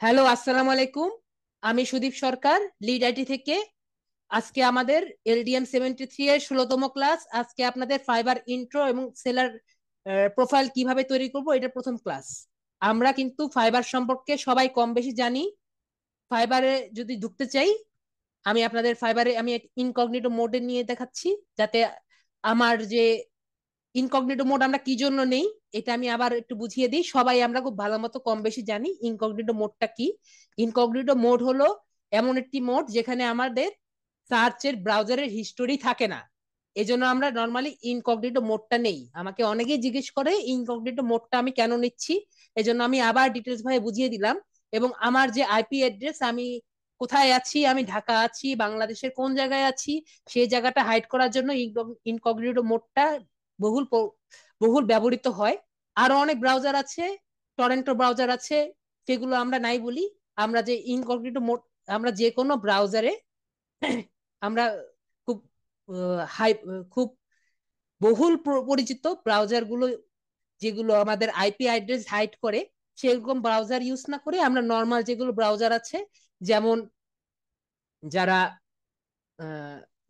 Hello, আসসালামু আলাইকুম। আমি সুদীপ সরকার, লিড আইটি থেকে। আজকে আমাদের LDM 73 এর 16তম ক্লাস। আজকে আপনাদের ফাইবার ইন্ট্রো এবং সেলার প্রোফাইল কিভাবে তৈরি করব, এটা প্রথম ক্লাস। আমরা কিন্তু ফাইবার সম্পর্কে সবাই কম বেশি জানি। ফাইবারে যদি ঢুকতে চাই, আমি আপনাদের ফাইবারে আমি ইনকগনিটো মোডে নিয়ে দেখাচ্ছি, যাতে আমার যে ইনকগনিটো মোড আমরা কি জন্য নেই এটা আমি আবার একটু বুঝিয়ে দিই। সবাই আমরা খুব ভালো মতো কম বেশি জানি ইনকগনিটো মোডটা কি। ইনকগনিটো মোড হলো এমন একটি মোড যেখানে আমাদের সার্চের ব্রাউজারের হিস্টোরি থাকে না। এজন্য আমরা নর্মালি ইনকগনিটো মোডটা নেই। আমাকে অনেকেই জিজ্ঞেস করে ইনকগনিটো মোডটা আমি কেন নিচ্ছি। এজন্য আমি আবার ডিটেলস ভাবে বুঝিয়ে দিলাম। এবং আমার যে আইপি অ্যাড্রেস, আমি কোথায় আছি, আমি ঢাকা আছি, বাংলাদেশের কোন জায়গায় আছি, সেই জায়গাটা হাইড করার জন্য ইনকগনিটো মোডটা বহুল বহুল ব্যবহৃত হয়। আরো অনেক ব্রাউজার আছে, টরেন্টো ব্রাউজার আছে, সেগুলো আমরা নাই বলি। আমরা যে ইনকগনিটো মোড, আমরা যে কোনো ব্রাউজারে আমরা খুব হাই খুব বহুল পরিচিত ব্রাউজার গুলো, যেগুলো আমাদের আইপি অ্যাড্রেস হাইড করে, সেরকম ব্রাউজার ইউজ না করে আমরা নর্মাল যেগুলো ব্রাউজার আছে, যেমন যারা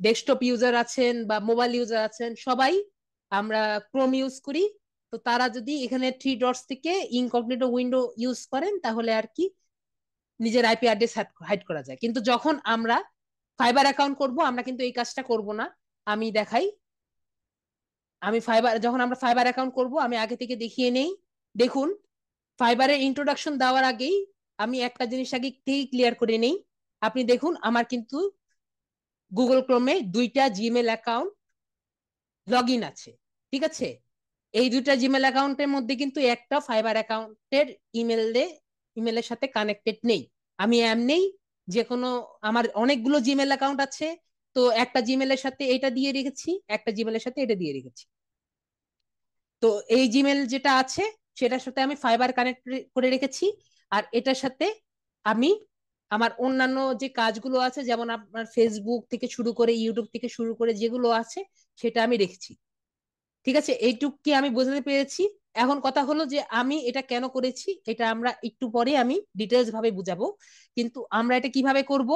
ডেস্কটপ ইউজার আছেন বা মোবাইল ইউজার আছেন, সবাই আমরা ক্রোম ইউজ করি। তো তারা যদি এখানে থ্রি ডটস থেকে ইনকগনিটো উইন্ডো ইউজ করেন, তাহলে আর কি নিজের আইপি অ্যাড্রেস হাইড করা যায়। কিন্তু যখন আমরা ফাইবার অ্যাকাউন্ট করব, আমরা কিন্তু এই কাজটা করব না। আমি দেখাই। যখন আমরা ফাইবার অ্যাকাউন্ট করব, আমি আগে থেকে দেখিয়ে নেই। দেখুন, ফাইবারের ইন্ট্রোডাকশন দেওয়ার আগেই আমি একটা জিনিস আগে থেকে ক্লিয়ার করে নেই। আপনি দেখুন, আমার কিন্তু গুগল ক্রোমে দুইটা জিমেল অ্যাকাউন্ট লগ ইন আছে। ঠিক আছে, এই দুইটা জিমেল অ্যাকাউন্টের মধ্যে কিন্তু একটা ফাইবার অ্যাকাউন্টের ইমেলের সাথে কানেক্টেড নেই। আমি এমনি যে কোনো, আমার অনেকগুলো জিমেল অ্যাকাউন্ট আছে, তো একটা জিমেলের সাথে এটা দিয়ে রেখেছি, একটা জিমেলের সাথে এটা দিয়ে রেখেছি। তো এই জিমেল যেটা আছে, সেটার সাথে আমি ফাইবার কানেক্ট করে রেখেছি। আর এটার সাথে আমি আমার অন্যান্য যে কাজগুলো আছে, যেমন আপনার ফেসবুক থেকে শুরু করে ইউটিউব থেকে শুরু করে যেগুলো আছে, সেটা আমি রেখেছি। ঠিক আছে, এইটুক কি আমি বোঝাতে পেরেছি? এখন কথা হলো যে আমি এটা কেন করেছি, এটা আমরা একটু পরে আমি ডিটেলস ভাবে বুঝাবো। কিন্তু আমরা এটা কিভাবে করব,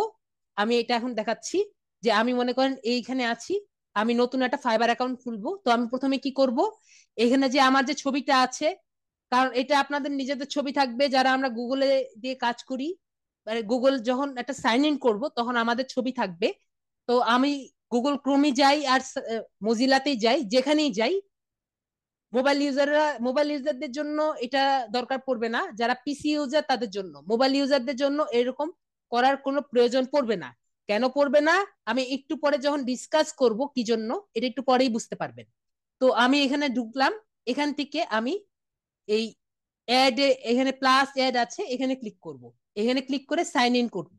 আমি এটা এখন দেখাচ্ছি। যে আমি মনে করেন এইখানে আছি, আমি নতুন একটা ফাইবার অ্যাকাউন্ট খুলবো। তো আমি প্রথমে কি করব, এখানে যে আমার যে ছবিটা আছে, কারণ এটা আপনাদের নিজেদের ছবি থাকবে যারা আমরা গুগলে দিয়ে কাজ করি, মানে গুগল যখন একটা সাইন ইন করবো তখন আমাদের ছবি থাকবে। তো আমি গুগল ক্রোমে যাই আর মজিলাতেই যাই, যেখানেই যাই, মোবাইল ইউজারদের জন্য এটা দরকার পড়বে না। যারা পিসি ইউজার তাদের জন্য, মোবাইল ইউজারদের জন্য এরকম করার কোনো প্রয়োজন পড়বে না। কেন পড়বে না, আমি একটু পরে যখন ডিসকাস করব কি জন্য, এটা একটু পরেই বুঝতে পারবেন। তো আমি এখানে ঢুকলাম। এখান থেকে আমি এই অ্যাড, এখানে প্লাস অ্যাড আছে, এখানে ক্লিক করব। এখানে ক্লিক করে সাইন ইন করব।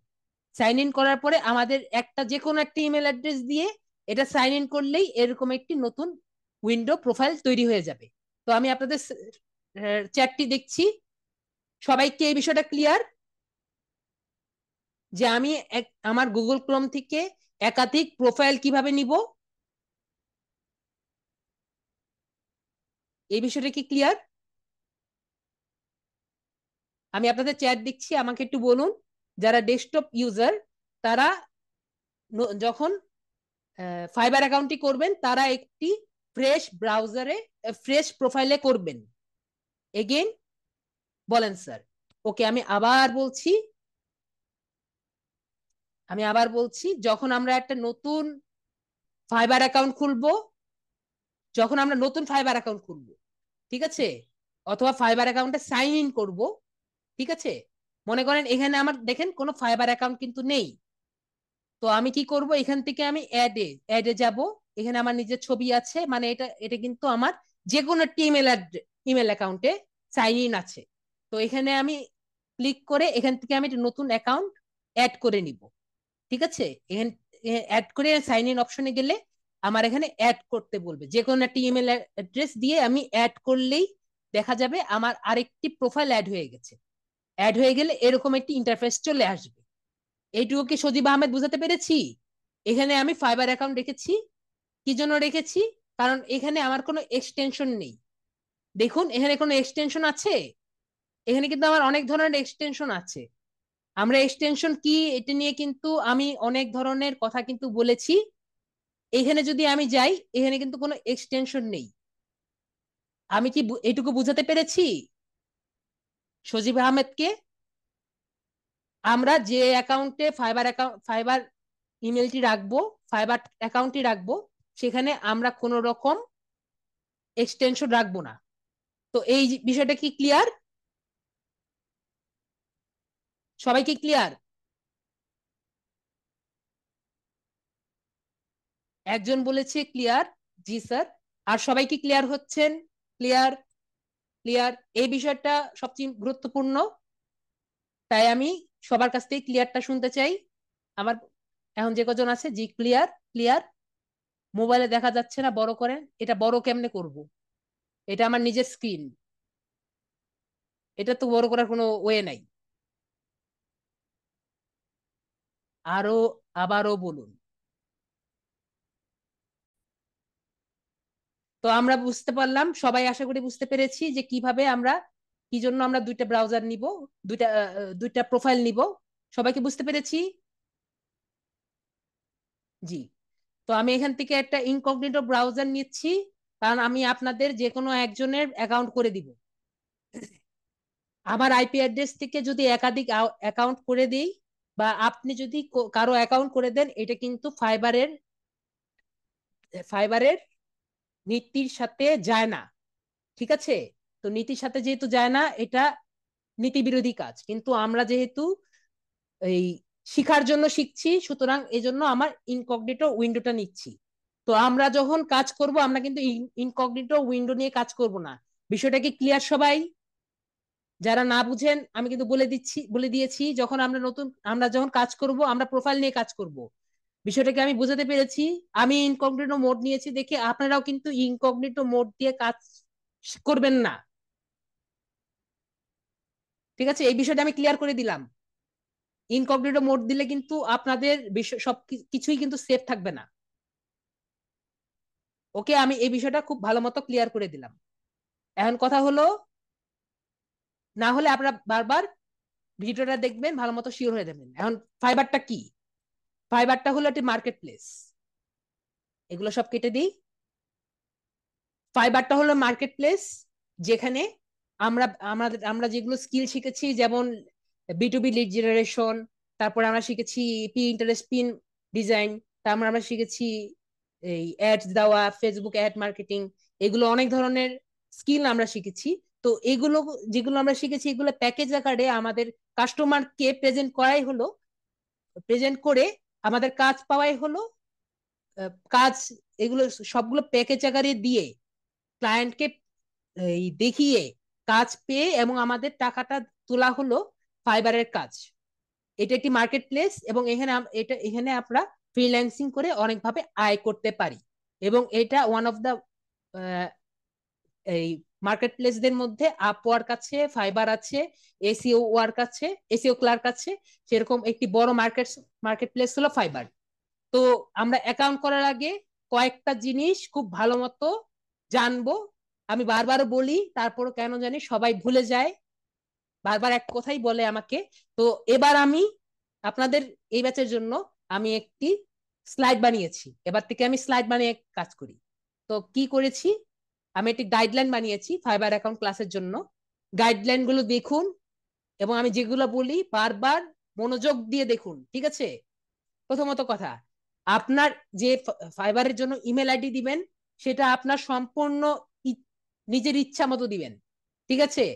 সাইন ইন করার পরে আমাদের একটা যে কোনো একটা ইমেল অ্যাড্রেস দিয়ে এটা সাইন ইন করলেই এরকম একটি নতুন উইন্ডো প্রোফাইল তৈরি হয়ে যাবে। তো আমি আপনাদের চ্যাটটি দেখছি, সবাইকে এই বিষয়টা ক্লিয়ার যে আমি আমার গুগল ক্রোম থেকে একাধিক প্রোফাইল কিভাবে নিব, এই বিষয়টা কি ক্লিয়ার? আমি আপনাদের চ্যাট দেখছি, আমাকে একটু বলুন। যারা ডেস্কটপ ইউজার, তারা যখন ফাইবার অ্যাকাউন্টটি করবেন, তারা একটি ফ্রেশ ব্রাউজারে, ফ্রেশ প্রোফাইলে করবেন। এগেইন বলেন স্যার। ওকে, আমি আবার বলছি, যখন আমরা একটা নতুন ফাইবার অ্যাকাউন্ট খুলবো, যখন আমরা নতুন ফাইবার অ্যাকাউন্ট খুলবো, ঠিক আছে, অথবা ফাইবার অ্যাকাউন্টে সাইন ইন করব, ঠিক আছে, মনে করেন এখানে আমার দেখেন কোনো ফাইবার অ্যাকাউন্ট কিন্তু নেই। তো আমি কি করব, এখান থেকে আমি অ্যাডে যাব। এখানে আমার নিজের ছবি আছে, মানে এটা এটা কিন্তু আমার যে কোনো একটি ইমেল অ্যাকাউন্টে সাইন ইন আছে। তো এখানে আমি ক্লিক করে এখান থেকে আমি একটা নতুন অ্যাকাউন্ট অ্যাড করে নিব। ঠিক আছে, এখানে অ্যাড করে সাইন ইন অপশনে গেলে আমার এখানে অ্যাড করতে বলবে। যে কোনো একটা ইমেল অ্যাড্রেস দিয়ে আমি অ্যাড করলেই দেখা যাবে আমার আরেকটি প্রোফাইল অ্যাড হয়ে গেছে। অ্যাড হয়ে গেলে এরকম একটি ইন্টারফেস চলে আসবে। এইটুকু কি সজীব আহমেদ বুঝাতে পেরেছি? এখানে আমি ফাইবার অ্যাকাউন্ট রেখেছি। কি জন্য রেখেছি? কারণ এখানে আমার কোনো এক্সটেনশন নেই। দেখুন, এখানে কোনো এক্সটেনশন আছে? এখানে কিন্তু আমার অনেক ধরনের এক্সটেনশন আছে। আমরা এক্সটেনশন কি এটা নিয়ে কিন্তু আমি অনেক ধরনের কথা কিন্তু বলেছি। এখানে যদি আমি যাই, এখানে কিন্তু কোনো এক্সটেনশন নেই। আমি কি এটুকু বুঝাতে পেরেছি সজীব আহমেদকে? আমরা যে অ্যাকাউন্টে ফাইবার ইমেলটি রাখবো, ফাইবার অ্যাকাউন্টটি রাখবো, সেখানে আমরা কোনো রকম এক্সটেনশন রাখবো না। তো এই বিষয়টা কি ক্লিয়ার? সবাই কি ক্লিয়ার? একজন বলেছে ক্লিয়ার। জি স্যার। আর সবাই কি ক্লিয়ার হচ্ছেন? Clear, clear. এই বিষয়টা সবচেয়ে গুরুত্বপূর্ণ, তাই আমি সবার কাছ থেকে ক্লিয়ারটা শুনতে চাই। আমার এখন যে কজন আছে, জি ক্লিয়ার, ক্লিয়ার। মোবাইলে দেখা যাচ্ছে না, বড় করেন। এটা বড় কেমনে করব? এটা আমার নিজের স্ক্রিন, এটা তো বড় করার কোনো ওয়ে নাই। আরো আবারও বলুন। তো আমরা বুঝতে পারলাম, সবাই আশা করি বুঝতে পেরেছি যে কিভাবে আমরা, কি জন্য আমরা দুইটা ব্রাউজার নিব, দুইটা প্রোফাইল নিব। সবাইকে বুঝতে পেরেছি? জি। তো আমি এখান থেকে একটা ইনকগনিটো ব্রাউজার নিচ্ছি, কারণ আমি আপনাদের যে কোনো একজনের অ্যাকাউন্ট করে দিব। আমার আইপি অ্যাড্রেস থেকে যদি একাধিক অ্যাকাউন্ট করে দিই, বা আপনি যদি কারো অ্যাকাউন্ট করে দেন, এটা কিন্তু ফাইবারের নীতির সাথে যায় না। ঠিক আছে? তো নীতির সাথে যেহেতু যায় না, এটা নীতি বিরোধী কাজ। কিন্তু আমরা যেহেতু এই শিখার জন্য শিখছি, সুতরাং এই জন্য আমার ইনকগনিটো উইন্ডোটা নিচ্ছি। তো আমরা যখন কাজ করব, আমরা কিন্তু ইনকগনিটো উইন্ডো নিয়ে কাজ করব না। বিষয়টা কি ক্লিয়ার সবাই? যারা না বুঝেন আমি কিন্তু বলে দিয়েছি, যখন আমরা যখন কাজ করব, আমরা প্রোফাইল নিয়ে কাজ করব। বিষয়টাকে আমি বুঝাতে পেরেছি। আমি ইনকগনিটো মোড নিয়েছি দেখে আপনারাও কিন্তু ইনকগনিটো মোড দিয়ে কাজ করবেন না। ঠিক আছে? এই বিষয়টা আমি ক্লিয়ার করে দিলাম। ইনকগনিটো মোড দিলে কিন্তু আপনাদের বিষয় সব কিছুই কিন্তু সেফ থাকবে না। ওকে, আমি এই বিষয়টা খুব ভালো মতো ক্লিয়ার করে দিলাম। এখন কথা হলো, না হলে আপনারা বারবার ভিডিওটা দেখবেন, ভালো মতো শিওর হয়ে যাবেন। এখন ফাইবারটা কি? ফাইবারটা হলো একটি মার্কেট প্লেস। এগুলো সব কেটে দিই। ফাইবারটা হলো মার্কেট প্লেস, যেখানে আমরা আমরা যেগুলো স্কিল শিখেছি, যেমন বি2বি লিড জেনারেশন, তারপর আমরা শিখেছি ইন্টারেস্ট পিন ডিজাইন, তারপর আমরা শিখেছি এই অ্যাডস দেওয়া, ফেসবুক অ্যাড মার্কেটিং। এগুলো অনেক ধরনের স্কিল আমরা শিখেছি। তো এগুলো যেগুলো আমরা শিখেছি, এগুলো প্যাকেজ আকারে আমাদের কাস্টমারকে প্রেজেন্ট করে আমাদের কাজ পাওয়াই হলো কাজ। এগুলো সবগুলো প্যাকেজ আকারে দিয়ে ক্লায়েন্টকে এই দেখিয়ে কাজ পেয়ে এবং আমাদের টাকাটা তোলা হলো ফাইবারের কাজ। এটা একটি মার্কেট প্লেস, এবং এখানে আমরা ফ্রিল্যান্সিং করে অনেকভাবে আয় করতে পারি। এবং এটা ওয়ান অফ দা এই মার্কেট প্লেসদের মধ্যে আপওয়ার্ক আছে, ফাইবার আছে, এসিও ক্লার্ক আছে। সেরকম একটি বড় মার্কেট প্লেস হলো ফাইবার। তো আমরা অ্যাকাউন্ট করার আগে কয়েকটা জিনিস খুব ভালো মতো জানবো। আমি বারবার বলি, তারপরও কেন জানি সবাই ভুলে যায়, বারবার এক কথাই বলে আমাকে। তো এবার আমি আপনাদের এই ব্যাচের জন্য আমি একটি স্লাইড বানিয়েছি। এবার থেকে আমি স্লাইড বানিয়ে কাজ করি। তো কি করেছি, আমি একটি গাইডলাইন বানিয়েছি ফাইবার অ্যাকাউন্ট ক্লাসের জন্য। গাইডলাইন গুলো দেখুন, এবং আমি যেগুলো বলি বারবার মনোযোগ দিয়ে দেখুন। ঠিক আছে? প্রথমত কথা, আপনার যে ফাইবারের জন্য ইমেল আইডি দিবেন, সেটা আপনার সম্পূর্ণ নিজের ইচ্ছা মতো দিবেন। ঠিক আছে?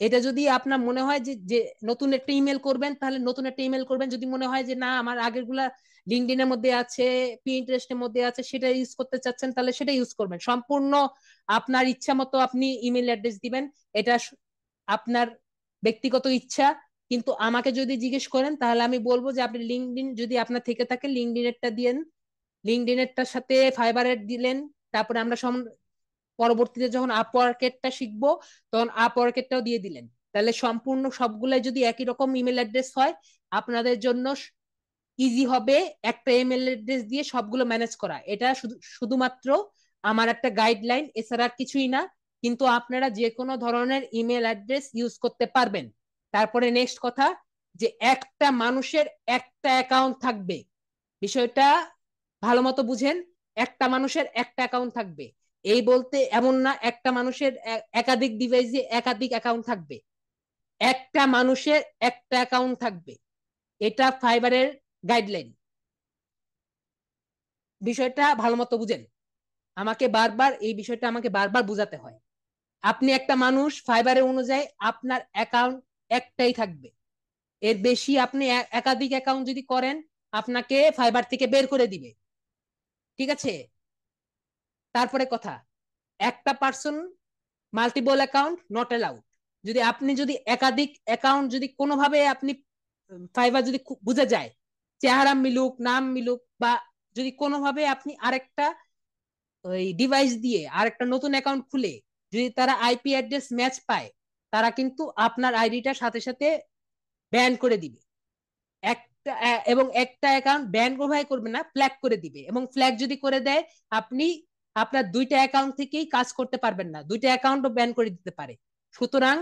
এটা যদি আপনার মনে হয় যে নতুন একটা ইমেল করবেন, তাহলে নতুন একটা ইমেল করবেন। যদি মনে হয় যে না, আমার আগের গুলা লিঙ্কডইনের মধ্যে আছে, পিন্টারেস্টের মধ্যে আছে, সেটা ইউজ করতে চাচ্ছেন, তাহলে সেটা ইউজ করবেন। সম্পূর্ণ আপনার ইচ্ছা মতো আপনি ইমেল অ্যাড্রেস দিবেন। এটা আপনার ব্যক্তিগত ইচ্ছা। কিন্তু আমাকে যদি জিজ্ঞেস করেন, তাহলে আমি বলবো যে আপনি লিঙ্কডইন যদি আপনার থেকে থাকে, লিঙ্কডইনেরটা দিয়েন, লিঙ্কডইনেরটার সাথে ফাইবারের দিলেন। তারপরে আমরা পরবর্তীতে যখন আপওয়ার্কেরটা শিখবো, তখন আপওয়ার্কেরটাও দিয়ে দিলেন। তাহলে সম্পূর্ণ সবগুলাই যদি একই রকম ইমেল অ্যাড্রেস হয়, আপনাদের জন্য ইজি হবে একটা ইমেল অ্যাড্রেস দিয়ে সবগুলো ম্যানেজ করা। এটা শুধুমাত্র আমার একটা গাইডলাইন, এছাড়া আর কিছুই না। কিন্তু আপনারা যে কোনো ধরনের ইমেল অ্যাড্রেস ইউজ করতে পারবেন। তারপরে নেক্সট কথা, যে একটা মানুষের একটা অ্যাকাউন্ট থাকবে, বিষয়টা ভালো মতো বুঝেন। একটা মানুষের একটা অ্যাকাউন্ট থাকবে, এই বলতে এমন না একটা মানুষের একাধিক ডিভাইসে একাধিক অ্যাকাউন্ট থাকবে। একটা মানুষের একটা অ্যাকাউন্ট থাকবে, এটা ফাইবারের গাইডলাইন। বিষয়টা ভালো মতো বুঝেন, আমাকে বারবার বুঝাতে হয়। আপনি একটা মানুষ, ফাইবারের অনুযায়ী আপনার অ্যাকাউন্ট একটাই থাকবে। এর বেশি আপনি একাধিক অ্যাকাউন্ট যদি করেন, আপনাকে ফাইবার থেকে বের করে দিবে। ঠিক আছে? তারপরে কথা, একটা person multiple account not allowed. যদি একাধিক অ্যাকাউন্ট যদি কোনোভাবে আপনি ফাইবার যদি বুঝে যায়, চেহারা মিলুক নাম মিলুক, বা যদি কোনোভাবে আপনি আরেকটা ওই ডিভাইস দিয়ে আরেকটা নতুন অ্যাকাউন্ট খুলে যদি তারা আইপি অ্যাড্রেস ম্যাচ পায়, তারা কিন্তু আপনার আইডিটা সাথে সাথে ব্যান করে দিবে। একটা এবং একটা অ্যাকাউন্ট ব্যান কোভাবে করবে না, ফ্ল্যাগ করে দিবে। এবং ফ্ল্যাগ যদি করে দেয়, আপনি আপনার দুইটা অ্যাকাউন্ট থেকেই কাজ করতে পারবেন না, দুইটা অ্যাকাউন্টও ব্যান করে দিতে পারে। সুতরাং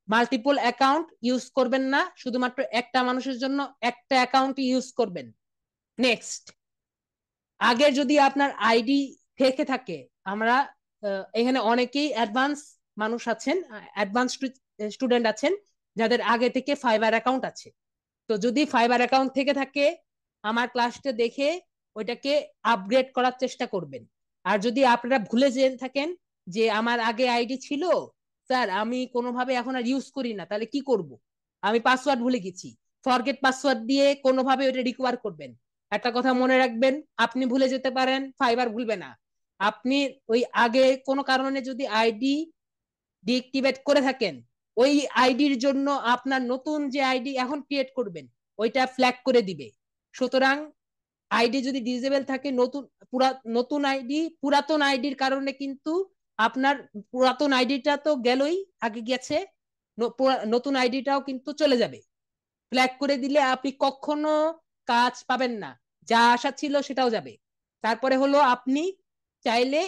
মাল্টিপল অ্যাকাউন্ট ইউজ করবেন না, শুধুমাত্র একটা মানুষের জন্য একটা অ্যাকাউন্ট ইউজ করবেন। নেক্সট, আগে যদি আপনার আইডি থেকে থাকে, আমরা এখানে অনেকেই অ্যাডভান্স মানুষ আছেন, অ্যাডভান্স স্টুডেন্ট আছেন যাদের আগে থেকে ফাইবার অ্যাকাউন্ট আছে। তো যদি ফাইবার অ্যাকাউন্ট থেকে থাকে, আমার ক্লাসটা দেখে ওইটাকে আপগ্রেড করার চেষ্টা করবেন। আর যদি আপনারা ভুলে যেয়ে থাকেন যে আমার আগে আইডি ছিল, স্যার আমি কোনোভাবে এখন আর ইউজ করি না, তাহলে কি করব, আমি পাসওয়ার্ড ভুলে গেছি, ফরগেট পাসওয়ার্ড দিয়ে কোনোভাবে ওইটা রিকভার করবেন। একটা কথা মনে রাখবেন, আপনি ভুলে যেতে পারেন, ফাইবার ভুলবে না। আপনি ওই আগে কোনো কারণে যদি আইডি ডিএক্টিভেট করে থাকেন, ওই আইডির জন্য আপনার নতুন যে আইডি এখন ক্রিয়েট করবেন, ওইটা ফ্ল্যাগ করে দিবে। সুতরাং আইডি যদি ডিজেবল থাকে, নতুন আইডি পুরাতন আইডির কারণে কিন্তু আপনার পুরাতন আইডিটা তো গেলই, আগে গেছে, নতুন আইডিটাও কিন্তু চলে যাবে। ফ্ল্যাগ করে দিলে আপনি কখনো কাজ পাবেন না, যা আশা ছিল সেটাও যাবে। তারপরে হলো, আপনি চাইলে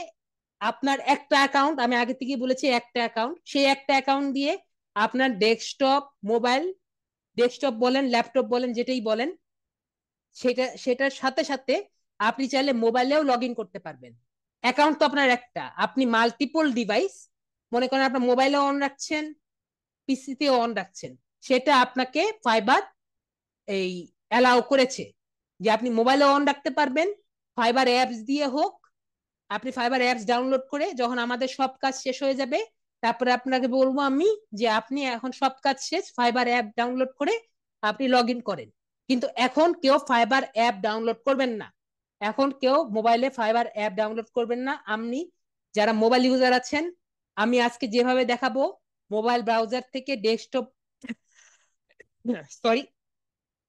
আপনার একটা অ্যাকাউন্ট, আমি আগে থেকে বলেছি একটা অ্যাকাউন্ট, সেই একটা অ্যাকাউন্ট দিয়ে আপনার মোবাইল ডেস্কটপ বলেন ল্যাপটপ বলেন যেটাই বলেন, সেটার সাথে সাথে আপনি চাইলে মোবাইলেও লগ ইন করতে পারবেন। অ্যাকাউন্ট তো আপনার একটা, আপনি মাল্টিপল ডিভাইস, মনে করেন আপনার মোবাইলে অন রাখছেন, পিসিতে অন রাখছেন, সেটা আপনাকে ফাইবার এই অ্যালাউ করেছে যে আপনি মোবাইলে অন রাখতে পারবেন। ফাইবার অ্যাপস দিয়ে হোক, আপনি ফাইবার অ্যাপস ডাউনলোড করে যখন আমাদের সব কাজ শেষ হয়ে যাবে, তারপরে আপনাকে বলবো আমি যে আপনি এখন সব কাজ শেষ, ফাইবার অ্যাপ ডাউনলোড করে আপনি লগ ইন করেন। কিন্তু এখন কেউ ফাইবার অ্যাপ ডাউনলোড করবেন না, এখন কেউ মোবাইলে ফাইবার অ্যাপ ডাউনলোড করবেন না। আপনি যারা মোবাইল ইউজার আছেন, আমি আজকে যেভাবে দেখাবো, মোবাইল ব্রাউজার থেকে সরি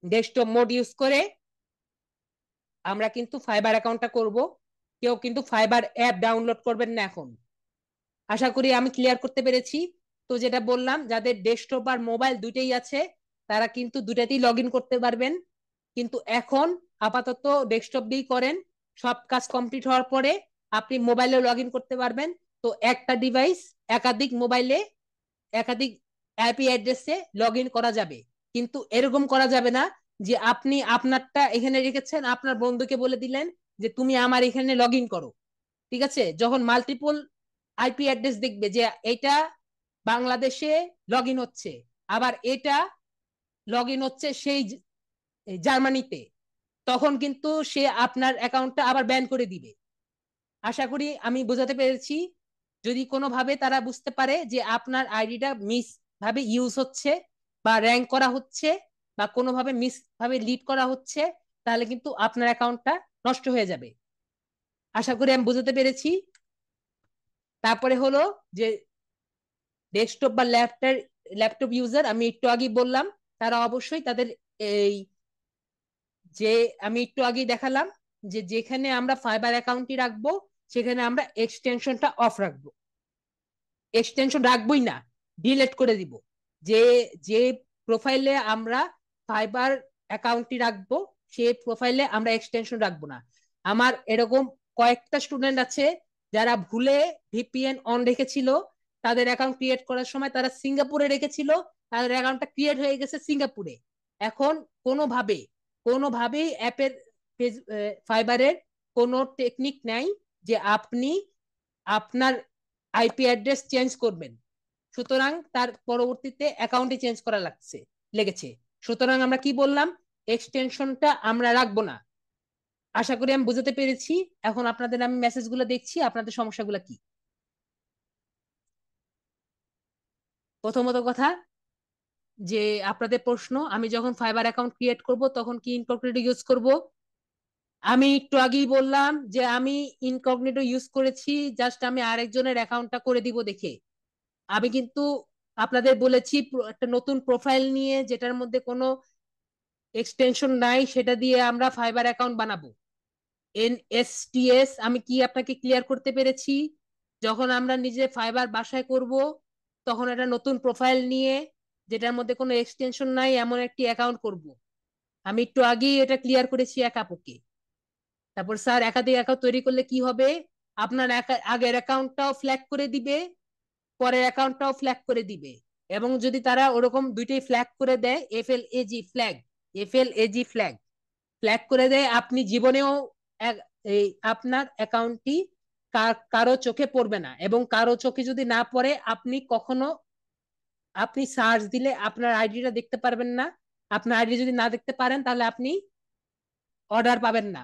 ডেস্কটপ মোড ইউজ করে আমরা কিন্তু ফাইবার অ্যাকাউন্টটা করব। কেউ কিন্তু ফাইবার অ্যাপ ডাউনলোড করবেন না এখন। আশা করি আমি ক্লিয়ার করতে পেরেছি। তো যেটা বললাম, যাদের ডেস্কটপ আর মোবাইল দুইটাই আছে, তারা কিন্তু দুটাতেই লগ ইন করতে পারবেন। কিন্তু এখন আপাতত ডেস্কটপ দিয়েই করেন, সব কাজ কমপ্লিট হওয়ার পরে আপনি মোবাইলে লগ ইন করতে পারবেন। তো একটা ডিভাইস একাধিক মোবাইলে একাধিক আইপি অ্যাড্রেসে লগ ইন করা যাবে। কিন্তু এরকম করা যাবে না যে আপনি আপনারটা এখানে রেখেছেন, আপনার বন্ধুকে বলে দিলেন যে তুমি আমার এখানে লগ ইন করো। ঠিক আছে? যখন মাল্টিপল আইপি অ্যাড্রেস দেখবে যে এটা বাংলাদেশে লগ ইন হচ্ছে, আবার এটা লগ ইন হচ্ছে সেই জার্মানিতে, তখন কিন্তু সে আপনার অ্যাকাউন্টটা আবার ব্যান করে দিবে। আশা করি আমি বোঝাতে পেরেছি। যদি কোনোভাবে তারা বুঝতে পারে যে আপনার আইডিটা মিস ভাবে ইউজ হচ্ছে, বা র্যাঙ্ক করা হচ্ছে, বা কোনোভাবে মিস ভাবে লিড করা হচ্ছে, তাহলে কিন্তু আপনার অ্যাকাউন্টটা নষ্ট হয়ে যাবে। আশা করি আমি বোঝাতে পেরেছি। তারপরে হলো যে ডেস্কটপ বা ল্যাপটপ ইউজার, আমি একটু আগে বললাম, তারা অবশ্যই তাদের এই যে আমি একটু আগে দেখালাম যে যেখানে আমরা ফাইবার অ্যাকাউন্টটি রাখবো, সেখানে আমরা এক্সটেনশনটা অফ রাখবো, এক্সটেনশন রাখবোই না, ডিলেট করে দিব। যে যে প্রোফাইলে আমরা ফাইবার অ্যাকাউন্টটি রাখবো, সেই প্রোফাইলে আমরা এক্সটেনশন রাখবো না। আমার এরকম কয়েকটা স্টুডেন্ট আছে যারা ভুলে ভিপিএন অন রেখেছিল, তাদের অ্যাকাউন্ট ক্রিয়েট করার সময় তারা সিঙ্গাপুরে রেখেছিল, তাদের অ্যাকাউন্টটা ক্রিয়েট হয়ে গেছে সিঙ্গাপুরে। এখন কোনোভাবে কোনোভাবেই অ্যাপের ফাইবারের কোনো টেকনিক নাই যে আপনি আপনার আইপি অ্যাড্রেস চেঞ্জ করবেন। সুতরাং তার পরবর্তীতে অ্যাকাউন্টে চেঞ্জ করা লেগেছে। সুতরাং আমরা কি বললাম, এক্সটেনশনটা আমরা রাখবো না। আশা করি আমি বুঝাতে পেরেছি। এখন আপনাদের আমি মেসেজগুলো দেখছি, আপনাদের সমস্যাগুলো কি। প্রথমত কথা যে আপনাদের প্রশ্ন, আমি যখন ফাইবার অ্যাকাউন্ট ক্রিয়েট করব তখন কি ইনকগনিটো ইউজ করব? আমি একটু আগেই বললাম যে আমি ইনকগনিটো ইউজ করেছি জাস্ট আমি আরেকজনের অ্যাকাউন্টটা করে দিব দেখে। আমি কিন্তু আপনাদের বলেছি একটা নতুন প্রোফাইল নিয়ে যেটার মধ্যে কোনো এক্সটেনশন নাই সেটা দিয়ে আমরা ফাইবার অ্যাকাউন্ট বানাবো। এনএসটিএস আমি কি আপনাকে ক্লিয়ার করতে পেরেছি? যখন আমরা নিজে ফাইবার বাসায় করব তখন একটা নতুন প্রোফাইল নিয়ে যেটার মধ্যে কোনো এক্সটেনশন নাই এমন একটি অ্যাকাউন্ট করব। আমি একটু আগেই এটা ক্লিয়ার করেছি এক আপুকে। তারপর স্যার একাধিক অ্যাকাউন্ট তৈরি করলে কি হবে? আপনার আগের অ্যাকাউন্টটাও ফ্ল্যাগ করে দিবে, পরের অ্যাকাউন্টটাও ফ্ল্যাগ করে দিবে। এবং যদি তারা ওরকম দুইটাই ফ্ল্যাগ করে দেয়, এফ এল এ জি ফ্ল্যাগ ফ্ল্যাগ করে দেয়, আপনি জীবনেও এই আপনার অ্যাকাউন্টটি কারো চোখে পড়বে না। এবং কারো চোখে যদি না পড়ে আপনি কখনো আপনি সার্চ দিলে আপনার আইডিটা দেখতে পারবেন না। আপনার আইডি যদি না দেখতে পারেন তাহলে আপনি অর্ডার পাবেন না।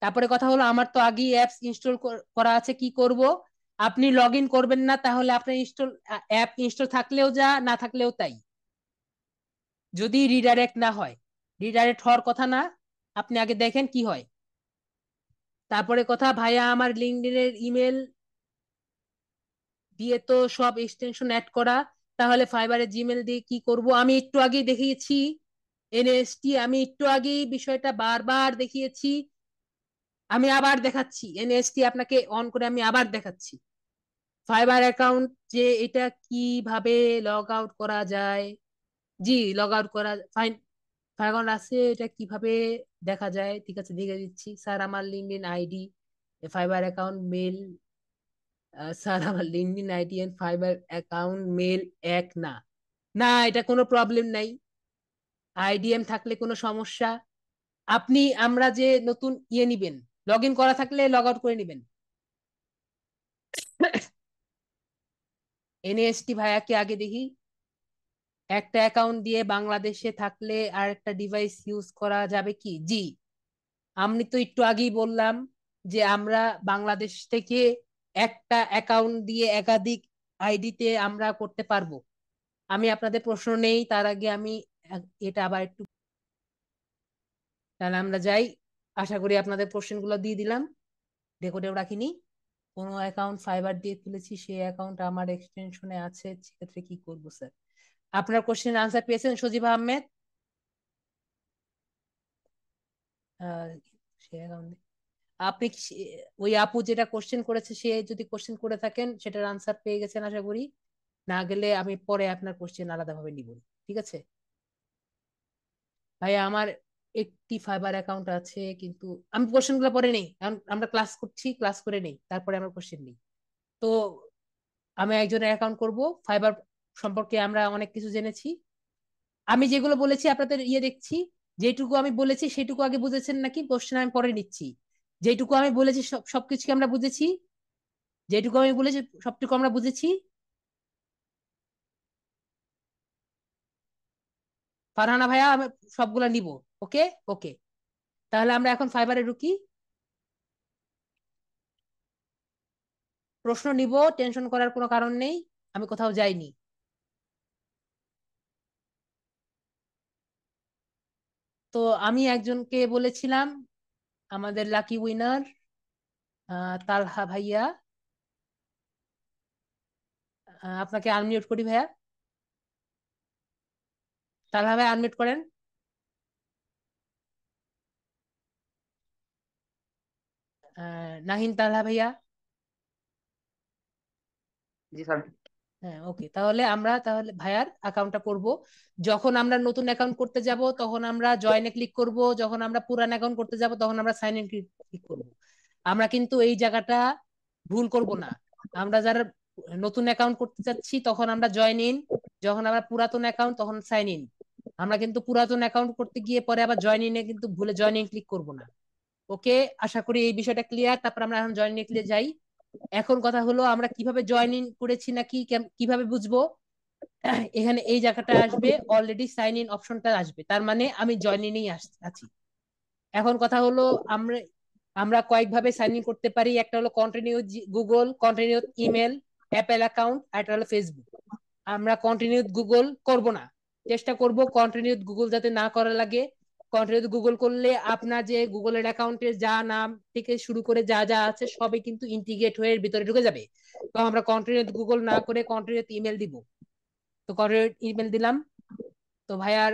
তারপরে কথা হলো, আমার তো আগেই অ্যাপস ইনস্টল করা আছে, কি করব? আপনি লগ ইন করবেন না, তাহলে আপনার অ্যাপ ইনস্টল থাকলেও যা, না থাকলেও তাই, যদি রিডাইরেক্ট না হয়। রিডাইরেক্ট হওয়ার কথা না, আপনি আগে দেখেন কি হয়। তারপরে কথা, ভাইয়া আমার লিঙ্কডইনের ইমেল দিয়ে তো সব এক্সটেনশন অ্যাড করা, তাহলে ফাইবারের জিমেল দিয়ে কি করব? আমি একটু আগেই দেখিয়েছি এনএসটি, আমি একটু আগেই বিষয়টা বারবার দেখিয়েছি। আমি আবার দেখাচ্ছি, এনএসটি আপনাকে অন করে আমি আবার দেখাচ্ছি ফাইবার অ্যাকাউন্ট যে এটা কিভাবে লগ আউট করা যায়। জি, লগ আউট করা ফাইন, অ্যাকাউন্ট আছে, এটা কিভাবে দেখা যায়? ঠিক আছে, দেখে দিচ্ছি। স্যার আমার LinkedIn ID Fiverr account mail, sir আমার LinkedIn ID and Fiverr account mail এক না। না, এটা কোনো প্রবলেম নাই, আইডিএম থাকলে কোনো সমস্যা। আপনি আমরা যে নতুন নিবেন, লগ ইন করা থাকলে লগ আউট করে নিবেন। এনএসটি ভাইয়াকে আগে দেখি, একটা অ্যাকাউন্ট দিয়ে বাংলাদেশে থাকলে আর একটা ডিভাইস ইউজ করা যাবে কি? জি, আমি তো একটু আগেই বললাম যে আমরা বাংলাদেশ থেকে একটা অ্যাকাউন্ট দিয়ে একাধিক আইডিতে আমরা করতে পারবো। আমি আপনাদের প্রশ্ন নেই তার আগে আমি এটা আবার একটু, তাহলে আমরা যাই। আশা করি আপনাদের কোশ্চেনগুলো দিয়ে দিলাম, রেকর্ডেও রাখিনি। কোনো অ্যাকাউন্ট ফাইবার দিয়ে খুলেছি, সেই অ্যাকাউন্ট আমার এক্সটেনশনে আছে, সেক্ষেত্রে কি করব স্যার? আপনার কোশ্চেন আনসার পেয়েছেন সজীব আহমেদ? আহ, সে অ্যাকাউন্ট আপনি ওই আপু যেটা কোশ্চেন করেছে সে যদি কোশ্চেন করে থাকেন সেটার আনসার পেয়ে গেছেন আশা করি। না গেলে আমি পরে আপনার কোশ্চেন আলাদাভাবে নিব। ঠিক আছে ভাই, আমার একটি ফাইবার অ্যাকাউন্ট আছে, কিন্তু আমি কোশ্চেন গুলো পরে নেই, কারণ আমরা ক্লাস করছি, ক্লাস করে নেই তারপরে আমরা কোশ্চেন নিই। তো আমি একজনের অ্যাকাউন্ট করব। ফাইবার সম্পর্কে আমরা অনেক কিছু জেনেছি। আমি যেগুলো বলেছি আপনাদের দেখছি, যেটুকু আমি বলেছি সেটুকু আগে বুঝেছেন নাকি? কোশ্চেন আমি পরে নিচ্ছি। যেটুকু আমি বলেছি সবকিছু কি আমরা বুঝেছি? যেটুকু আমি বলেছি সবটুকু আমরা বুঝেছি। ফারহানা ভাইয়া, আমি সবগুলা নিব। ওকে, ওকে, তাহলে আমরা এখন ফাইবারে ঢুকি, প্রশ্ন নিব, টেনশন করার কোনো কারণ নেই, আমি কোথাও যাইনি। তো আমি একজনকে বলেছিলাম, আমাদের লাকি উইনার তালহা ভাইয়া। আপনাকে আনমিউট করি ভাইয়া, তালহা ভাই আনমিউট করেন। নাহিন তালহা ভাইয়া। জি স্যার। হ্যাঁ, ওকে, তাহলে আমরা তাহলে ভাইয়ার অ্যাকাউন্টটা করব। যখন আমরা নতুন অ্যাকাউন্ট করতে যাব তখন আমরা জয়েনে ক্লিক করব, যখন আমরা পুরান অ্যাকাউন্ট করতে যাব তখন আমরা সাইন ইন ক্লিক করব। আমরা কিন্তু এই জায়গাটা ভুল করব না। আমরা যারা নতুন অ্যাকাউন্ট করতে চাচ্ছি তখন আমরা জয়েন ইন, যখন আমরা পুরাতন অ্যাকাউন্ট তখন সাইন ইন। আমরা কিন্তু পুরাতন অ্যাকাউন্ট করতে গিয়ে পরে আবার জয়েন ইনে কিন্তু ভুলে জয়েন ইন ক্লিক করবো না। ওকে, আশা করি এই বিষয়টা ক্লিয়ার। তারপর আমরা এখন জয়েন ইন ক্লিক যাই। এখন কথা হলো আমরা কিভাবে জয়েন ইন করেছি নাকি কিভাবে বুঝবো। এখানে এই জায়গাটা আসবে, অলরেডি সাইন ইন অপশনটা আসবে, তার মানে আমি জয়েন ইনেই আছি। এখন কথা হলো আমরা আমরা কয়েকভাবে সাইন ইন করতে পারি। একটা হলো continue Google, continue email, Apple account, আর একটা হলো ফেসবুক। আমরা কন্টিনিউ গুগল করব না, চেষ্টা করব কন্টিনিউ গুগল যাতে না করা লাগে। কন্টিনিউ গুগল করলে আপনার যে গুগলের অ্যাকাউন্টের যা নাম থেকে শুরু করে যা যা আছে সবই কিন্তু ইন্টিগ্রেট হয়ে ভিতরে ঢুকে যাবে। তো আমরা কন্টিনিউ গুগল না করে কন্টিনিউ ইমেল দিব। তো কন্টিনিউ ইমেল দিলাম। তো ভাইয়ার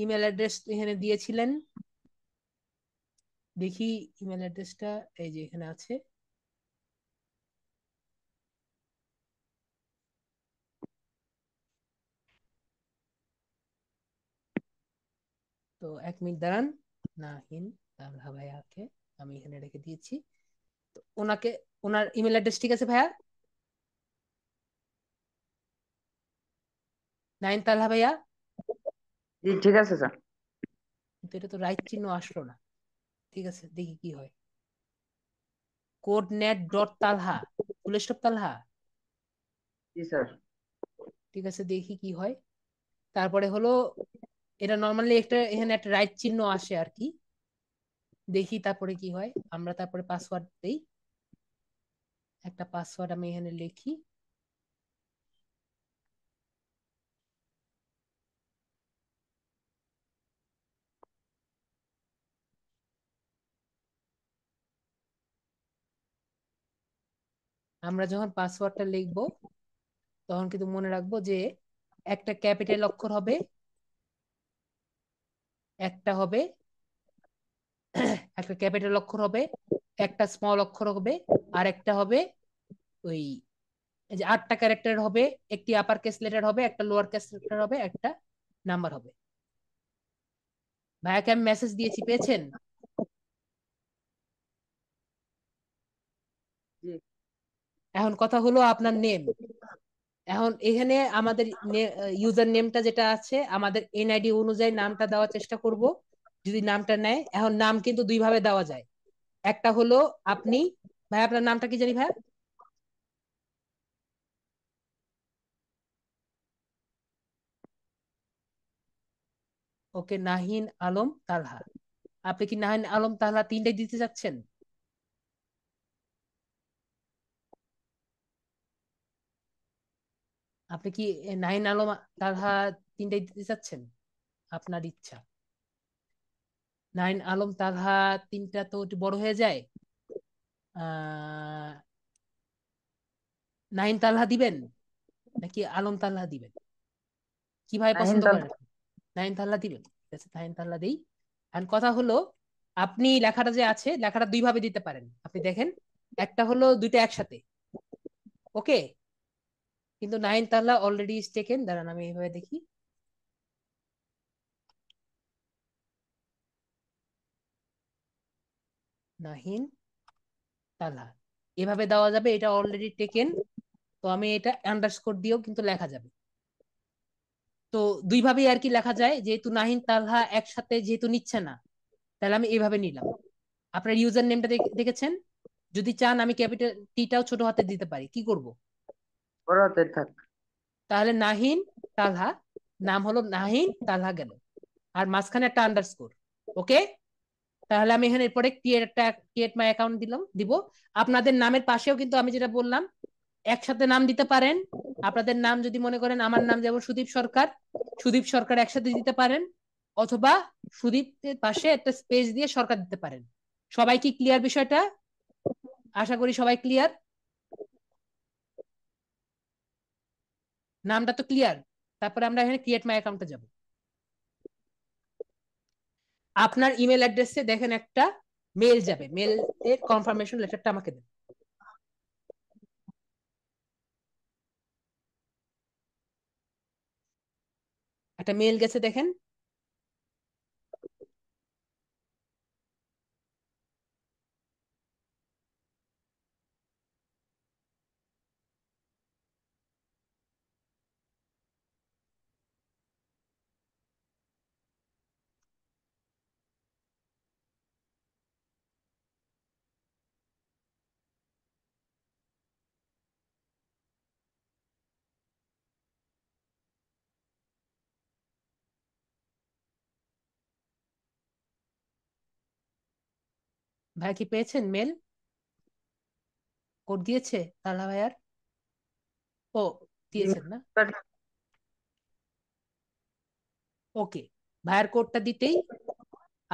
ইমেল অ্যাড্রেস এখানে দিয়েছিলেন, দেখি ইমেল অ্যাড্রেসটা, এই যে এখানে আছে। তো 1 মিনিট দাঁড়ান। নাহিন তালহা ভাইয়াকে আমি এখানে রেখে দিয়েছি। তো ওনাকে, ওনার ইমেল অ্যাড্রেস ঠিক আছে ভাইয়া? নাইন তালহা ভাইয়া। জি ঠিক আছে স্যার। কিন্তু এটা তো রাইট চিহ্ন আসলো না। ঠিক আছে, দেখি কি হয়। কোড নেট ডট তালহা, ফুল স্টপ তালহা। জি স্যার। ঠিক আছে, দেখি কি হয়। তারপরে হলো এটা নর্মালি একটা এখানে একটা রাইট চিহ্ন আসে আর কি। দেখি তারপরে কি হয়। আমরা তারপরে পাসওয়ার্ড দেই। একটা পাসওয়ার্ড আমি এখানে লিখি। আমরা যখন পাসওয়ার্ডটা লিখবো তখন কিন্তু মনে রাখবো যে একটা ক্যাপিটাল অক্ষর হবে, একটা হবে একটা ক্যাপিটাল অক্ষর হবে, একটা স্মল অক্ষর হবে, আর একটা হবে ওই এই যে 8টা ক্যারেক্টার হবে। একটি আপার কেস লেটার হবে, একটা লোয়ার কেস লেটার হবে, একটা নাম্বার হবে। ভাইয়াকে আমি মেসেজ দিয়েছি, পেয়েছেন? জি। এখন কথা হলো আপনার নেম। এখন এখানে আমাদের ইউজার নেমটা যেটা আছে আমাদের এনআইডি অনুযায়ী নামটা দেওয়ার চেষ্টা করব। যদি নামটা নেয়, এখন নাম কিন্তু দুই ভাবে দেওয়া যায়। একটা হলো আপনি, ভাই আপনার নামটা কি জানি ভাই? ওকে, নাহিন আলম তালহা। আপনি কি নাহিন আলম তালহা তিনটাই দিতে চাচ্ছেন? আপনি কি নাহিন আলম তালহা তিনটাই দিতে চাচ্ছেন? আপনার ইচ্ছা। নাহিন আলম তালহা তিনটা তো একটু বড় হয়ে যায়। আহ নাহিন তালহা দিবেন নাকি আলম তালহা দিবেন, কিভাবে নাহিন পছন্দ তাল করেন? নাহিন তালহা দিবেন, ঠিক আছে নাহিন তালহা দেই। আর কথা হলো আপনি লেখাটা যে আছে লেখাটা দুই ভাবে দিতে পারেন, আপনি দেখেন। একটা হলো দুইটা একসাথে, ওকে। কিন্তু নাইন তাহলা অলরেডি ইজ টেকেন, দাঁড়ান আমি এইভাবে দেখি। নাহিন তালহা এভাবে দেওয়া যাবে, এটা অলরেডি টেকেন। তো আমি এটা আন্ডারস্কোর দিয়েও কিন্তু লেখা যাবে। তো দুই ভাবেই আর কি লেখা যায়, যেহেতু নাহিন তালহা একসাথে যেহেতু নিচ্ছে না, তাহলে আমি এইভাবে নিলাম। আপনার ইউজার নেমটা দেখেছেন? যদি চান আমি ক্যাপিটাল টিটাও ছোট হাতে দিতে পারি, কি করব? বড় হাতের থাক। তাহলে নাহিন তালহা, নাম হলো নাহিন তালহা গেল, আর মাঝখানে একটা আন্ডারস্কোর। ওকে, তাহলে আমি এখানে এরপরে ক্রিয়েট মাই অ্যাকাউন্ট দিব। আপনাদের নামের পাশেও কিন্তু আমি যেটা বললাম একসাথে নাম দিতে পারেন। আপনাদের নাম যদি মনে করেন আমার নাম যেমন সুদীপ সরকার, সুদীপ সরকার একসাথে দিতে পারেন, অথবা সুদীপের পাশে একটা স্পেস দিয়ে সরকার দিতে পারেন। সবাই কি ক্লিয়ার বিষয়টা? আশা করি সবাই ক্লিয়ার। নামটা তো ক্লিয়ার। তারপরে আমরা এখানে ক্রিয়েট মাই অ্যাকাউন্টে যাব। আপনার ইমেল অ্যাড্রেসে দেখেন একটা মেল যাবে, মেল এর কনফার্মেশন লেটারটা আমাকে দেন। একটা মেল গেছে দেখেন। ভাই কি পেয়েছেন মেল? কোড দিয়েছে তালা ভাইয়ার? ও, জি দিয়েছেন না? স্যার। ওকে, ভাইয়ার কোডটা দিতেই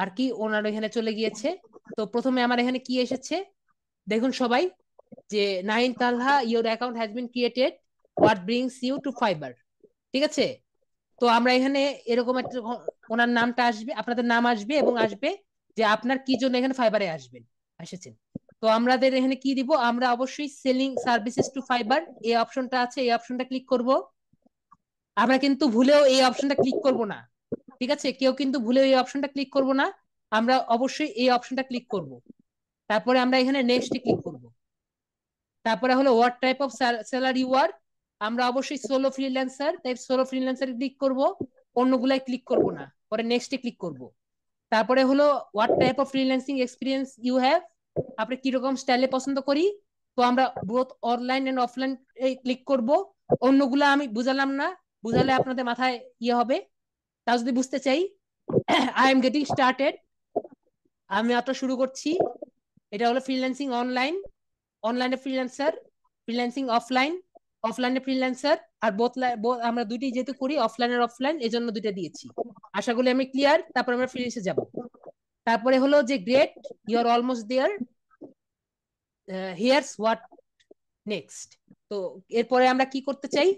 আর কি ওনার এখানে চলে গিয়েছে। তো প্রথমে আমার এখানে কি এসেছে দেখুন সবাই, যে nine Talha your account has been created, what brings you to Fiverr. ঠিক আছে, তো আমরা এখানে এরকম একটা ওনার নামটা আসবে, আপনাদের নাম আসবে এবং আসবে যে আপনার কি জন্য এখানে ফাইবারে আসবেন, এসেছেন। তো আমাদের এখানে কি দিব, আমরা অবশ্যই সেলিং সার্ভিসেস টু ফাইবার এই অপশনটা আছে, এই অপশনটা ক্লিক করব। আমরা কিন্তু ভুলেও এই অপশনটা ক্লিক করব না, ঠিক আছে? কেউ কিন্তু ভুলেও এই অপশনটা ক্লিক করব না, আমরা অবশ্যই এই অপশনটা ক্লিক করব। তারপরে আমরা এখানে নেক্সটে ক্লিক করব। তারপরে হলো what type of seller you are, আমরা অবশ্যই সোলো ফ্রিল্যান্সার, তাই সোলো ফ্রিল্যান্সার ক্লিক করব, অন্যগুলাই ক্লিক করব না, পরে নেক্সটে ক্লিক করব। তারপরে হলো what type of freelancing experience you have, আপনি কিরকম স্টাইলে পছন্দ করি, তো আমরা both online and offline click করব। অন্যগুলা আমি বুঝালাম না, বুঝালে আপনাদের মাথায় ইয়ে হবে। তা যদি বুঝতে চাই, আই এম গেটিং স্টার্টেড, আমি আপনার শুরু করছি। এটা হলো ফ্রিল্যান্সিং অনলাইন, অনলাইনে ফ্রিল্যান্সার, ফ্রিল্যান্সিং অফলাইন, অফলাইনে ফ্রিল্যান্সার। আর বোথ আমরা দুইটি যেহেতু করি অফলাইন আর অফলাইন, এই জন্য দুইটা দিয়েছি। আশা করি আমি ক্লিয়ার। তারপর আমরা ফিনিশে যাব। তারপরে হলো যে great, you are almost there, here's what next. তো এরপরে আমরা কি করতে চাই,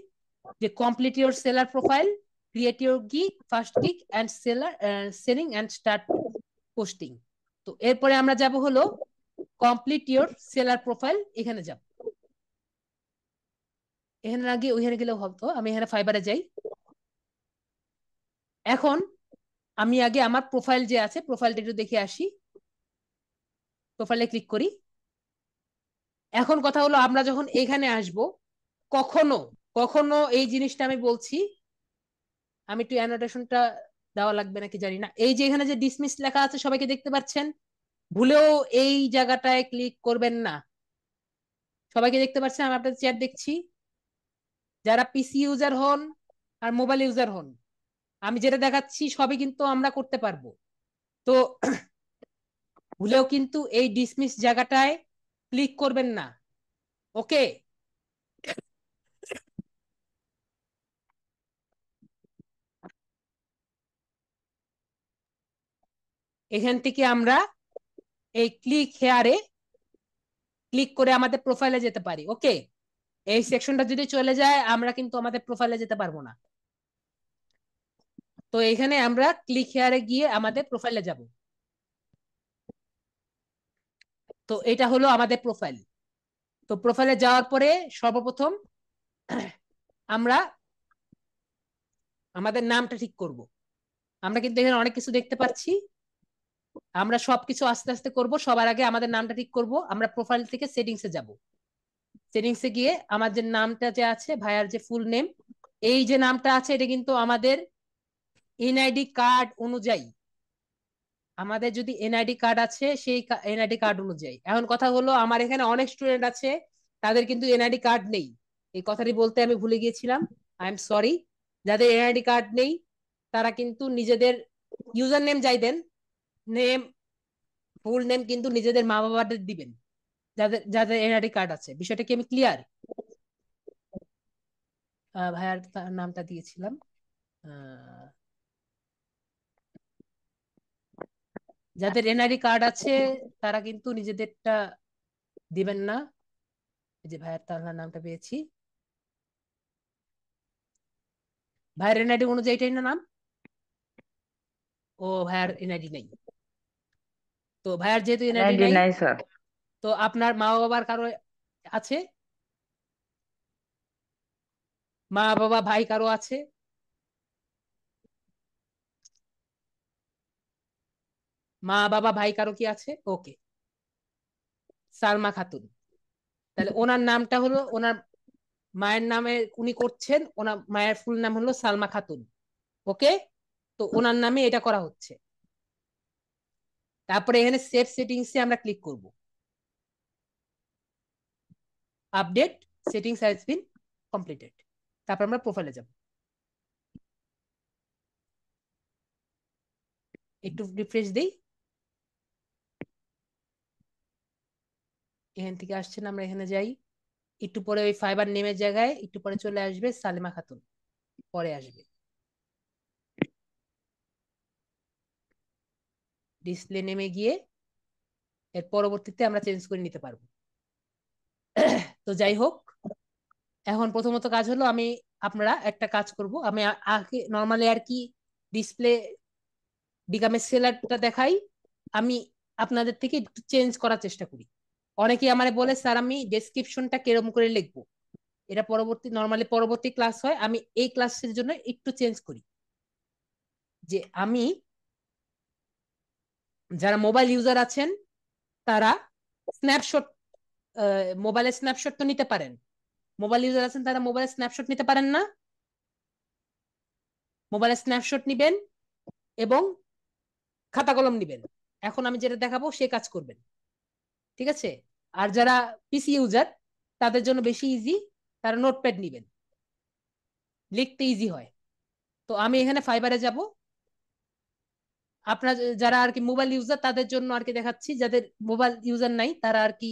যে complete your seller profile, create your gig, first gig and seller selling and start posting. তো এরপরে আমরা যাব হলো কমপ্লিট ইউর সেলার প্রোফাইল, এখানে যাব। এখানে আগে ওইখানে গেলেও হতো, আমি এখানে ফাইবারে যাই। এখন আমি আগে আমার প্রোফাইল যে আছে প্রোফাইলটা একটু দেখে আসি, প্রোফাইলে ক্লিক করি। এখন কথা হলো আমরা যখন এখানে আসব, কখনো কখনো এই জিনিসটা আমি বলছি, আমি একটু অ্যানোটেশনটা দেওয়া লাগবে নাকি জানি না, এই যে এখানে যে ডিসমিস লেখা আছে সবাইকে দেখতে পাচ্ছেন, ভুলেও এই জায়গাটায় ক্লিক করবেন না। সবাইকে দেখতে পাচ্ছেন, আমি আপনাদের চ্যাট দেখছি। যারা পিসি ইউজার হন আর মোবাইল ইউজার হন, আমি যেটা দেখাচ্ছি সবই কিন্তু আমরা করতে পারবো। তো ভুলেও কিন্তু এই ডিসমিস জায়গাটায় ক্লিক করবেন না, ওকে? এখান থেকে আমরা এই ক্লিক হেয়ারে ক্লিক করে আমাদের প্রোফাইলে যেতে পারি, ওকে? এই সেকশনটা যদি চলে যায় আমরা কিন্তু আমাদের প্রোফাইলে যেতে পারবো না। তো এখানে আমরা ক্লিক হেয়ারে গিয়ে আমাদের প্রোফাইলে যাব। তো এটা হলো আমাদের প্রোফাইল। তো প্রোফাইলে যাওয়ার পরে সর্বপ্রথম আমরা আমাদের নামটা ঠিক করব। আমরা কিন্তু এখানে অনেক কিছু দেখতে পাচ্ছি, আমরা সবকিছু আস্তে আস্তে করব। সবার আগে আমাদের নামটা ঠিক করব। আমরা প্রোফাইল থেকে সেটিংসে যাব। সেটিংসে গিয়ে আমার যে নামটা যে আছে ভাইয়ার যে ফুল নেম, এই যে নামটা আছে এটা কিন্তু আমাদের এনআইডি কার্ড অনুযায়ী, আমাদের যদি এনআইডি কার্ড আছে সেই এনআইডি কার্ড অনুযায়ী। এখন কথা হলো আমার এখানে অনেক স্টুডেন্ট আছে তাদের কিন্তু এনআইডি কার্ড নেই, এই কথাটি বলতে আমি ভুলে গিয়েছিলাম, আই এম সরি। যাদের এনআইডি কার্ড নেই তারা কিন্তু নিজেদের ইউজার নেম যাই দেন, নেম ফুল নেম কিন্তু নিজেদের মা বাবাদের দিবেন, যাদের যাদের এনআইডি কার্ড আছে। বিষয়টা কি আমি ক্লিয়ার? ভাইয়ার নামটা দিয়েছিলাম, আহ, যাদের এনআইডি কার্ড আছে তারা কিন্তু নিজেদেরটা দিবেন না। এই যে ভাইয়ার তার নামটা পেয়েছি, ভাইয়ের এনআইডি অনুযায়ী এটাই না নাম। ও ভাইয়ার এনআইডি নেই, তো ভাইয়ার যেহেতু এনআইডি এনআইডি নাই, নাই স্যার। তো আপনার মা বাবার কারো আছে? মা বাবা ভাই কারো আছে? মা বাবা ভাই কারো কি আছে? ওকে, সালমা খাতুন। তাহলে ওনার নামটা হলো, ওনার মায়ের নামে উনি করছেন, ওনার মায়ের ফুল নাম হলো সালমা খাতুন, ওকে? তো ওনার নামে এটা করা হচ্ছে। তারপরে এখানে সেভ সেটিংসে আমরা ক্লিক করব। Update settings has been completed. তারপর আমরা প্রোফাইলে যাব, একটু রিফ্রেশ দিই। এখান থেকে আসছেন, আমরা এখানে যাই। একটু পরে ওই ফাইবার নেমের জায়গায় একটু পরে চলে আসবে সালেমা খাতুন, পরে আসবে। ডিসপ্লে নেমে গিয়ে এর পরবর্তীতে আমরা চেঞ্জ করে নিতে পারবো। তো যাই হোক, এখন প্রথমত কাজ হলো আপনারা একটা কাজ করব, আমি আগে নর্মালি আর কি ডিসপ্লে বিকামের সেলারটা দেখাই, আমি আপনাদের থেকে একটু চেঞ্জ করার চেষ্টা করি। অনেকেই আমারে বলে স্যার আমি ডেসক্রিপশনটা কিরকম করে লিখবো, এটা পরবর্তী নর্মালি পরবর্তী ক্লাস হয়, আমি এই ক্লাসের জন্য একটু চেঞ্জ করি। যে আমি, যারা মোবাইল ইউজার আছেন তারা স্ন্যাপশট, মোবাইলের স্ন্যাপশট তো নিতে পারেন। মোবাইল ইউজার আছেন তারা মোবাইলের স্ন্যাপশট নিতে পারেন না? মোবাইলের স্ন্যাপশট নিবেন এবং খাতা কলম নিবেন। এখন আমি যেটা দেখাবো সে কাজ করবেন, ঠিক আছে? আর যারা পিসি ইউজার তাদের জন্য বেশি ইজি, তারা নোটপ্যাড নিবেন, লিখতে ইজি হয়। তো আমি এখানে ফাইবারে যাব। আপনার যারা আর কি মোবাইল ইউজার তাদের জন্য আর কি দেখাচ্ছি, যাদের মোবাইল ইউজার নাই তারা আর কি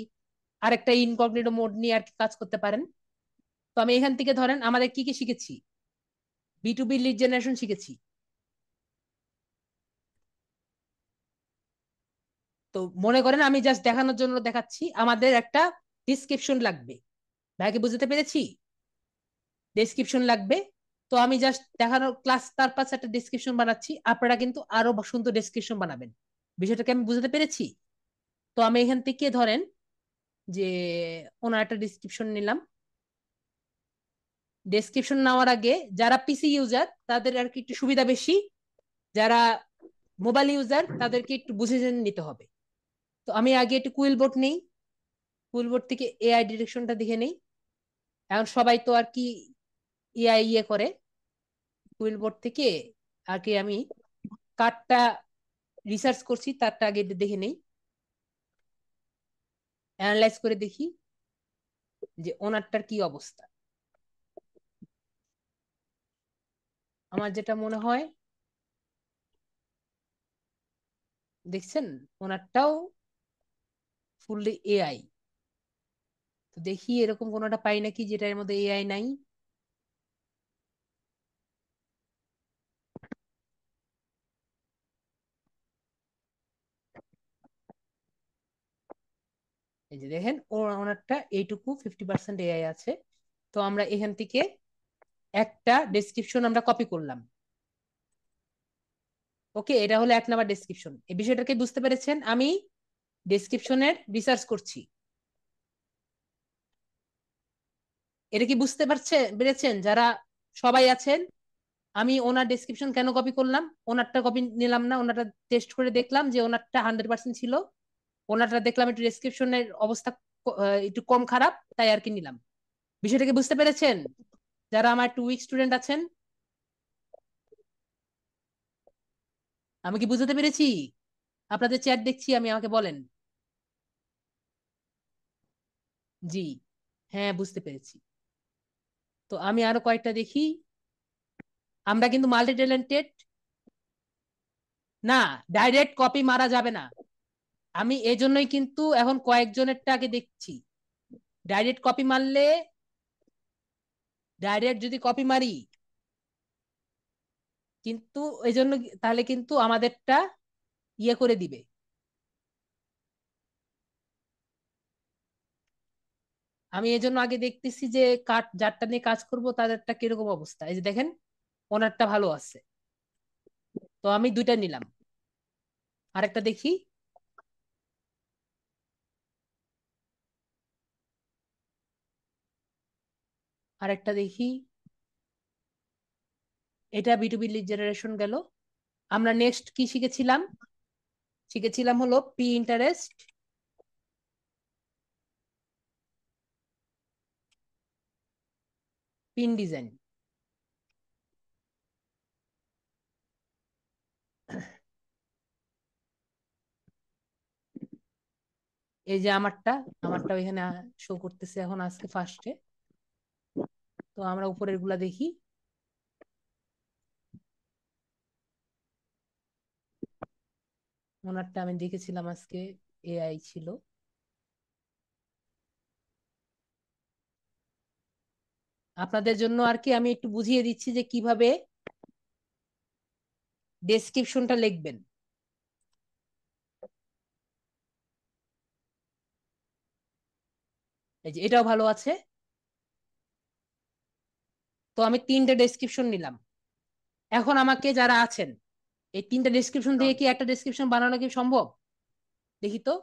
আরেকটা ইনকগনিটো মোড নিয়ে আর কি কাজ করতে পারেন। তো আমি এখান থেকে ধরেন আমাদের কি কি শিখেছি, বি2বি লিড জেনারেশন শিখেছি। তো মনে করেন আমি জাস্ট দেখানোর জন্য দেখাচ্ছি, আমাদের একটা ডিসক্রিপশন লাগবে। ভাইকে বুঝতে পেরেছি? ডেসক্রিপশন লাগবে। তো আমি জাস্ট দেখানোর ক্লাস পারপাস একটা ডেসক্রিপশন বানাচ্ছি, আপনারা কিন্তু আরো সুন্দর ডেসক্রিপশন বানাবেন। বিষয়টাকে আমি বুঝতে পেরেছি? তো আমি এখান থেকে ধরেন যে ওনার একটা ডিসক্রিপশন নিলাম। ডেসক্রিপশন নেওয়ার আগে যারা পিসি ইউজার তাদের আর কি একটু সুবিধা বেশি, যারা মোবাইল ইউজার তাদেরকে একটু বুঝে জেনে নিতে হবে। তো আমি আগে একটু কুইল বোর্ড নেই, কুইল বোর্ড থেকে এআই ডিরেকশনটা দেখে নেই। এখন সবাই তো আর কি এআই করে, কুইল বোর্ড থেকে আগে আমি কার্ডটা রিসার্চ করছি তারটা আগে দেখে নেই, অ্যানালাইজ করে দেখি যে ওনারটার কি অবস্থা। আমার যেটা মনে হয়, দেখছেন ওনারটাও ফুললি এআই। তো দেখি এরকম কোনোটা পাই নাকি যেটার মধ্যে এআই নাই। এই যে দেখেন ওনারটা এইটুকু 50% এআই আছে। তো আমরা এখান থেকে একটা ডেসক্রিপশন আমরা কপি করলাম। ওকে, এটা হলো 1 নাম্বার ডেসক্রিপশন। এই বিষয়টাকে বুঝতে পেরেছেন? আমি ডেসক্রিপশনের রিসার্চ করছি, এটা কি বুঝতে পেরেছেন যারা সবাই আছেন? আমি ওনার ডেসক্রিপশন কেন কপি করলাম, ওনারটা কপি নিলাম না, ওনারটা টেস্ট করে দেখলাম যে ওনারটা 100% ছিল, ওনারটা দেখলাম একটু ডেসক্রিপশনের অবস্থা একটু কম খারাপ, তাই আর কি নিলাম। বিষয়টাকে বুঝতে পেরেছেন যারা আমার একটু উইক স্টুডেন্ট আছেন? আমি কি বুঝতে পেরেছি? আপনাদের চ্যাট দেখছি আমি, আমাকে বলেন। জি, হ্যাঁ বুঝতে পেরেছি। তো আমি আরো কয়েকটা দেখি। আমরা কিন্তু মাল্টি ট্যালেন্টেড না, ডাইরেক্ট কপি মারা যাবে না। আমি এজন্যই কিন্তু এখন কয়েকজনেরটা আগে দেখছি। ডাইরেক্ট কপি মারলে, ডাইরেক্ট যদি কপি মারি কিন্তু এই জন্য, তাহলে কিন্তু আমাদেরটা করে দিবে। আমি এই জন্য আগে দেখতেছি যে যারটা নিয়ে কাজ করব তাদেরটা কিরকম অবস্থা। এই যে দেখেন ওনারটা ভালো আছে, তো আমি দুইটা নিলাম। আরেকটা দেখি, আরেকটা দেখি। এটা বি2বি লিড জেনারেশন গেল। আমরা নেক্সট কি শিখেছিলাম? শিখেছিলাম হলো পি ইন্টারেস্ট, পিন ডিজাইন। এই যে আমারটা, আমারটা ওইখানে শো করতেছে এখন আজকে ফার্স্টে। তো আমরা উপরের গুলা দেখি। ওনারটা আমি দেখেছিলাম আজকে এআই ছিল। আপনাদের জন্য আর কি আমি একটু বুঝিয়ে দিচ্ছি যে কিভাবে ডেসক্রিপশনটা লিখবেন। এই যে এটাও ভালো আছে। তো আমি 3টে ডেসক্রিপশন নিলাম। এখন আমাকে যারা আছেন এই 3টে ডেসক্রিপশন থেকে কি একটা ডেসক্রিপশন বানানো কি সম্ভব? দেখি তো।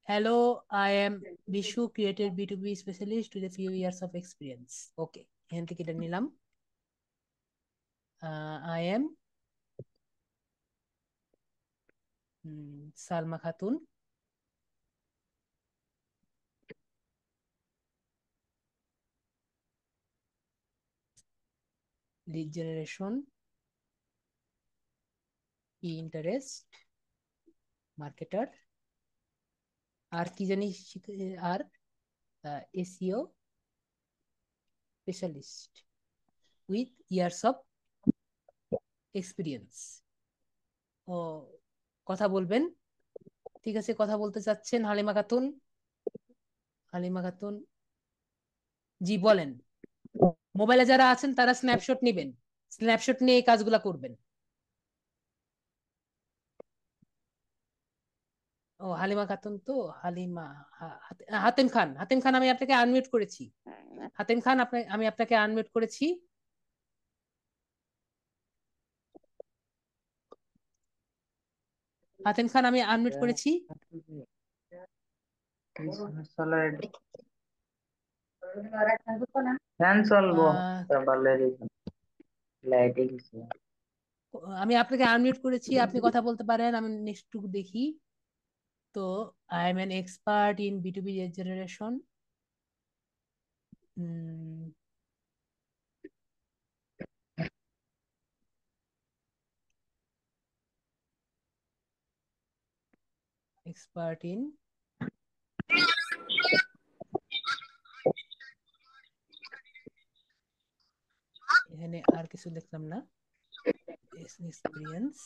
Hello, I am Bishu, created B2B specialist with few years of experience. Okay, এখান থেকে এটা নিলাম। I am Salma Khatun, lead generation, interest, marketer, আর কি জানি আর SEO specialist with years of experience. ও, কথা বলবেন? ঠিক আছে, কথা বলতে চাচ্ছেন হালিমা খাতুন। হালিমা খাতুন, জি বলেন। মোবাইলে যারা আছেন তারা স্ন্যাপশট নিবেন, স্ন্যাপশট নিয়ে এই কাজগুলা করবেন। ও, হালিমা খাতুন তো হালিমা, হাতেম খান, হাতেম খান আমি আপনাকে আনমিউট করেছি। হাতেম খান, আমি আপনাকে আনমিউট করেছি। হাতেম খান আমি আনমিউট করেছি। ফ্যান চলবো আহ, আমি আপনাকে আনমিউট করেছি, আপনি কথা বলতে পারেন, আমি নেক্সট টুকু দেখি। তো I am N expert in B2B generation, expert in, এখানে আর কিছু লিখলাম না, experience,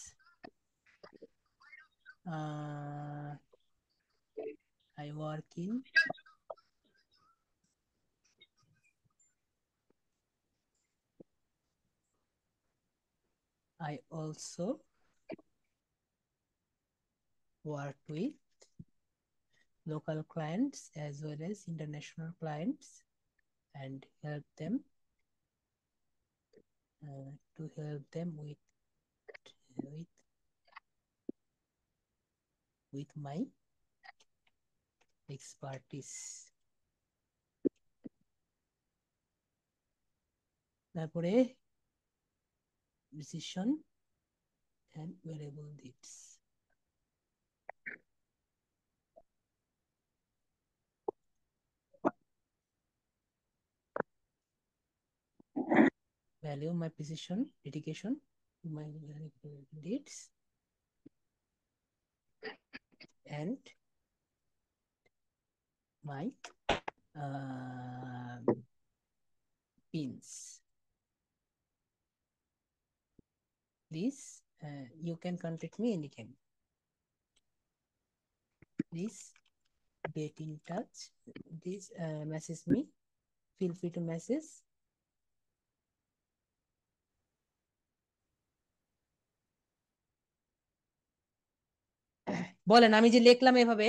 I work in, I also work with local clients as well as international clients and help them to help them with with my expertise. তারপরে precision and variable needs. Value my precision, dedication to my needs and my uh, pins. Please, you can contact me anytime. Please get in touch. Please message me. Feel free to message. বলেন, আমি যে লিখলাম এভাবে,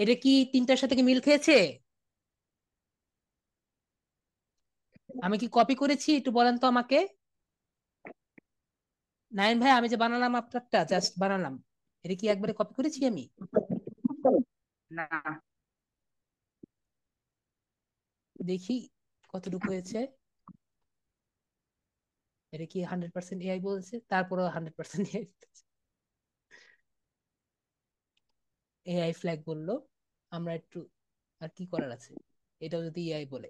এটা কি 3টার সাথে কি মিল খেয়েছে? আমি কি কপি করেছি একটু বলেন তো আমাকে। নাইন ভাই, আমি যে বানালাম আপনারটা, জাস্ট বানালাম, এটা কি একবারে কপি করেছি আমি? না। দেখি কতটুকু হয়েছে। এটা কি 100% এআই বলছে? তারপরেও 100% এআই, এআই ফ্ল্যাগ বললো। আমরা একটু, আর কি করার আছে, এটাও যদি এআই বলে।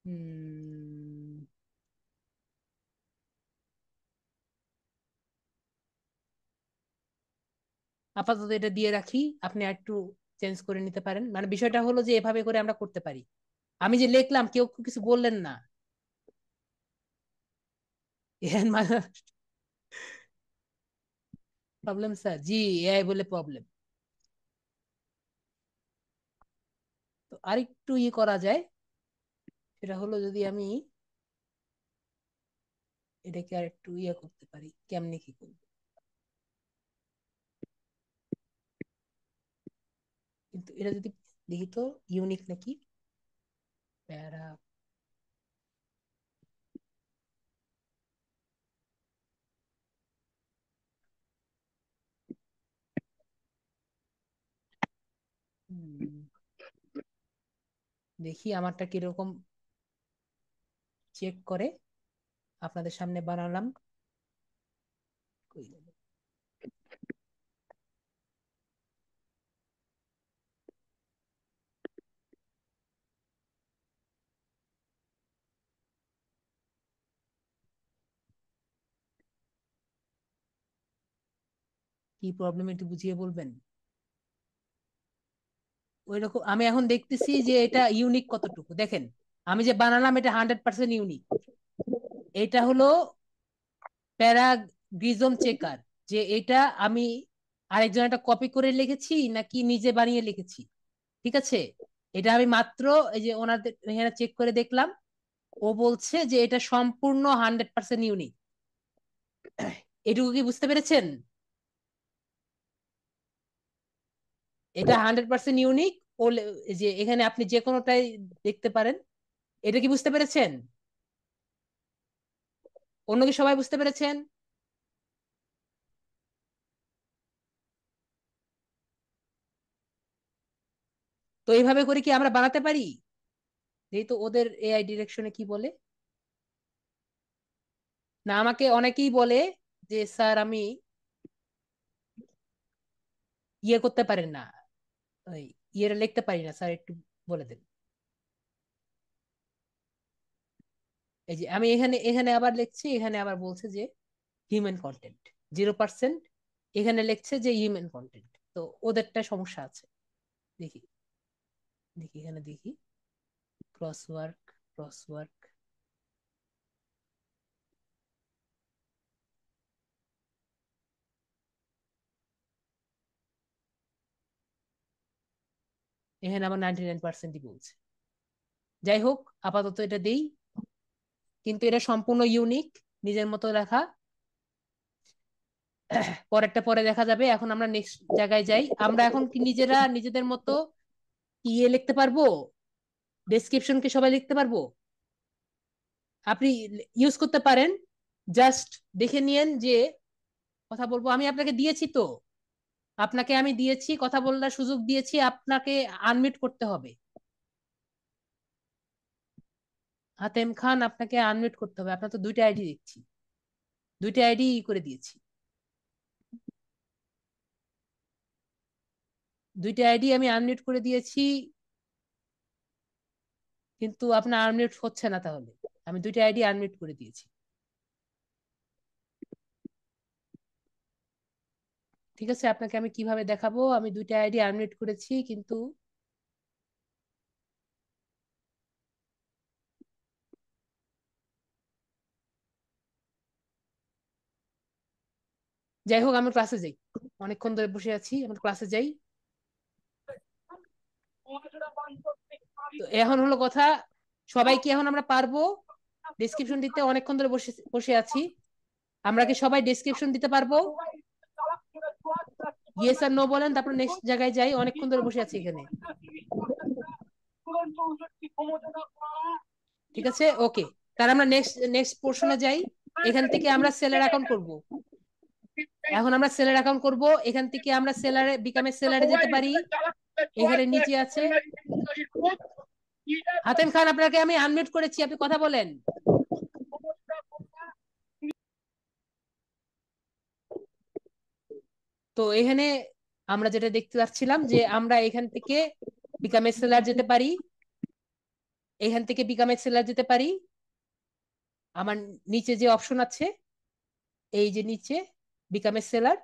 হুম, আপাতত এটা দিয়ে রাখি, আপনি একটু চেঞ্জ করে নিতে পারেন। মানে বিষয়টা হলো যে এভাবে করে আমরা করতে পারি। আমি যে লিখলাম কেউ কিছু বললেন না। প্রবলেম স্যার, জি এআই বলে প্রবলেম। তো আরেকটু করা যায়, সেটা হলো যদি আমি এটাকে আর একটু করতে পারি, কেমনে কি করবো, কিন্তু এটা যদি দেখি তো ইউনিক নাকি প্যারা। দেখি আমারটা কিরকম চেক করে, আপনাদের সামনে বানালাম। কই গেল? কি প্রবলেম একটু বুঝিয়ে বলবেন? ওই রকম আমি এখন দেখতেছি যে এটা ইউনিক কতটুকু, দেখেন আমি যে বানালাম এটা 100% ইউনিক। এটা হলো প্যারাগ্রিজম চেকার, যে এটা আমি আরেকজন একটা কপি করে লিখেছি নাকি নিজে বানিয়ে লিখেছি। ঠিক আছে, এটা আমি মাত্র এই যে ওনাদের এখানে চেক করে দেখলাম, ও বলছে যে এটা সম্পূর্ণ 100% ইউনিক। এটুকু কি বুঝতে পেরেছেন? এটা 100% ইউনিক। ও যে এখানে আপনি যে কোনোটাই দেখতে পারেন। এটা কি বুঝতে পেরেছেন? অন্য কি সবাই বুঝতে পেরেছেন? তো এইভাবে করে কি আমরা বানাতে পারি? যেহেতু ওদের এআই ডিরেকশনে কি বলে না, আমাকে অনেকেই বলে যে স্যার আমি করতে পারেন না, ওই লিখতে পারি না স্যার, একটু বলে দেন। এই যে আমি এখানে এখানে আবার লিখছি, এখানে আবার বলছে যে হিউম্যান কন্টেন্ট 0%, এখানে লিখছে যে হিউম্যান কন্টেন্ট। তো ওদেরটা সমস্যা আছে। দেখি দেখি এখানে দেখি, ক্রসওয়ার্ক, ক্রসওয়ার্ক, এখানে আবার 99%ই বলছে। যাই হোক, আপাতত এটা দেই, কিন্তু এটা সম্পূর্ণ ইউনিক, নিজের মতো লেখা। পরেরটা পরে দেখা যাবে, এখন আমরা নেক্সট জায়গায় যাই। আমরা এখন কি নিজেরা নিজেদের মতো লিখতে পারবো? ডেসক্রিপশন কি সবাই লিখতে পারবো? আপনি ইউজ করতে পারেন, জাস্ট দেখে নিয়েন যে কথা বলবো আমি আপনাকে দিয়েছি তো, আপনাকে আমি দিয়েছি, কথা বলার সুযোগ দিয়েছি, আপনাকে আনমিউট করতে হবে। হাতেম খান, আপনাকে আনমিউট করতে হবে, আপনার তো দুইটা আইডি দেখছি, দুইটা আইডি করে দিয়েছি, দুইটা আইডি আমি আনমিউট করে দিয়েছি, কিন্তু আপনার আনমিউট হচ্ছে না। তাহলে আমি দুইটা আইডি আনমিউট করে দিয়েছি। ঠিক আছে, আপনাকে আমি কিভাবে দেখাবো, আমি দুইটা আইডি আনমিউট করেছি কিন্তু যাই হোক, আমি ক্লাসে যাই, অনেকক্ষণ ধরে বসে আছি, আমার ক্লাসে যাই। তো এখন হলো কথা, সবাই কি এখন আমরা পারবো ডেসক্রিপশন দিতে? অনেকক্ষণ ধরে বসে বসে আছি, আমরা কি সবাই ডেসক্রিপশন দিতে পারবো? ইয়েস আর নো বলেন, তারপর নেক্সট জায়গায় যাই, অনেকক্ষণ ধরে বসে আছি এখানে। ঠিক আছে, ওকে। তার আমরা নেক্সট নেক্সট পোর্শনে যাই। এখান থেকে আমরা সেলার অ্যাকাউন্ট করব। এখন আমরা সেলার অ্যাকাউন্ট করব, এখান থেকে আমরা সেলারে বিকামে সেলারে যেতে পারি। এখানে নিচে আছে হাতেম খান, আপনাকে আমি আনমিউট করেছি, আপনি কথা বলেন। তো এখানে আমরা যেটা দেখতে পাচ্ছিলাম যে আমরা এখান থেকে বিকামে সেলার যেতে পারি, এখান থেকে বিকামে সেলার যেতে পারি। আমার নিচে যে অপশন আছে, এই যে নিচে বিকামে সেলার,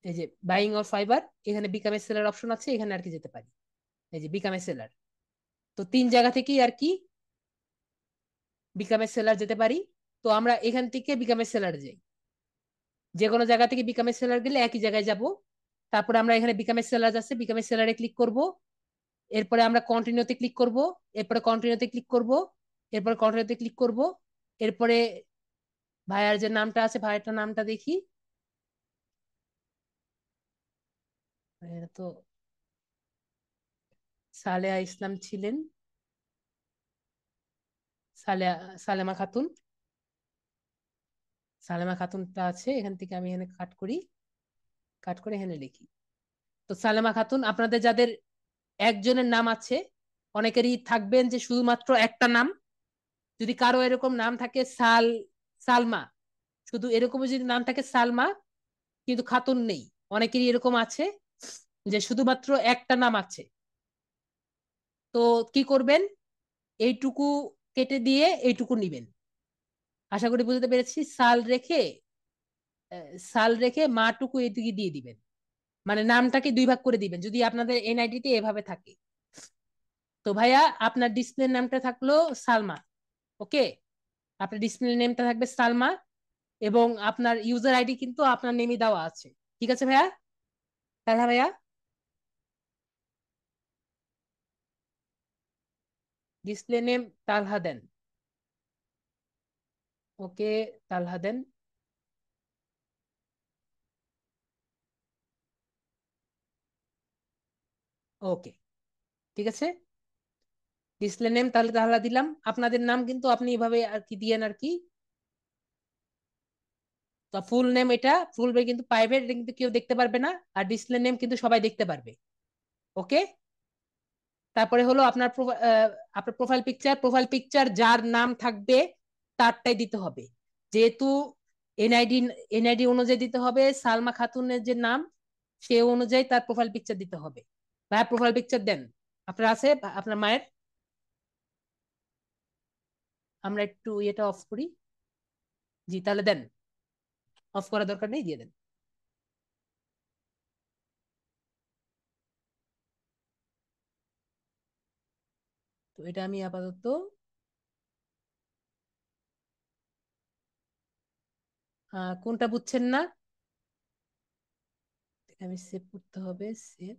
এই যে বাইং অর ফাইবার, এখানে বিকামে সেলার অপশন আছে, এখানে আর কি যেতে পারি, এই যে বিকামে সেলার। তো তিন জায়গা থেকেই আর কি বিকামে সেলার যেতে পারি। তো আমরা এখান থেকে বিকামে সেলার যাই, যে কোনো জায়গা থেকে বিকামে সেলার গেলে একই জায়গায় যাব। তারপরে আমরা এখানে বিকামে সেলার আছে, বিকামে সেলারে ক্লিক করব। এরপরে আমরা কন্টিনিউতে ক্লিক করব, এরপরে কন্টিনিউতে ক্লিক করব, এরপরে কন্টিনিউতে ক্লিক করব। এরপরে ভাইয়ার যে নামটা আছে, ভাইয়ারটার নামটা দেখি। ভাইয়ার তো সালেহা ইসলাম ছিলেন, সালেহা, সালেমা খাতুন। সালেমা খাতুনটা আছে, এখান থেকে আমি এখানে কাট করি, কাট করে এখানে লিখি। তো সালেমা খাতুন, আপনাদের যাদের একজনের নাম আছে, অনেকেরই থাকবেন যে শুধুমাত্র একটা নাম। যদি কারো এরকম নাম থাকে সালমা, শুধু এরকম যদি নাম থাকে সালমা কিন্তু খাতুন নেই, অনেকেরই এরকম আছে যে শুধুমাত্র একটা নাম আছে। তো কি করবেন, এইটুকু কেটে দিয়ে এইটুকু নিবেন। আশা করি বুঝতে পেরেছি। সাল রেখে মাটুকু এদিকে দিয়ে দিবেন, মানে নামটাকে দুই ভাগ করে দিবেন যদি আপনাদের এনআইডি তে এভাবে থাকে। তো ভাইয়া আপনার ডিসপ্লে নামটা থাকলো সালমা। ওকে, আপনার ডিসপ্লে নেমটা থাকবে সালমা, এবং আপনার ইউজার আইডি কিন্তু আপনার নেমই দেওয়া আছে। ঠিক আছে ভাইয়া? তাহলে ভাইয়া ডিসপ্লে নেম তালহা দেন। ওকে, তালহা দেন। ওকে, ঠিক আছে। ডিসপ্লে নেম তাহলে তাহলা দিলাম। আপনাদের নাম কিন্তু আপনি এভাবে আর কি দিয়েন আর কি। তো ফুল নেম, এটা ফুল নেম কিন্তু প্রাইভেট, এটা কিন্তু কেউ দেখতে পারবে না। আর ডিসপ্লে নেম কিন্তু সবাই দেখতে পারবে। ওকে। তারপরে হলো আপনার আপনার প্রোফাইল পিকচার। প্রোফাইল পিকচার যার নাম থাকবে তারটাই দিতে হবে, যেহেতু এনআইডি এনআইডি অনুযায়ী দিতে হবে। সালমা খাতুনের যে নাম, সে অনুযায়ী তার প্রোফাইল পিকচার দিতে হবে। ভাই প্রোফাইল পিকচার দেন, আপনার আছে আপনার মায়ের। আমরা একটু এটা অফ করি। জি, তাহলে দেন। অফ করার দরকার নেই, দিয়ে দেন। তো এটা আমি আপাতত কোনটা বুঝছেন না, আমি সেভ করতে হবে। সেভ,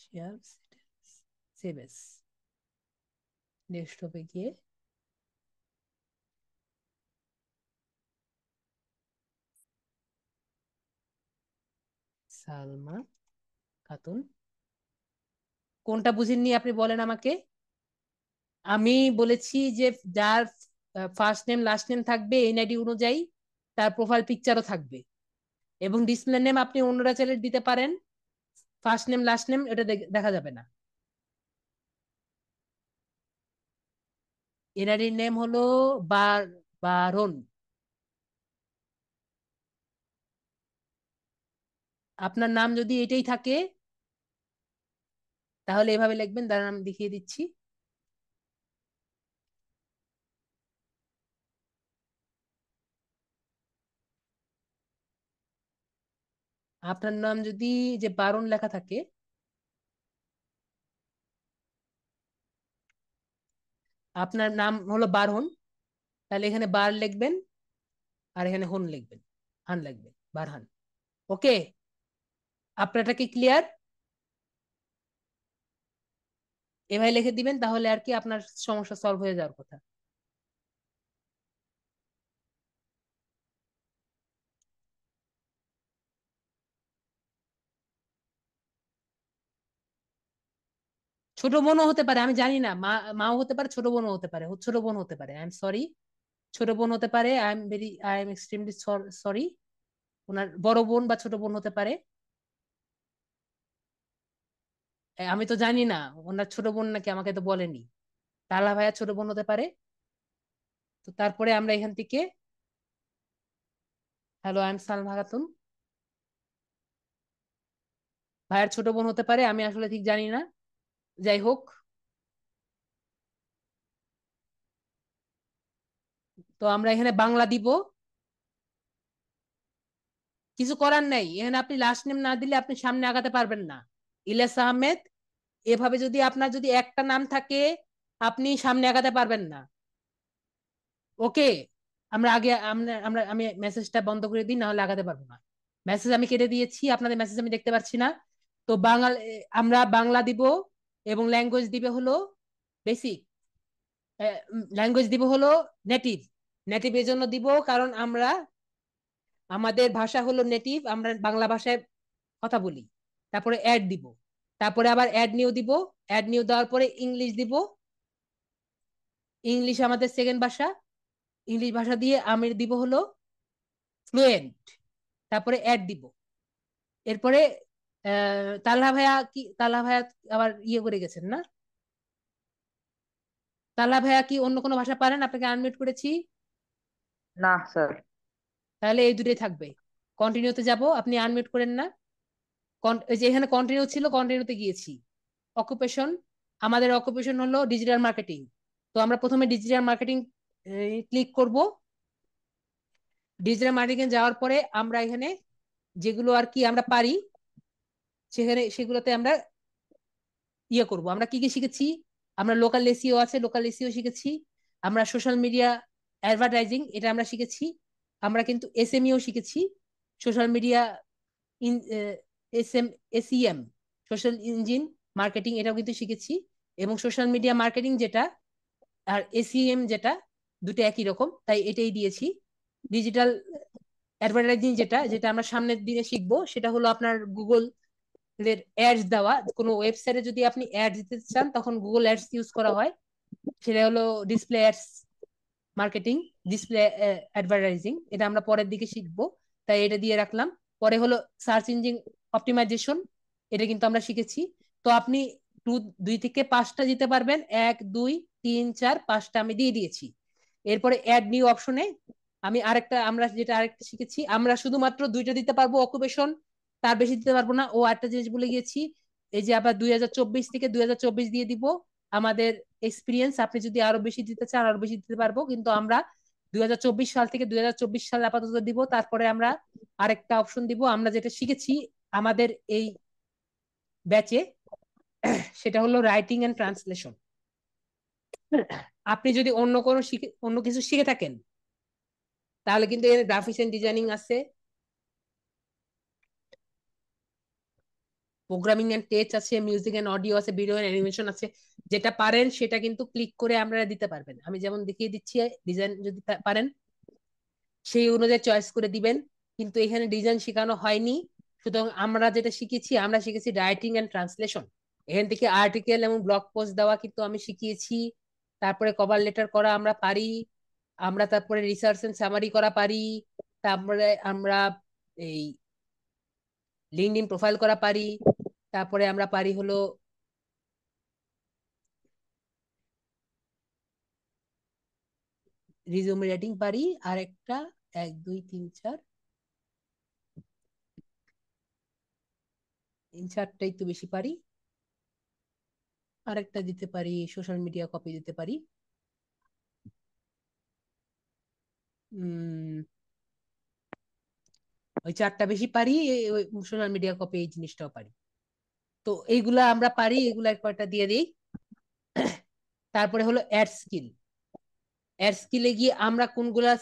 শেয়ার, সেভ এস, ডেস্কটপে গিয়ে সালমা খাতুন। কোনটা বুঝেননি আপনি বলেন আমাকে। আমি বলেছি যে যার ফার্স্ট নেম লাস্ট নেম থাকবে এনআইডি অনুযায়ী, তার প্রোফাইল পিকচারও থাকবে। এবং ডিসপ্লে নেম আপনি অন্যরা চাইলে দিতে পারেন, ফার্স্ট নেম লাস্ট নেম এটা দেখা যাবে না। এনআইডির নেম হলো বারন। আপনার নাম যদি এটাই থাকে তাহলে এভাবে লিখবেন, তার নাম দেখিয়ে দিচ্ছি। আপনার নাম যদি যে বারন লেখা থাকে, আপনার নাম হলো বারহন, তাহলে এখানে বার লিখবেন, আর এখানে হন লিখবেন, হান লিখবেন, বারহান। ওকে, আপনারটা কি ক্লিয়ার? এভাবে লিখে দিবেন, তাহলে আর কি আপনার সমস্যা সলভ হয়ে যাওয়ার কথা। ছোট বোনও হতে পারে, আমি জানি না, মাও হতে পারে, ছোট বোনও হতে পারে, ছোট বোন হতে পারে, আই এম সরি। ছোট বোন হতে পারে, আই এম এক্সট্রিমলি সরি। ওনার বড় বোন বা ছোট বোন হতে পারে। আমি তো জানি না ওনার ছোট বোন নাকি, আমাকে তো বলেনি। তালা ভাইয়া ছোট বোন হতে পারে। তো তারপরে আমরা এখান থেকে, hello I am Salma Khatun, ভাইয়ার ছোট বোন হতে পারে, আমি আসলে ঠিক জানি না। যাই হোক, তো আমরা এখানে বাংলা দিব। কিছু করার নাই, এখানে আপনি লাস্ট নেম না দিলে আপনি সামনে আগাতে পারবেন না। ইলিয়াস আহমেদ, এভাবে যদি আপনার যদি একটা নাম থাকে আপনি সামনে আগাতে পারবেন না। ওকে, আমরা আগে আমি মেসেজটা বন্ধ করে দিই, না হলে আগাতে পারবো না। মেসেজ আমি কেটে দিয়েছি, আপনাদের মেসেজ আমি দেখতে পাচ্ছি না। তো আমরা বাংলা দিব এবং ল্যাঙ্গুয়েজ দিবে হলো বেসিক, ল্যাঙ্গুয়েজ দিব হলো নেটিভ। নেটিভ এর জন্য দিব কারণ আমাদের ভাষা হলো নেটিভ, আমরা বাংলা ভাষায় কথা বলি। তারপরে অ্যাড দিব, তারপরে আবার অ্যাড নিউ দিব, অ্যাড নিউ দেওয়ার পরে ইংলিশ দিব, ইংলিশ আমাদের সেকেন্ড ভাষা, ইংলিশ ভাষা দিয়ে আমি দিব হলো ফ্লুয়েন্ট, তারপরে অ্যাড দিব। এরপরে তাল্লা ভাইয়া আবার ইয়ে করে গেছেন না? তাল্লা ভাইয়া কি অন্য কোনো ভাষা পারেন? আপনাকে আনমিউট করেছি। না স্যার। তাহলে এই দুটোই থাকবে। কন্টিনিউতে যাব, আপনি আনমিউট করেন না। এই যে এখানে কন্টিনিউ ছিল, কন্টিনিউতে গিয়েছি। অকুপেশন, আমাদের অকুপেশন হলো ডিজিটাল মার্কেটিং। তো আমরা প্রথমে ডিজিটাল মার্কেটিং ক্লিক করব। ডিজিটাল মার্কেটিং যাওয়ার পরে আমরা এখানে যেগুলো আর কি আমরা পারি সেগুলোতে আমরা ইয়ে করব। আমরা কি কি শিখেছি? আমরা লোকাল এসইও আছে, লোকাল এসইও শিখেছি। আমরা সোশ্যাল মিডিয়া অ্যাডভার্টাইজিং, এটা আমরা শিখেছি। আমরা কিন্তু এসএমইও শিখেছি, social media in SEM, social engine marketing, এটাও কিন্তু শিখেছি। এবং সোশ্যাল মিডিয়া মার্কেটিং যেটা আর এসইএম যেটা, দুটো একই রকম, তাই এটাই দিয়েছি। ডিজিটাল অ্যাডভার্টাইজিং যেটা যেটা আমরা সামনের দিনে শিখবো, সেটা হলো আপনার গুগল এর অ্যাডস দেওয়া। কোনো ওয়েবসাইটে যদি আপনি অ্যাড দিতে চান তখন গুগল অ্যাডস ইউজ করা হয়, সেটা হলো display ads marketing, display advertising, এটা আমরা পরের দিকে শিখবো, তাই এটা দিয়ে রাখলাম। পরে হলো সার্চ ইঞ্জিন অপটিমাইজেশন, এটা কিন্তু আমরা শিখেছি। তো আপনি 2 থেকে 5টা দিতে পারবেন, 1 2 3 4 5টা আমি দিয়ে দিয়েছি। এরপরে অ্যাড নিউ অপশনে আমরা যেটা আরেকটা শিখেছি, আমরা শুধুমাত্র 2টা দিতে পারবো অকুপেশন, তার বেশি দিতে পারবো না। ও একটা জিনিস ভুলে গিয়েছি, এই যে আবার 2024 থেকে 2024 দিয়ে দিব আমাদের এক্সপিরিয়েন্স। আপনি যদি আরো বেশি দিতে চান আরো বেশি দিতে পারবো, কিন্তু আমরা 2024 সাল থেকে 2024 সাল আপাতত দিব। তারপরে আমরা আরেকটা অপশন দিব আমরা যেটা শিখেছি আমাদের এই ব্যাচে, সেটা হলো রাইটিং এন্ড ট্রান্সলেশন। আপনি যদি অন্য কিছু শিখে থাকেন তাহলে কিন্তু এর গ্রাফিক্স এন্ড ডিজাইনিং আছে, প্রোগ্রামিং এন্ড টেক্সট আছে, মিউজিক এন্ড অডিও আছে, ভিডিও এন্ড অ্যানিমেশন আছে। যেটা পারেন সেটা কিন্তু ক্লিক করে আমরা দিতে পারবেন। আমি যেমন দেখিয়ে দিচ্ছি, ডিজাইন যদি পারেন সেই অনুযায়ী চয়েস করে দিবেন। কিন্তু এখানে ডিজাইন শেখানো হয়নি, সুতরাং আমরা শিখেছি রাইটিং এন্ড ট্রান্সলেশন। এখান থেকে আর্টিকেল এবং ব্লগ পোস্ট দেওয়া কিন্তু আমি শিখিয়েছি। তারপরে কভার লেটার করা আমরা পারি, আমরা তারপরে রিসার্চ এন্ড সামারি করা পারি, তারপরে আমরা এই লিঙ্কডইন প্রোফাইল করা পারি, তারপরে আমরা পারি হলো রিজিউমে রাইটিং পারি। আর একটা 1 2 3 4 4টাই তো বেশি পারি। আরেকটা দিতে পারি, সোশ্যাল মিডিয়া কপি দিতে পারি। উম ওই 4টা বেশি পারি, সোশ্যাল মিডিয়া কপি এই জিনিসটাও পারি। তো এইগুলা আমরা পারি, এগুলা কয়টা দিয়ে দিই। তারপরে হলো অ্যাড স্কিল। অ্যাড স্কিলে গিয়ে আমরা কোনগুলা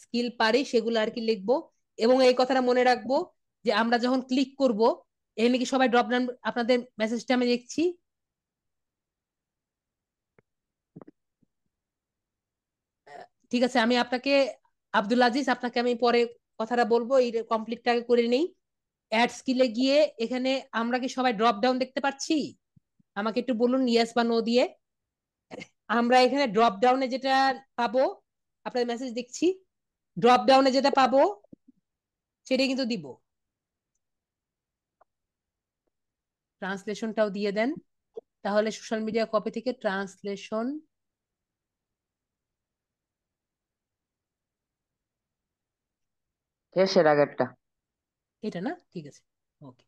স্কিল পারি সেগুলো আর কি লিখবো। এবং এই কথাটা মনে রাখবো যে আমরা যখন ক্লিক করব, এখানে কি সবাই ড্রপ ডাউন, আপনাদের মেসেজটা আমি দেখছি। ঠিক আছে, আব্দুল আজিজ, আপনাকে আমি পরে কথাটা বলবো, এই কমপ্লিটটা করে নেই। অ্যাড স্কিলে গিয়ে এখানে আমরা কি সবাই ড্রপ ডাউন দেখতে পাচ্ছি? আমাকে একটু বলুন ইয়েস বা নো দিয়ে। আমরা এখানে ড্রপ ডাউনে যেটা পাবো, আপনার মেসেজ দেখছি, ড্রপ ডাউনে যেটা পাবো সেটাই কিন্তু দিব। ট্রান্সলেশনটাও দিয়ে দেন, তাহলে সোশ্যাল মিডিয়া কপি থেকে ট্রান্সলেশন শেষের আগেরটা। এটা না, ঠিক আছে, ওকে।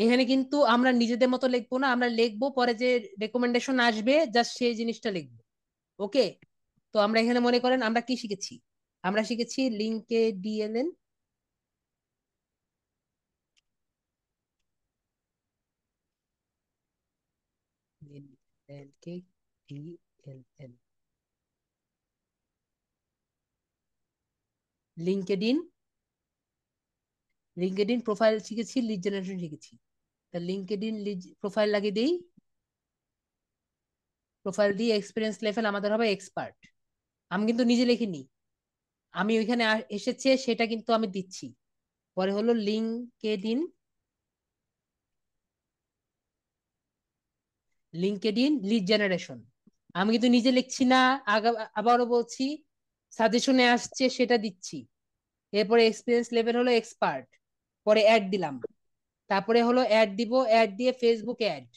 এখানে কিন্তু আমরা নিজেদের মতো লিখবো না, আমরা লিখবো পরে যে রেকমেন্ডেশন আসবে জাস্ট সেই জিনিসটা লিখবো। ওকে। তো আমরা এখানে মনে করেন আমরা কি শিখেছি, আমরা শিখেছি লিঙ্কে ডিএলএন, লিঙ্কে ডিএলএন, লিঙ্কেডিন, লিঙ্কডইন প্রোফাইল শিখেছি, লিড জেনারেশন শিখেছি। তা লিঙ্কডইন লিড প্রোফাইল লাগিয়ে দিই, প্রোফাইল দিয়ে এক্সপিরিয়েন্স লেভেল আমাদের হবে এক্সপার্ট। আমি কিন্তু নিজে লিখিনি, আমি ওইখানে এসেছে সেটা কিন্তু আমি দিচ্ছি। পরে হলো লিঙ্কডইন, লিঙ্কডইন লিড জেনারেশন, আমি কিন্তু নিজে লিখছি না, আবারও বলছি, সাজেশনে আসছে সেটা দিচ্ছি। এরপরে এক্সপিরিয়েন্স লেভেল হলো এক্সপার্ট, পরে অ্যাড দিলাম, তারপরে হলো অ্যাড দিব, অ্যাড দিয়ে ফেসবুক অ্যাড,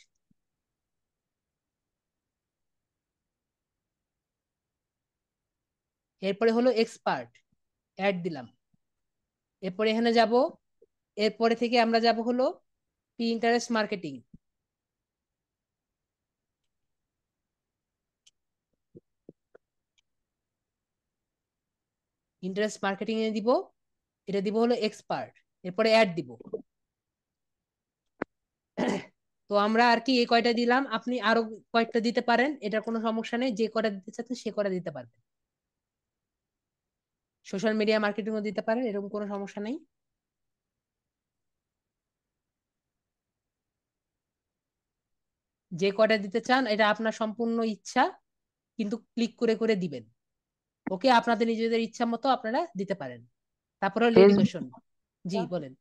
এরপরে হলো এক্সপার্ট, অ্যাড দিলাম। এরপরে এখানে যাব, এরপরে থেকে আমরা যাব হলো ইন্টারেস্ট মার্কেটিং, ইন্টারেস্ট মার্কেটিং এ দিব, এটা দিব হলো এক্সপার্ট, এরপরে অ্যাড দিব। তো আমরা আর কি এই কয়টা দিলাম, আপনি আরো কয়েকটা দিতে পারেন, এটা কোনো সমস্যা নেই, যে কয়টা দিতে চাচ্ছেন সে কয়টা দিতে পারবেন। সোশ্যাল মিডিয়া মার্কেটিং ও দিতে পারেন, এরকম কোনো সমস্যা নেই। যে কয়টা দিতে চান এটা আপনার সম্পূর্ণ ইচ্ছা, কিন্তু ক্লিক করে করে দিবেন। ওকে, আপনাদের নিজেদের ইচ্ছা মতো আপনারা দিতে পারেন। তারপরে হলো ফেসবুক এডুকেশন। জি বলেন,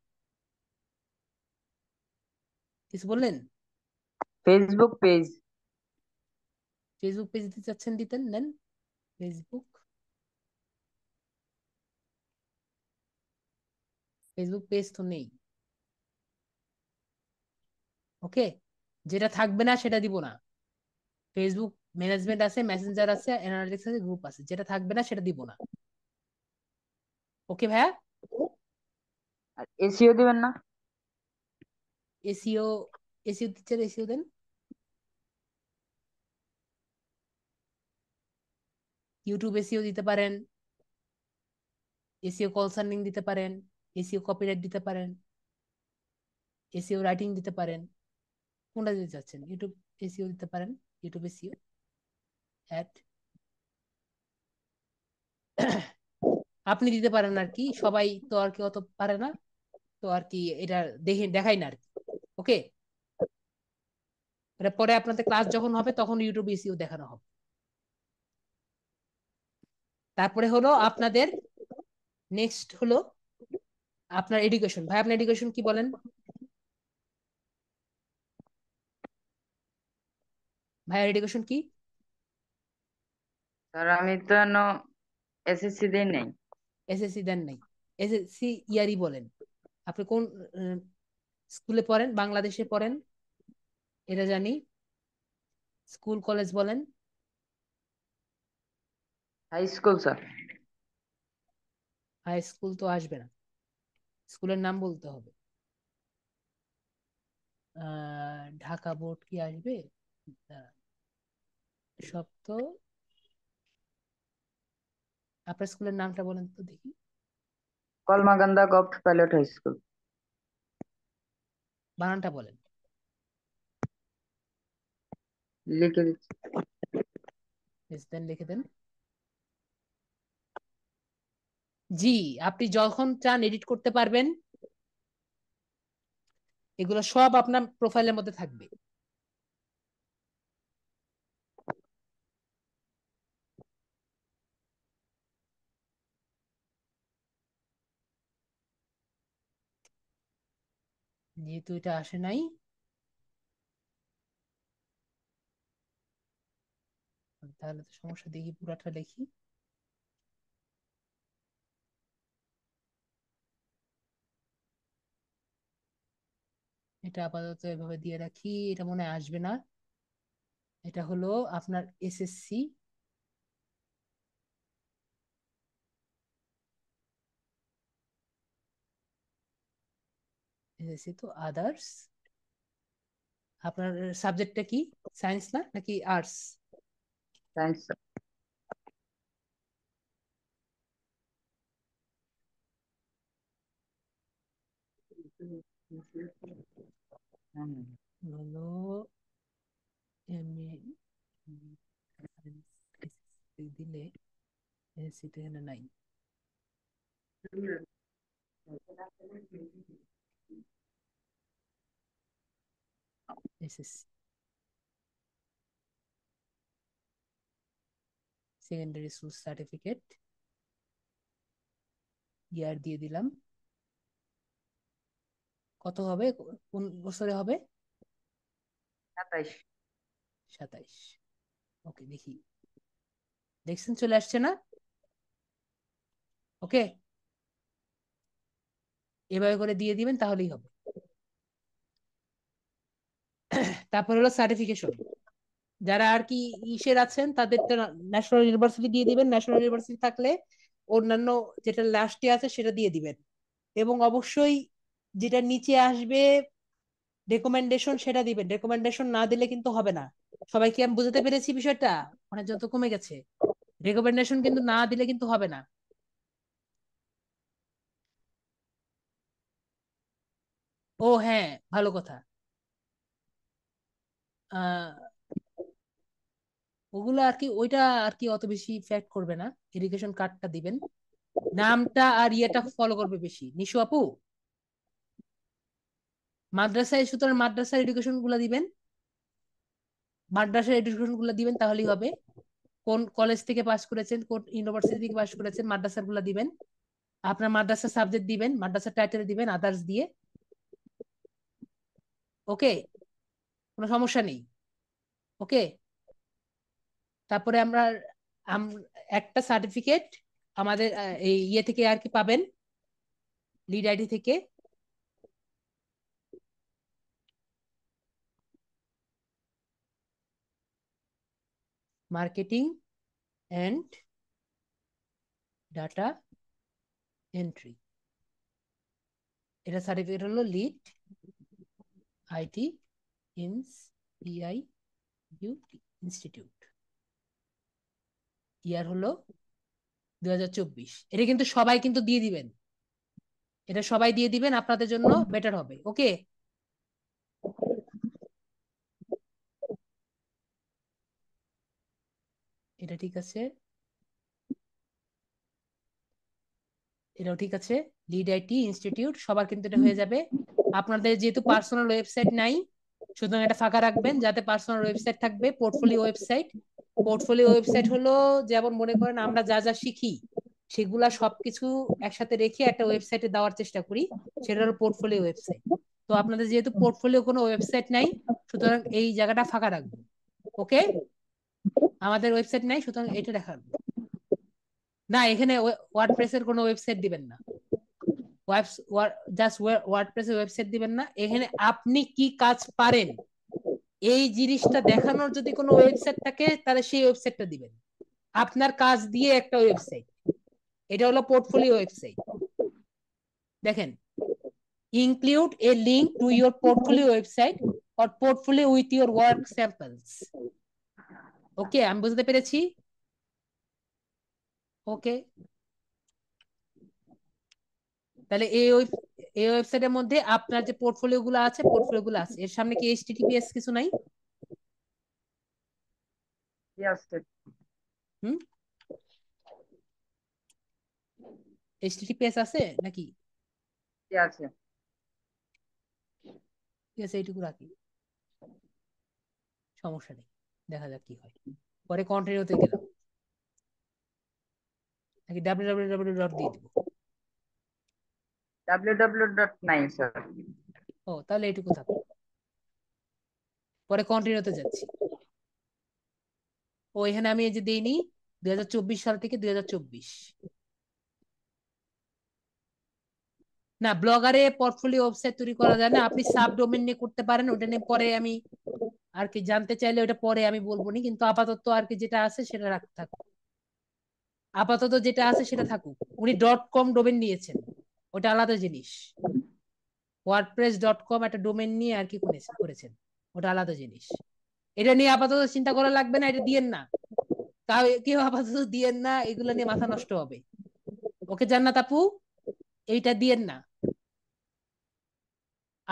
কিছু বললেন? Facebook page. ফেসবুক পেজ দিতে চাচ্ছেন, দিতেন, নেন। ফেসবুক, ফেসবুক পেজ তো নেই। ওকে, যেটা থাকবে না সেটা দিব না। ফেসবুক ম্যানেজমেন্ট আছে, মেসেঞ্জার আছে, অ্যানালিটিক্স আছে, গ্রুপ আছে, যেটা থাকবে না সেটা দিব না। ওকে ভাইয়া। আর এসিও দিবেন না? এসিও, এসিও টিচার, এসিও দেন। ইউটিউব এসিও দিতে পারেন, এসিও কনসাল্টিং দিতে পারেন, এসিও কপিরাইট দিতে পারেন, এসিও রাইটিং দিতে পারেন। কোনটা দিতে চাচ্ছেন? ইউটিউব এসিও দিতে পারেন, ইউটিউব এসিও অ্যাড আপনি দিতে পারেন আর কি, সবাই তো আর কি অত পারে না, তো আর কি এটা দেখে দেখাই না আর কি। ওকে, এটা পরে আপনাদের ক্লাস যখন হবে তখন ইউটিউব এসিও দেখানো হবে। তারপরে হলো আপনাদের নেক্সট হলো আপনার এডুকেশন। ভাই আপনার এডুকেশন কি বলেন? ভাইয়ের এডুকেশন কি? স্যার আমি তো এসএসসি দিই নাই। এসএসসি দেন নাই? এসএসসি ইয়ারই বলেন। আপনি কোন স্কুলে পড়েন? বাংলাদেশে পড়েন, এটা জানি। স্কুল কলেজ বলেন। High school sir. High school তো আসবে না, স্কুলের নাম বলতে হবে। ঢাকা বোর্ড কি আসবে? দাঁড়ান, সব তো, আপনার স্কুলের নামটা বলেন তো দেখি। Kalmakanda govt pilot high school. বানানটা বলেন। লিখে দিচ্ছি। দেন, লিখে দেন। জি, আপনি যখন চান এডিট করতে পারবেন, এগুলো সব আপনার প্রোফাইলের মধ্যে থাকবে। যেহেতু এটা আসে নাই, তাহলে তো সমস্যা, দেখি পুরাটা লিখি। এটা আপাতত এভাবে দিয়ে রাখি, এটা মনে হয় আসবে না। এটা হলো আপনার এসএসসি, এসএসসি তো আদার্স। আপনার সাবজেক্টটা কি? সায়েন্স না নাকি আর্টস? সায়েন্স। হলো এম এ দিলে এসএসসি তো এখানে নাই। এসএসসি সেকেন্ডারি স্কুল সার্টিফিকেট, ইয়ার দিয়ে দিলাম। কত হবে, কোন বছরে হবে? 27। 27। ওকে, দেখি, দেখছেন চলে আসছে না? ওকে, এভাবে করে দিয়ে দিবেন তাহলেই হবে। তারপর হলো সার্টিফিকেশন। যারা আর কি ইসের আছেন তাদেরটা ন্যাশনাল ইউনিভার্সিটি দিয়ে দিবেন, ন্যাশনাল ইউনিভার্সিটি থাকলে অন্যান্য যেটা লাস্টে আছে সেটা দিয়ে দিবেন। এবং অবশ্যই যেটা নিচে আসবে রেকমেন্ডেশন সেটা দিবেন, রেকমেন্ডেশন না দিলে কিন্তু হবে না। সবাই কি আমি বুঝতে পেরেছি বিষয়টা? মানে যত কমে গেছে, রেকমেন্ডেশন কিন্তু না দিলে কিন্তু হবে না। ও হ্যাঁ, ভালো কথা। আহ ওগুলো আর কি, ওইটা আর কি অত বেশি ফ্যাক্ট করবে না। এডুকেশন কার্ডটা দিবেন, নামটা আর ইয়েটা ফলো করবে বেশি। নিশু আপু, মাদ্রাসায় সুতরাং মাদ্রাসার এডুকেশন গুলা দিবেন, মাদ্রাসার এডুকেশন গুলা দিবেন তাহলেই হবে। কোন কলেজ থেকে পাস করেছেন, কোন ইউনিভার্সিটি থেকে পাস করেছেন, মাদ্রাসার গুলা দিবেন। আপনার মাদ্রাসা সাবজেক্ট দিবেন, মাদ্রাসা টাইটেল দিবেন, আদার্স দিয়ে। ওকে, কোনো সমস্যা নেই। ওকে, তারপরে আমরা একটা সার্টিফিকেট আমাদের এই ইয়ে থেকে আর কি পাবেন, লিড আইডি থেকে। মার্কেটিং এন্ড ডাটা এন্ট্রি, এটা সার্টিফিকেট হলো lead IT ins EI UT institute, year হলো 2024। এটা কিন্তু সবাই কিন্তু দিয়ে দিবেন, এটা সবাই দিয়ে দিবেন, আপনাদের জন্য বেটার হবে। ওকে, এটা ঠিক আছে, এটাও ঠিক আছে। লিড আইটি ইনস্টিটিউট সবার কিন্তু এটা হয়ে যাবে। আপনাদের যেহেতু পার্সোনাল ওয়েবসাইট নাই, সুতরাং এটা ফাঁকা রাখবেন, যাতে পার্সোনাল ওয়েবসাইট থাকবে পোর্টফোলিও ওয়েবসাইট। পোর্টফোলিও ওয়েবসাইট হলো যেমন মনে করেন আমরা যা যা শিখি সেগুলা সবকিছু একসাথে রেখে একটা ওয়েবসাইটে দেওয়ার চেষ্টা করি, সেটা হলো পোর্টফোলিও ওয়েবসাইট। তো আপনাদের যেহেতু পোর্টফোলিও কোনো ওয়েবসাইট নাই, সুতরাং এই জায়গাটা ফাঁকা রাখবো। ওকে, আমাদের ওয়েবসাইট নাই সুতরাং এটা দেখাবো না। এখানে ওয়ার্ডপ্রেসের কোনো ওয়েবসাইট দিবেন না, জাস্ট ওয়ার্ডপ্রেসের ওয়েবসাইট দিবেন না। এখানে আপনি কি কাজ পারেন এই জিনিসটা দেখানোর যদি কোনো ওয়েবসাইট থাকে তাহলে সেই ওয়েবসাইটটা দিবেন। আপনার কাজ দিয়ে একটা ওয়েবসাইট, এটা হলো পোর্টফোলিও ওয়েবসাইট। দেখেন, include a link to your portfolio website or portfolio with your work samples. ওকে, আমি বুঝতে পেরেছি। ওকে, তাহলে এই ওয়েবসাইটের মধ্যে আপনার যে পোর্টফোলিও গুলো আছে, পোর্টফোলিও গুলো আছে, এর সামনে কি এইচটিটিপিএস কিছু নাই? Yes, sir. হুম, এইচটিটিপিএস আছে নাকি? Yes, sir. ঠিক আছে, এইটুকু রাখি, সমস্যা নেই, দেখা যাক কি হয়। পরে কন্টিনিউতে গেলাম, নাকি www দিয়ে দিব? www.9, sir. ও, তাহলে এইটুকু থাকুক, পরে কন্টিনিউতে যাচ্ছি। ও, এখানে আমি এই যে দিইনি 2024 সাল থেকে 2024। না, ব্লগারে পোর্টফোলিও ওয়েবসাইট তৈরি করা যায় না, আপনি সাব ডোমেন নিয়ে করতে পারেন, ওটা নিয়ে পরে আমি আর কি জানতে চাইলে ওটা পরে আমি বলবো নি, কিন্তু আপাতত আর কি যেটা আছে সেটা রাখতে থাকুক। আপাতত যেটা আছে সেটা থাকুক। উনি .com ডোমেন নিয়েছেন, ওটা আলাদা জিনিস। wordpress.com একটা ডোমেন নিয়ে আর কি করেছেন, ওটা আলাদা জিনিস। এটা নিয়ে আপাতত চিন্তা করা লাগবে না, এটা দিয়েন না, তাও কেউ আপাতত দিয়েন না, এগুলো নিয়ে মাথা নষ্ট হবে। ওকে জান্নাত আপু, এইটা দিয়েন না।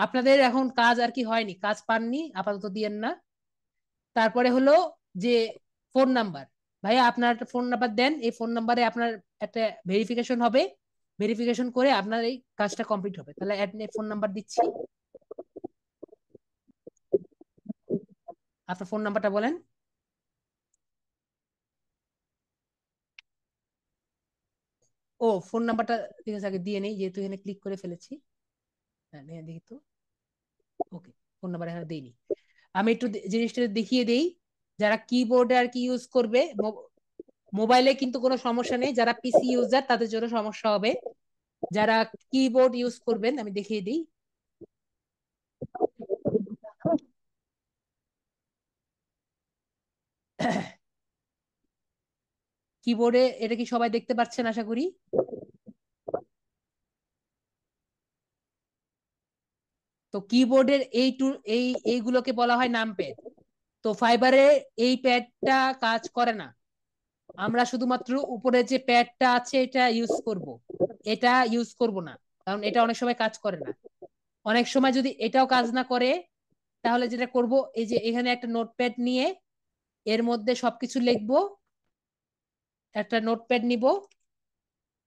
আপনাদের এখন কাজ আর কি হয়নি, কাজ পাননি, আপাতত দিয়েন না। তারপরে হলো যে ফোন নাম্বার, ভাইয়া আপনার একটা ফোন নাম্বার দেন, এই ফোন নাম্বারে আপনার একটা ভেরিফিকেশন হবে। ভেরিফিকেশন করে আপনার এই কাজটা কমপ্লিট হবে। তাহলে ফোন নাম্বার দিচ্ছি, আপনার ফোন নাম্বারটা বলেন। ও ফোন নাম্বারটা ঠিক আছে আগে দিয়ে নেই, যেহেতু এখানে ক্লিক করে ফেলেছি। হ্যাঁ দেখি তো। ওকে, ফোন নাম্বার এখানে দিইনি। আমি একটু জিনিসটা দেখিয়ে দেই। যারা কিবোর্ডে আর কি ইউজ করবে, মোবাইলে কিন্তু কোনো সমস্যা নেই, যারা পিসি ইউজার তাদের জন্য সমস্যা হবে। যারা কিবোর্ড ইউজ করবেন আমি দেখিয়ে দিই। কিবোর্ডে এটা কি সবাই দেখতে পাচ্ছেন আশা করি। তো কিবোর্ডের এইগুলোকে বলা হয় নামপ্যাড। তো ফাইবারে এই প্যাডটা কাজ করে না, আমরা শুধুমাত্র উপরে যে প্যাডটা আছে এটা ইউজ করব, এটা ইউজ করব না, কারণ এটা অনেক সময় কাজ করে না। অনেক সময় যদি এটাও কাজ না করে, তাহলে যেটা করব, এই যে এখানে একটা নোটপ্যাড নিয়ে এর মধ্যে সবকিছু লিখবো। একটা নোটপ্যাড নিব,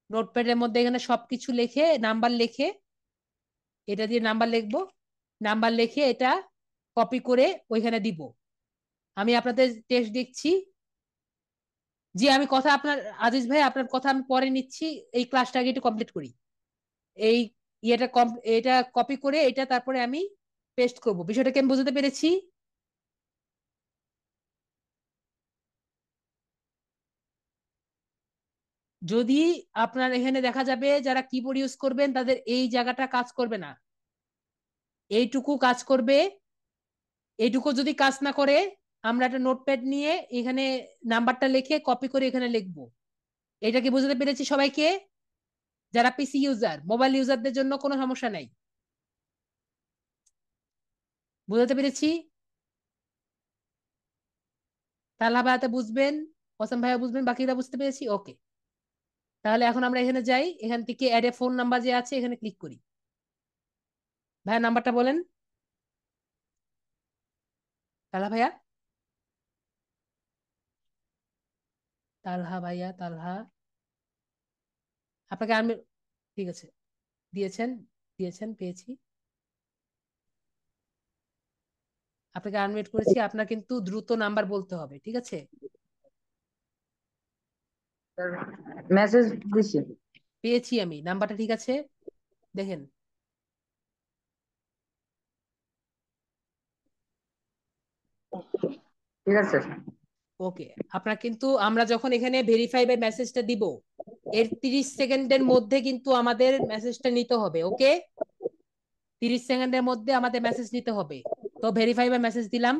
নোটপ্যাডের মধ্যে এখানে সবকিছু লিখে নাম্বার লিখে, এটা দিয়ে নাম্বার লিখবো, নাম্বার লিখে এটা কপি করে ওইখানে দিব। আমি আপনাদের টেস্ট দেখছি। জি আমি কথা আপনার, আজিজ ভাই আপনার কথা আমি পরে নিচ্ছি, এই ক্লাসটা আগে একটু কমপ্লিট করি। এই এটা কপি করে এটা তারপরে আমি পেস্ট করব। বিষয়টাকে আমি বুঝতে পেরেছি। যদি আপনার এখানে দেখা যাবে যারা কিবোর্ড ইউজ করবেন তাদের এই জায়গাটা কাজ করবে না, এইটুকু কাজ করবে। এইটুকু যদি কাজ না করে, আমরা একটা নোটপ্যাড নিয়ে এখানে নাম্বারটা লিখে কপি করে এখানে লিখবো। এটা কি বুঝতে পেরেছি সবাইকে? যারা পিসি ইউজার, মোবাইল ইউজারদের জন্য কোনো সমস্যা নাই, বুঝতে পেরেছি। তালহা ভাইয়াতে বুঝবেন, ওসাম ভাইয়া বুঝবেন, বাকিরা বুঝতে পেরেছি, ওকে। তাহলে এখন আমরা এখানে যাই, এখান থেকে অ্যাড এ ফোন নাম্বার যে আছে এখানে ক্লিক করি। ভাইয়া নাম্বারটা বলেন, তালহা ভাইয়া। তালহা ভাইয়া, তালহা, আপনাকে আমি, ঠিক আছে, দিয়েছেন, দিয়েছেন, পেয়েছি। আপনাকে আনমিউট করেছি, আপনার কিন্তু দ্রুত নাম্বার বলতে হবে, ঠিক আছে। স্যার মেসেজ দিছি। পেয়েছি আমি নাম্বারটা, ঠিক আছে, দেখেন। ঠিক আছে স্যার। ওকে, আপনার কিন্তু আমরা যখন এখানে ভেরিফাই বাই মেসেজটা দিব, এর 30 সেকেন্ডের মধ্যে কিন্তু আমাদের মেসেজটা নিতে হবে, ওকে। 30 সেকেন্ডের মধ্যে আমাদের মেসেজ নিতে হবে। তো ভেরিফাই বাই মেসেজ দিলাম।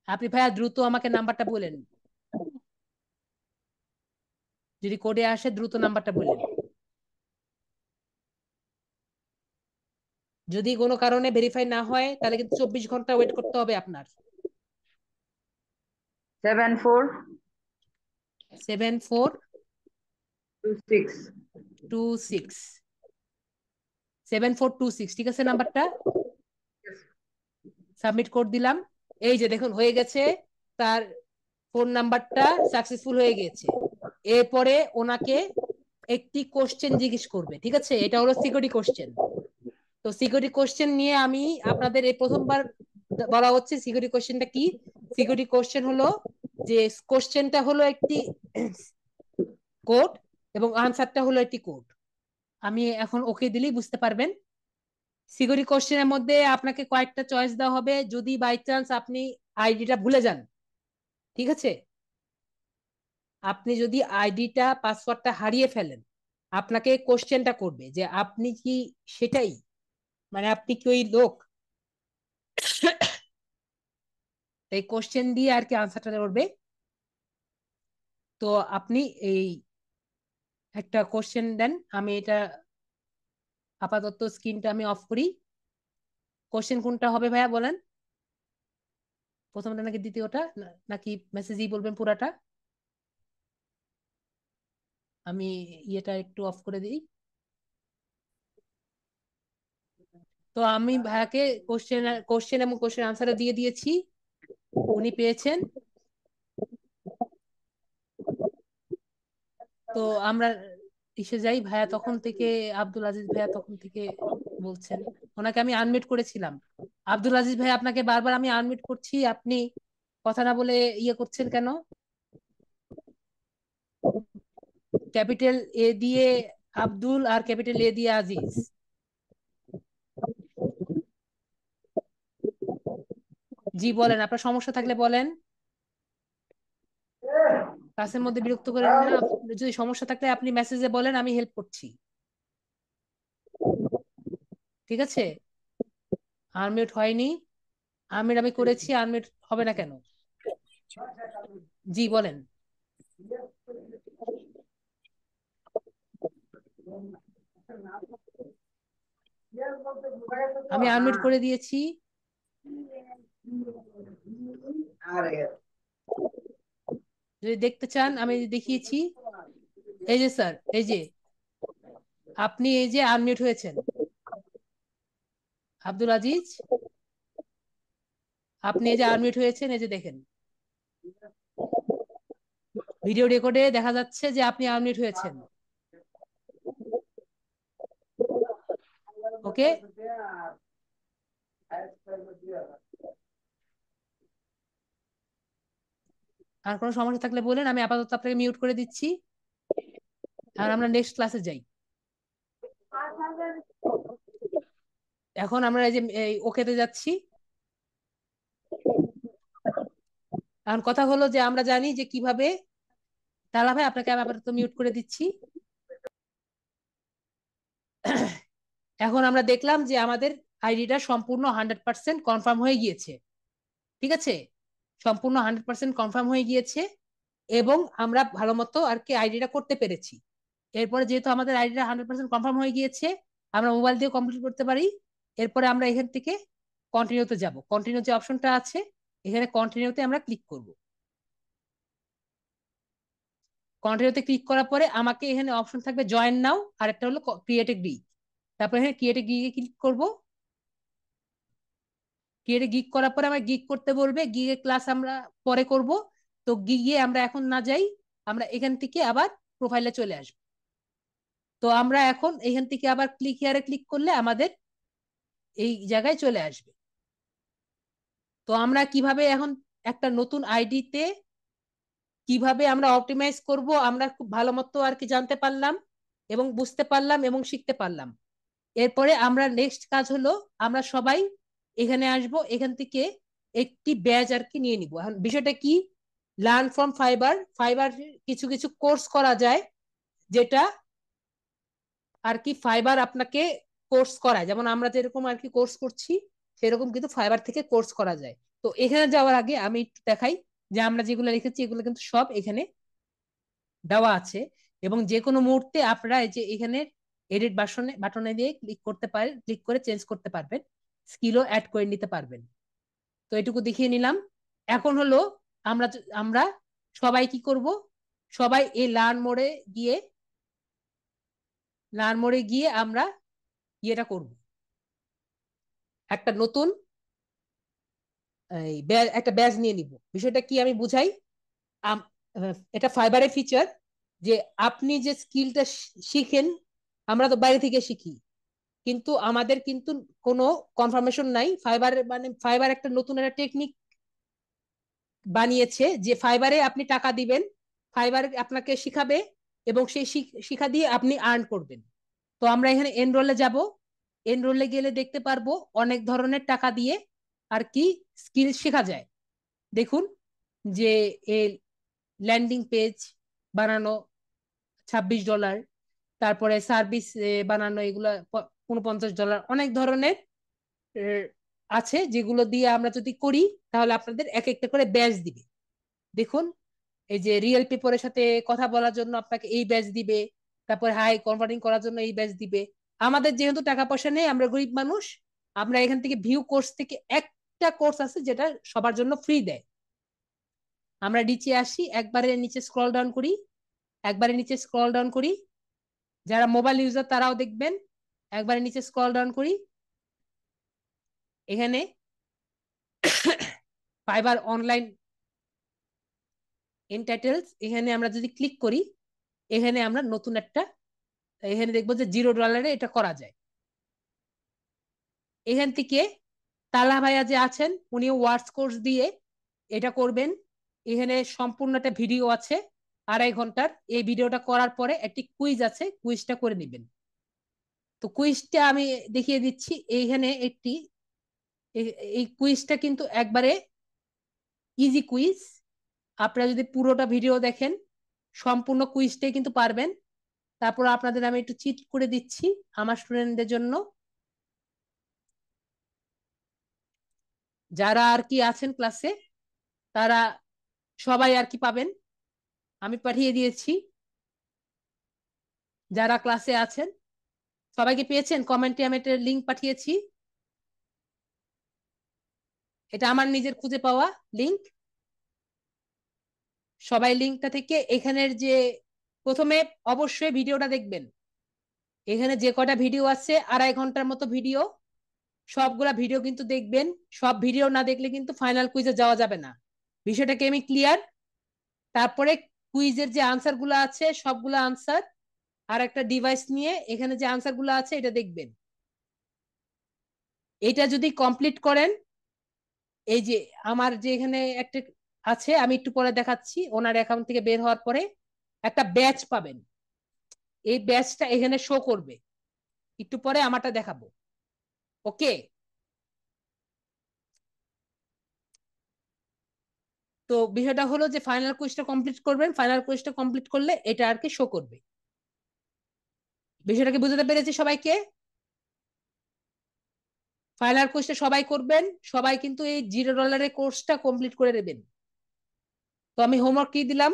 আপনি ভাইয়া দ্রুত আমাকে নাম্বারটা বলেন, যদি কোডে আসে দ্রুত নাম্বারটা বলেন। যদি কোনো কারণে ভেরিফাই না হয় তাহলে কিন্তু 24 ঘন্টা ওয়েট করতে হবে আপনার। 74 74 26। 26, 7426, ঠিক আছে নাম্বারটা। সাবমিট করে দিলাম। এই যে দেখুন হয়ে গেছে, তার ফোন নাম্বারটা সাকসেসফুল হয়ে গেছে। এরপরে ওনাকে একটি কোশ্চেন জিজ্ঞেস করবে, ঠিক আছে, এটা হলো সিকিউরিটি কোশ্চেন। তো সিকিউরিটি কোশ্চেন নিয়ে আমি আপনাদের এই প্রথমবার বলা হচ্ছে সিকিউরিটি কোশ্চেনটা কি। সিকিউরিটি কোশ্চেন হলো যে কোশ্চেনটা হলো একটি কোড এবং আনসারটা হলো একটি কোড। আমি এখন ওকে দিলেই বুঝতে পারবেন। সিকিউরিটি কোশ্চেনের মধ্যে আপনাকে কয়েকটা চয়েস দেওয়া হবে, যদি বাই চান্স আপনি আইডিটা ভুলে যান, ঠিক আছে, আপনি যদি আইডিটা পাসওয়ার্ডটা হারিয়ে ফেলেন, আপনাকে কোশ্চেনটা করবে যে আপনি কি সেটাই, মানে আপনি কি ওই লোক। এই কোশ্চেন দিয়ে আর কি আনসারটা করবে। তো আপনি এই একটা কোশ্চেন দেন, আমি এটা আপাতত স্ক্রিনটা আমি অফ করি। কোশ্চেন কোনটা হবে ভাইয়া বলেন, প্রথমটা নাকি দ্বিতীয়টা, নাকি মেসেজই বলবেন পুরাটা? আমি ইয়েটা একটু অফ করে দিই। তো আমি ভাইয়াকে কোশ্চেন কোশ্চেন এবং কোশ্চেন আনসারটা দিয়ে দিয়েছি, উনি পেয়েছেন। তো আমরা ইসে যাই, ভাইয়া তখন থেকে, আব্দুল আজিজ ভাইয়া তখন থেকে বলছেন, ওনাকে আমি আনমিউট করেছিলাম। আব্দুল আজিজ ভাই, আপনাকে বারবার আমি আনমিউট করছি, আপনি কথা না বলে ইয়ে করছেন কেন? ক্যাপিটাল এ দিয়ে আব্দুল আর ক্যাপিটাল এ দিয়ে আজিজ। জি বলেন, আপনার সমস্যা থাকলে বলেন, ক্লাসের মধ্যে বিরক্ত করেন না। যদি সমস্যা থাকলে আপনি মেসেজে বলেন, আমি হেল্প করছি, ঠিক আছে? আনমিউট হয়নি, আনমিউট আমি করেছি, আনমিউট হবে না কেন? জি বলেন। আমি আনমিউট করে দিয়েছি। যদি দেখতে চান আমি দেখিয়েছি, এই যে স্যার, এই যে আপনি এই যে আনমিউট হয়েছেন আব্দুল আজিজ, আপনি এই যে আনমিউট হয়েছেন, এই যে দেখেন ভিডিও রেকর্ডে দেখা যাচ্ছে যে আপনি আনমিউট হয়েছেন। ওকে, আর কোনো সমস্যা থাকলে বলেন, আমি আপাতত আপনাকে মিউট করে দিচ্ছি। আর আমরা নেক্সট ক্লাসে যাই। এখন আমরা এই যে ওকেতে যাচ্ছি। এখন কথা হলো যে আমরা জানি যে কিভাবে, তালা ভাই আপনাকে আমি আপাতত মিউট করে দিচ্ছি। এখন আমরা দেখলাম যে আমাদের আইডিটা সম্পূর্ণ 100% কনফার্ম হয়ে গিয়েছে, ঠিক আছে? সম্পূর্ণ 100% কনফার্ম হয়ে গিয়েছে এবং আমরা ভালো মতো আর কি আইডিটা করতে পেরেছি। এরপরে যেহেতু আমাদের আইডিটা 100% কনফার্ম হয়ে গিয়েছে, আমরা মোবাইল দিয়ে কমপ্লিট করতে পারি। এরপরে আমরা এখান থেকে কন্টিনিউতে যাব। কন্টিনিউ যে অপশনটা আছে, এখানে কন্টিনিউতে আমরা ক্লিক করব। কন্টিনিউতে ক্লিক করার পরে আমাকে এখানে অপশন থাকবে জয়েন নাও, আর একটা হলো ক্রিয়েট এ গিগ। তারপরে এখানে ক্রিয়েট এ গিগে ক্লিক করব। ক্রিয়েট এ গিগ করার পরে আমার গিগ করতে বলবে, গিগে ক্লাস আমরা পরে করব। তো গিগে আমরা এখন না যাই, আমরা এখান থেকে আবার প্রোফাইলে চলে আসবো। তো আমরা এখন এখান থেকে আবার ক্লিক হিয়ারে ক্লিক করলে আমাদের এই জায়গায় চলে আসবে। তো আমরা কিভাবে এখন একটা নতুন আইডিতে কিভাবে আমরা অপটিমাইজ করব, আমরা খুব ভালো মতো আর কি জানতে পারলাম এবং বুঝতে পারলাম এবং শিখতে পারলাম। এরপরে আমরা নেক্সট কাজ হলো, আমরা সবাই এখানে আসব, এখান থেকে একটি ব্যাচ আর কি নিয়ে নিব। এখন বিষয়টা কি, লার্ন ফ্রম ফাইবার, ফাইবার কিছু কিছু কোর্স করা যায়, যেটা আর কি ফাইবার আপনাকে কোর্স করায়, যেমন আমরা যেরকম আর কি কোর্স করছি সেরকম কিন্তু ফাইবার থেকে কোর্স করা যায়। তো এখানে যাওয়ার আগে আমি একটু দেখাই যে আমরা যেগুলো লিখেছি এগুলো কিন্তু সব এখানে দেওয়া আছে, এবং যে কোনো মুহূর্তে আপনারা এই যে এখানে এডিট বাটনে বাটনে দিয়ে ক্লিক করতে পারেন, ক্লিক করে চেঞ্জ করতে পারবেন, স্কিলও অ্যাড করে নিতে পারবেন। তো এটুকু দেখিয়ে নিলাম। এখন হলো আমরা আমরা সবাই কি করব, সবাই এই লার্ন মোড়ে গিয়ে আমরা ইয়েটা করব, একটা নতুন একটা ব্যাচ নিয়ে নিব। বিষয়টা কি আমি বুঝাই। এটা ফাইবারের ফিচার, যে আপনি যে স্কিলটা শিখেন, আমরা তো বাইরে থেকে শিখি, কিন্তু আমাদের কিন্তু কোনো কনফার্মেশন নাই। ফাইবার মানে ফাইবার একটা নতুন একটা টেকনিক বানিয়েছে, যে ফাইবারে আপনি টাকা দিবেন, ফাইবার আপনাকে শিখাবে এবং সেই শিখা দিয়ে আপনি আর্ন করবেন। তো আমরা এখানে এনরোলে যাব। এনরোলে গেলে দেখতে পারবো অনেক ধরনের টাকা দিয়ে আর কি স্কিল শেখা যায়। দেখুন যে এই ল্যান্ডিং পেজ বানানো $26, তারপরে সার্ভিস বানানো এগুলো $49, অনেক ধরনের আছে, যেগুলো দিয়ে আমরা যদি করি তাহলে আপনাদের এক একটা করে ব্যাচ দিবে। দেখুন, এই যে রিয়েল পেপারের সাথে কথা বলার জন্য আপনাকে এই ব্যাচ দিবে, তারপর হাই কনভার্টিং করার জন্য এই ব্যাচ দিবে। আমাদের যেহেতু টাকা পয়সা নেই, আমরা গরিব মানুষ, আমরা এখান থেকে ভিউ কোর্স থেকে একটা কোর্স আছে যেটা সবার জন্য ফ্রি দেয়। আমরা নিচে আসি, একবারে নিচে স্ক্রল ডাউন করি, একবারে নিচে স্ক্রল ডাউন করি, যারা মোবাইল ইউজার তারাও দেখবেন, একবারে নিচে স্ক্রল ডাউন করি, এখানে ফাইবার অনলাইন এন্টাইটেলস, এখানে আমরা যদি ক্লিক করি, এখানে আমরা নতুন একটা, এখানে দেখবো যে $0 এটা করা যায়। এখান থেকে তালা ভাইয়া যে আছেন উনি ওয়ার্ডস কোর্স দিয়ে এটা করবেন। এখানে সম্পূর্ণ একটা ভিডিও আছে 2.5 ঘন্টার। এই ভিডিওটা করার পরে একটি কুইজ আছে, কুইজটা করে নেবেন। তো কুইজটা আমি দেখিয়ে দিচ্ছি এইখানে একটি, এই কুইজটা কিন্তু একবারে ইজি কুইজ। আপনারা যদি পুরোটা ভিডিও দেখেন সম্পূর্ণ কুইজটাই কিন্তু পারবেন। তারপর আপনাদের আমি একটু চিট করে দিচ্ছি আমার স্টুডেন্টদের জন্য, যারা আর কি আছেন ক্লাসে তারা সবাই আর কি পাবেন। আমি পাঠিয়ে দিয়েছি, যারা ক্লাসে আছেন সবাইকে পেয়েছেন। কমেন্টে আমি একটা লিঙ্ক পাঠিয়েছি, এটা আমার নিজের খুঁজে পাওয়া লিঙ্ক। সবাই লিঙ্কটা থেকে এখানের যে প্রথমে অবশ্যই ভিডিওটা দেখবেন। এখানে যে কটা ভিডিও আছে 2.5 ঘন্টার মতো ভিডিও, সবগুলা ভিডিও কিন্তু দেখবেন। সব ভিডিও না দেখলে কিন্তু ফাইনাল কুইজে যাওয়া যাবে না। বিষয়টাকে আমি ক্লিয়ার? তারপরে কুইজের যে আনসার গুলো আছে সবগুলো আনসার আর একটা ডিভাইস নিয়ে এখানে যে আনসার গুলো আছে এটা দেখবেন। এটা যদি কমপ্লিট করেন, এই যে আমার যে এখানে একটা আছে আমি একটু পরে দেখাচ্ছি, ওনার অ্যাকাউন্ট থেকে বের হওয়ার পরে একটা ব্যাচ পাবেন। এই ব্যাচটা এখানে শো করবে, একটু পরে আমারটা দেখাবো। ওকে, তো বিষয়টা হলো যে ফাইনাল কুইজটা কমপ্লিট করবেন, ফাইনাল কুইজটা কমপ্লিট করলে এটা আর কি শো করবে। বিষয়টাকে বুঝতে পেরেছি সবাইকে? ফাইনাল কুইজটা সবাই করবেন, সবাই কিন্তু এই $0 কোর্সটা কমপ্লিট করে দেবেন। তো আমি হোমওয়ার্ক কি দিলাম,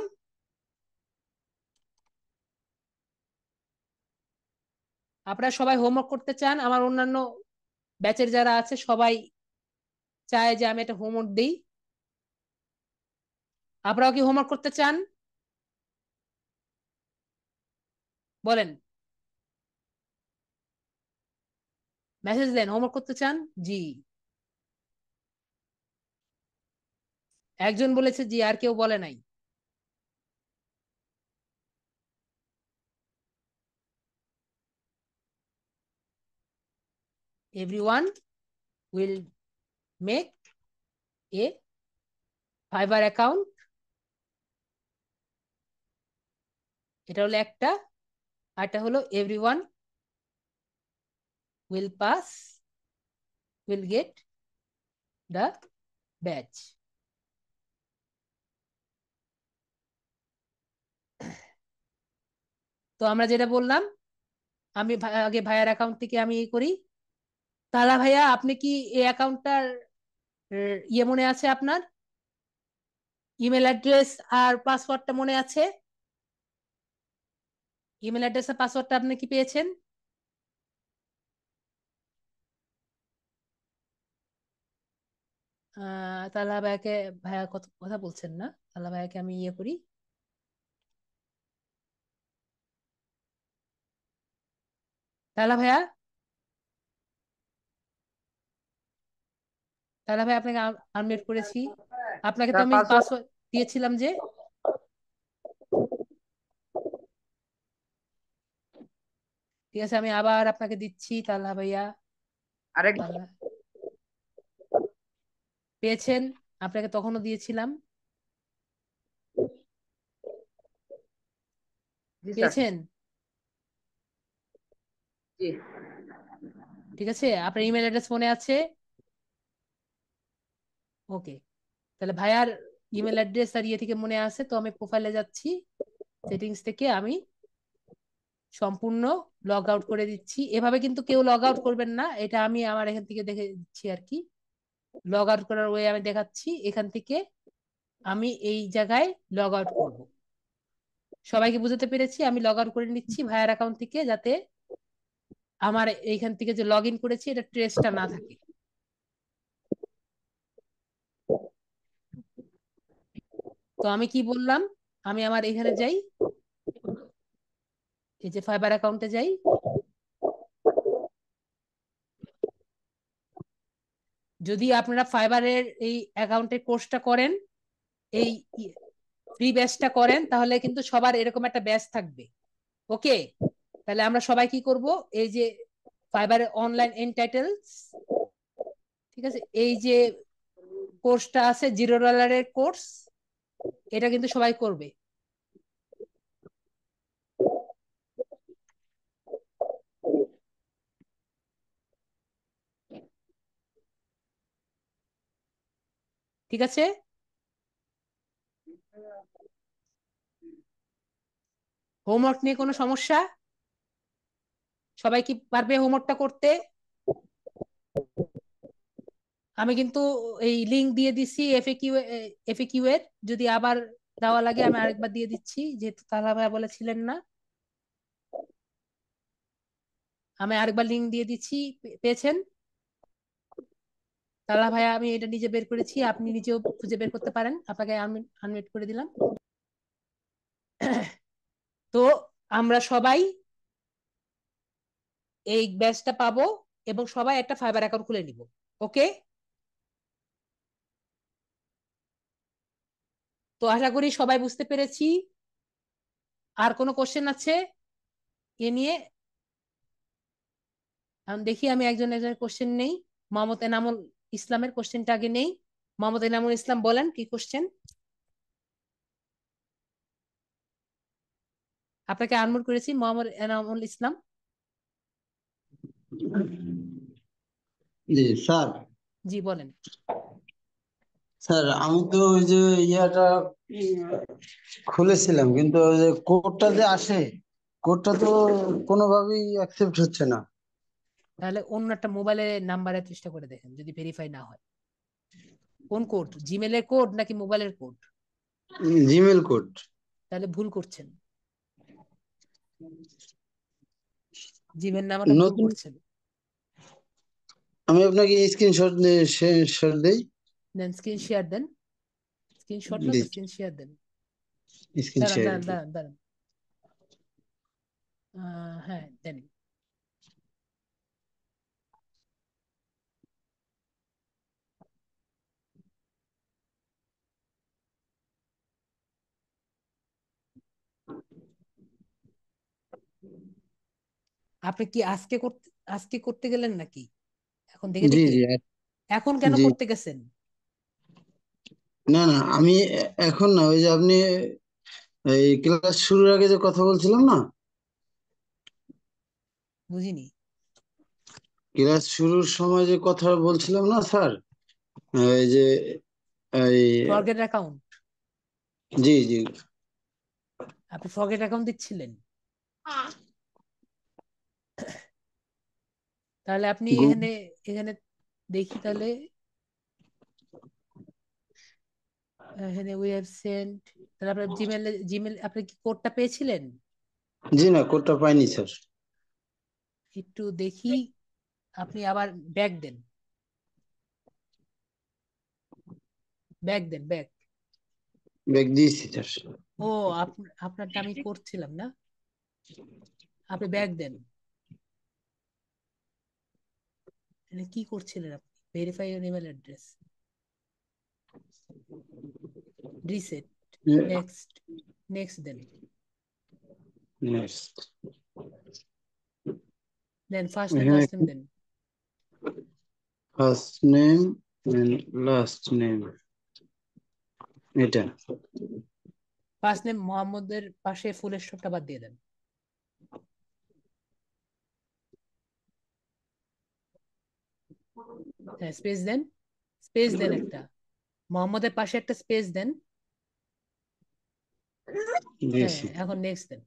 আপনারা সবাই হোমওয়ার্ক করতে চান? আমার অন্যান্য ব্যাচের যারা আছে সবাই চায় যে আমি একটা হোমওয়ার্ক দিই। আপনারাও কি হোমওয়ার্ক করতে চান? বলেন, মেসেজ দেন হোমওয়ার্ক করতে চান। জি, একজন বলেছে জি, আর কেউ বলে নাই। Everyone will make a fibre account, এটা হলো একটা। আরটা হলো everyone will pass, will get the batch. তো আমরা যেটা বললাম, আমি আগে ভাইয়ার অ্যাকাউন্ট থেকে আমি এই করি। তাহলে ভাইয়া আপনি কি এই অ্যাকাউন্টটার ইয়ে মনে আছে আপনার? ইমেল অ্যাড্রেস আর পাসওয়ার্ডটা মনে আছে? ইমেল অ্যাড্রেস আর পাসওয়ার্ডটা আপনি কি পেয়েছেন? তাহলে ভাইয়াকে, ভাইয়া কত কথা বলছেন না, তাহলে ভাইয়াকে আমি ইয়ে করি। তাহলে ভাইয়া, তাহলে ভাই আপনাকে আনমিউট করেছি। আপনাকে তো স্যার আমি পাসওয়ার্ড পাসওয়ার্ড দিয়েছিলাম যে। ঠিক আছে, আমি আবার আপনাকে দিচ্ছি তাহলে ভাইয়া। আরেক। তাহলে পেয়েছেন? আপনাকে তখনও দিয়েছিলাম, জি স্যার। পেয়েছেন? জি ঠিক আছে, আপনার ইমেল অ্যাড্রেস মনে আছে? ওকে, তাহলে ভাইয়ার ইমেল অ্যাড্রেস আর ইয়ে থেকে মনে আছে। তো আমি প্রোফাইলে যাচ্ছি, সেটিংস থেকে আমি সম্পূর্ণ লগ আউট করে দিচ্ছি। এভাবে কিন্তু কেউ লগ আউট করবেন না, এটা আমি আমার এখান থেকে দেখে দিচ্ছি আর কি। লগ আউট করার ওয়ে আমি দেখাচ্ছি, এখান থেকে আমি এই জায়গায় লগ আউট করব। সবাইকে বুঝতে পেরেছি? আমি লগ আউট করে নিচ্ছি ভাইয়ার অ্যাকাউন্ট থেকে, যাতে আমার এইখান থেকে যে লগ ইন করেছি এটা ট্রেসটা না থাকে। তো আমি কি বললাম, আমি আমার এখানে যাই, এই যে ফাইবার অ্যাকাউন্টে যাই। যদি আপনারা ফাইবারের এই অ্যাকাউন্টের কোর্সটা করেন, এই ফ্রি ব্যাচটা করেন তাহলে কিন্তু সবার এরকম একটা ব্যাচ থাকবে। ওকে, তাহলে আমরা সবাই কি করব, এই যে ফাইবারের অনলাইন এনটাইটেলস, ঠিক আছে, এই যে কোর্সটা আছে $0 কোর্স, এটা কিন্তু সবাই করবে। ঠিক আছে, হোমওয়ার্ক নিয়ে কোনো সমস্যা? সবাই কি পারবে হোমওয়ার্কটা করতে? আমি কিন্তু এই লিংক দিয়ে দিচ্ছি এফএকিউ এর, যদি আবার দেওয়া লাগে আমি আরেকবার দিয়ে দিচ্ছি, যেহেতু তালা ভাইয়া বলেছিলেন না। আমি আরেকবার লিংক দিয়ে দিচ্ছি, পেয়েছেন? তালা ভাইয়া আমি এটা নিজে বের করেছি, আপনি নিজেও খুঁজে বের করতে পারেন, আপনাকে আনমিউট করে দিলাম। তো আমরা সবাই এই ব্যাচটা পাবো এবং সবাই একটা ফাইবার অ্যাকাউন্ট খুলে নিব। ওকে, তো আশা করি সবাই বুঝতে পেরেছি। আর কোনো কোশ্চেন আছে এ নিয়ে? এখন দেখি আমি একজন একজন কোশ্চেন নেই। মোহাম্মদ এনামুল ইসলামের কোশ্চেনটা আগে নেই। মোহাম্মদ এনামুল ইসলাম বলেন কি কোশ্চেন? আপনাকে আনমিউট করেছি, মোহাম্মদ এনামুল ইসলাম। জি স্যার। জি বলেন। স্যার আমি তো ওই যে ইয়াটা খুলেছিলাম, কিন্তু ওই যে কোডটা যে আসে, কোডটা তো কোনোভাবেই অ্যাকসেপ্ট হচ্ছে না। তাহলে অন্য একটা মোবাইলের নাম্বারে চেষ্টা করে দেখেন যদি ভেরিফাই না হয়। কোন কোড, জিমেলের কোড নাকি মোবাইলের কোড? Gmail code. তাহলে ভুল করছেন, জিমেল নাম্বারটা ভুল নতুন করছেন। আমি আপনাকে স্ক্রিনশট শট দেই। দেন স্ক্রিন শেয়ার দেন, স্ক্রিনশট না তো দিচ্ছি, স্ক্রিন শেয়ার দেন। স্ক্রিন দাঁড়ান শেয়ার। দাঁড়ান দাঁড়ান দাঁড়ান, হ্যাঁ দেন। আপনি কি আজকে করতে গেলেন নাকি? এখন দেখে জি দেখে জি এখন কেন জি। করতে গেছেন? না না, আমি এখন না, ওই যে আপনি এই ক্লাস শুরুর আগে যে কথা বলছিলাম না, বুঝিনি। ক্লাস শুরুর সময় যে কথা বলছিলাম না স্যার, এই যে এই ফরগেট অ্যাকাউন্ট, জি জি আপনি ফরগেট অ্যাকাউন্ট দিচ্ছিলেন? তাহলে আপনি গু- এখানে এখানে দেখি তাহলে, এখানে উই হ্যাভ সেন্ট, তাহলে আপনার জিমেল আপনি কি কোডটা পেয়েছিলেন? জি না, কোডটা পাইনি স্যার। একটু দেখি, আপনি আবার back then, back then, back. Bag দিয়েছি স্যার। ও, আপনারটা আমি করছিলাম না, আপনি ব্যাক দেন। এখানে কি করছিলেন আপনি? Verify your email address, reset, next, next দেন, নেক্সট। দেন ফার্স্ট নেম এখানে লাস্ট নেম দেন। ফার্স্ট নেম লাস্ট নেম, এটা। ফার্স্ট নেম মোহাম্মদের পাশে ফুলের স্টপটা বাদ দিয়ে দেন। হ্যাঁ স্পেস দেন, স্পেস দেন একটা, মোহাম্মদের পাশে একটা স্পেস দেন। হ্যাঁ দিয়েছি। এখন নেক্সট দেন।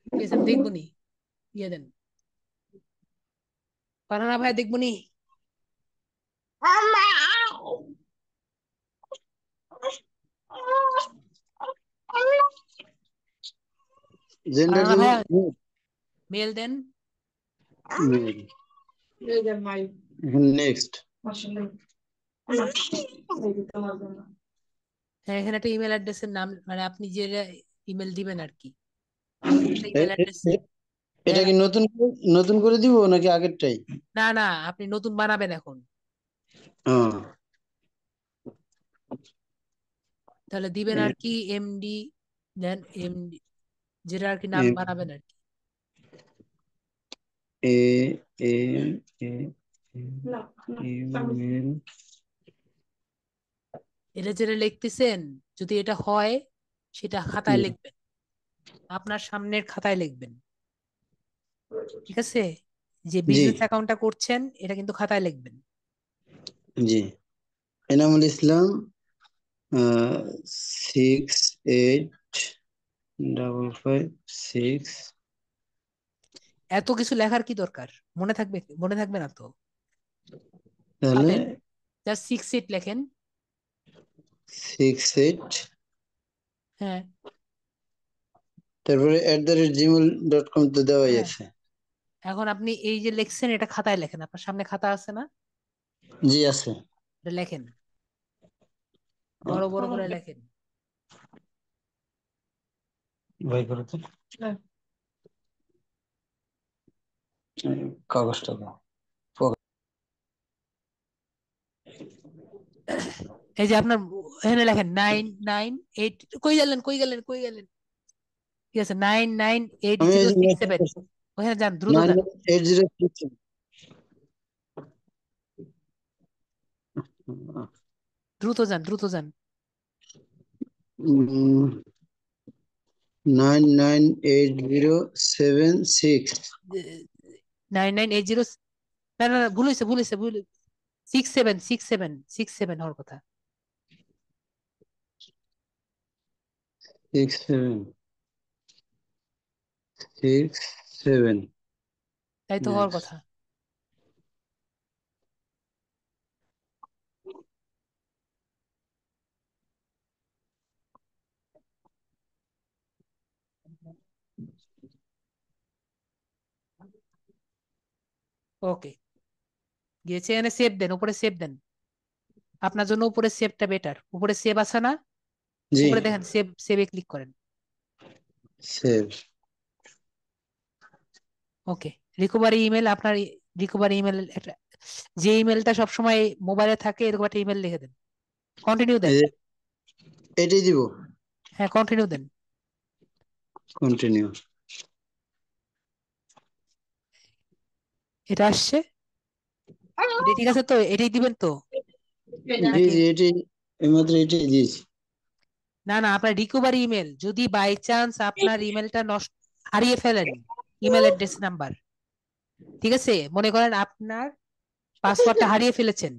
ঠিক আছে আমি দেখবো নি, ইয়ে দেন, পারানা ভাই দেখবো নি। জেন্ডার পারানা দেবো। ভাই মেল দেন। এখন নেক্সট। হ্যাঁ এখানে একটা ইমেল অ্যাড্রেসের নাম, মানে আপনি যে ইমেল দিবেন আর কি, এখানে একটা ইমেল অ্যাড্রেস এটা দেন। কি নতুন করে দিব নাকি আগেরটাই? না না, আপনি নতুন বানাবেন এখন। ও তাহলে দিবেন আর কি এমডি, দেন এমডি, যেটা আর কি নাম বানাবেন আর কি। এ এ এ ইমেল। এটা যেটা লিখতেছেন, যদি এটা হয় সেটা খাতায় লিখবেন, আপনার সামনের খাতায় লিখবেন, ঠিক আছে? যে জি বিজনেস অ্যাকাউন্টটা করছেন এটা কিন্তু খাতায় লিখবেন। জি। এনামুল ইসলাম, 6855 6। এত কিছু লেখার কি দরকার? মনে থাকবে? মনে থাকবে না তো। তাহলে পাবেন, জাস্ট 68 লেখেন। 68, হ্যাঁ তারপরে @gmail.com তো দেওয়াই হ্যাঁ। আছে। এখন আপনি এই যে লিখছেন এটা খাতায় লেখেন, আপনার সামনে খাতা আছে না? জি আছে। এটা লেখেন, বড় বড় করে লেখেন। ভাই করো তো কাগজটা দাও। এই যে আপনার এখানে লেখেন 998, কই গেলেন কই গেলেন কই গেলেন? ঠিক আছে, নাইন নাইন এইট আমি জিরো এই যে সিক্স message সেভেন করছি, ওখানে যান, দ্রুত যান। 98066। দ্রুত যান, দ্রুত যান। 998076। 9980, না না না, ভুল হয়েছে ভুল হয়েছে ভুল, 6767 হওয়ার কথা। 6767। তাই তো হওয়ার কথা। ওকে, গিয়েছে, এখানে সেভ দেন, উপরে সেভ দেন। আপনার জন্য উপরে সেভটা বেটার, উপরে সেভ আছে না? জি উপরে দেখেন সেভ, সেভে ক্লিক করেন। সেভ। ওকে, রিকভারি ইমেল, আপনার রিকভারি ইমেল একটা, যে ইমেলটা সবসময় মোবাইলে থাকে এরকম একটা ইমেল লিখে দেন, কন্টিনিউ দেন। এটাই দিব। হ্যাঁ কন্টিনিউ দেন। কন্টিনিউ। এটা আসছে, এটা ঠিক আছে তো? এটাই দিবেন তো জি নাকি? জি এটাই, এইমাত্র এটাই দিয়েছি। না না, আপনার রিকভারি ইমেল, যদি বাই চান্স আপনার ইমেলটা নষ্ট, হারিয়ে ফেলেন ইমেল অ্যাড্রেস নাম্বার, ঠিক আছে, মনে করেন আপনার পাসওয়ার্ডটা হারিয়ে ফেলেছেন,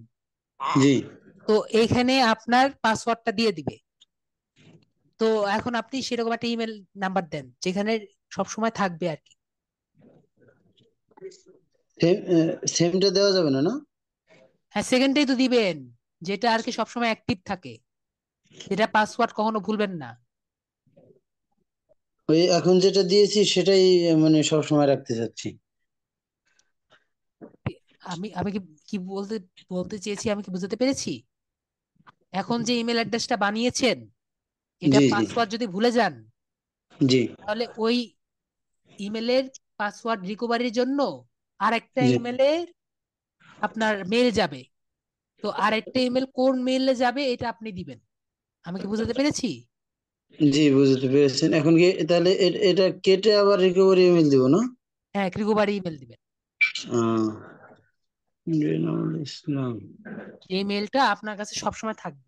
জি তো এইখানে আপনার পাসওয়ার্ডটা দিয়ে দিবে। তো এখন আপনি সেরকম একটা ইমেল নাম্বার দেন যেখানে সব সময় থাকবে আর কি। সেম, সেমটা দেওয়া যাবে না না? হ্যাঁ সেকেন্ডটাই তো দিবেন, যেটা আর কি সবসময় অ্যাক্টিভ থাকে, যেটা পাসওয়ার্ড কখনো ভুলবেন না। ওই এখন যেটা দিয়েছি সেটাই মানে সব সময় রাখতে চাচ্ছি। আমি আমি কি কি বলতে বলতে চেয়েছি, আমি কি বুঝতে পেরেছি? এখন যে ইমেল অ্যাড্রেসটা বানিয়েছেন, এটা জি জি পাসওয়ার্ড যদি ভুলে যান, জি তাহলে ওই ইমেলের পাসওয়ার্ড রিকভারির জন্য আরেকটা জি ইমেলের আপনার মেল যাবে। তো আরেকটা ইমেল কোন মেইলে যাবে এটা আপনি দিবেন। আমি কি বুঝাতে পেরেছি? জি বুঝতে পেরেছেন। এখন কি তাহলে এটা কেটে আবার রিকভারি ইমেল দিব না? হ্যাঁ রিকভারি ইমেল দিবেন। আহ, রেনাউল ইসলাম। এই মেলটা আপনার কাছে সবসময় থাকবে।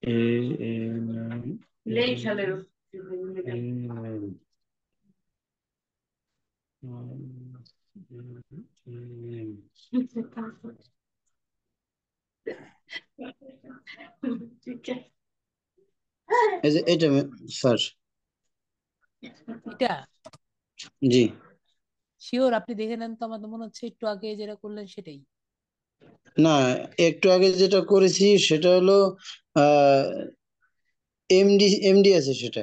এ এন এই যে এটা স্যার। এটা জি শিওর আপনি দেখে নেন তো, আমার তো মনে হচ্ছে একটু আগে যেটা করলেন সেটাই। না, একটু আগে যেটা করেছি সেটা হলো আহ এমডি এমডি আছে সেটা।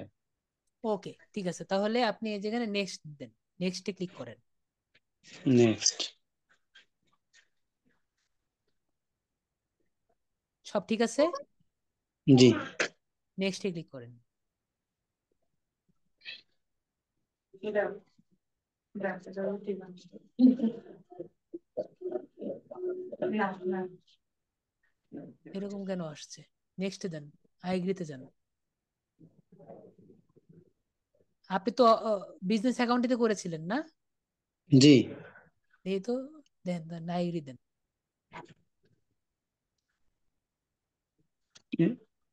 ওকে ঠিক আছে, তাহলে আপনি এই যেখানে নেক্সট দেন, নেক্সটে ক্লিক করেন। নেক্সট। সব ঠিক আছে, জি নেক্সটে ক্লিক করেন। এরকম কেন আসছে? নেক্সট দেন, আই এগ্রিতে যান। আপনি তো বিজনেস অ্যাকাউন্টে করেছিলেন না? জি। এই তো, দেন দেন আই এগ্রি দেন।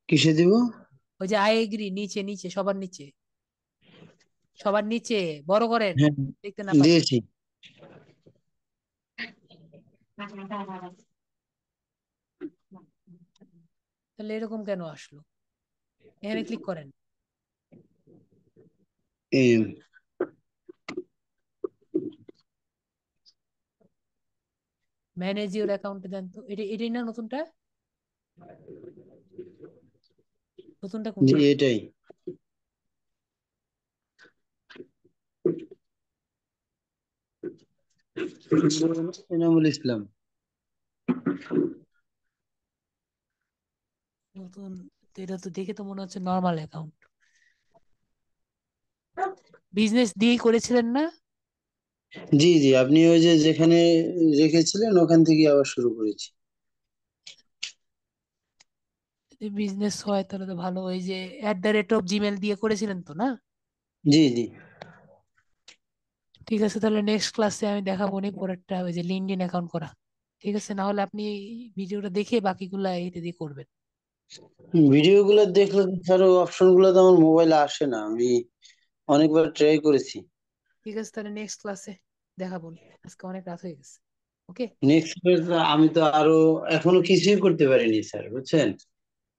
কিসে দিব? ওই যে আই এগ্রি, নিচে নিচে, সবার নিচে, সবার নিচে বড় করেন, হ্যাঁ, দেখতে না পারলে। দিয়েছি। তাহলে এরকম কেন আসলো? এখানে ক্লিক করেন, এম, ম্যানেজ ইউর অ্যাকাউন্টে দেন তো। এটাই না নতুনটা? নতুনটা জি কোনটা? এটাই। এনামুল ইসলাম। নতুন তো, এটা তো দেখে তো মনে হচ্ছে নর্মাল অ্যাকাউন্ট। বিজনেস দিয়েই করেছিলেন না? জি জি, আপনি ওই যে যেখানে রেখেছিলেন ওখান থেকে আবার শুরু করেছি। যদি বিজনেস হয় তাহলে তো ভালো। ওই যে @জিমেল দিয়ে করেছিলেন তো না? জি জি। ঠিক আছে, তাহলে নেক্সট ক্লাসে আমি দেখাবো নি পরেরটা, ওই যে লিঙ্কডইন অ্যাকাউন্ট করা। ঠিক আছে, না হলে আপনি ভিডিওটা দেখে বাকিগুলা এইটা দিয়ে করবেন। ভিডিও গুলো দেখলে তো স্যার অপশন গুলো তো আমার মোবাইলে আসে না, আমি অনেকবার ট্রাই করেছি। ঠিক আছে, তাহলে নেক্সট ক্লাসে দেখাবো নি। আজকে অনেক রাত হয়ে গেছে। ওকে। নেক্সট, আমি তো আরো এখনো কিছুই করতে পারিনি স্যার, বুঝছেন।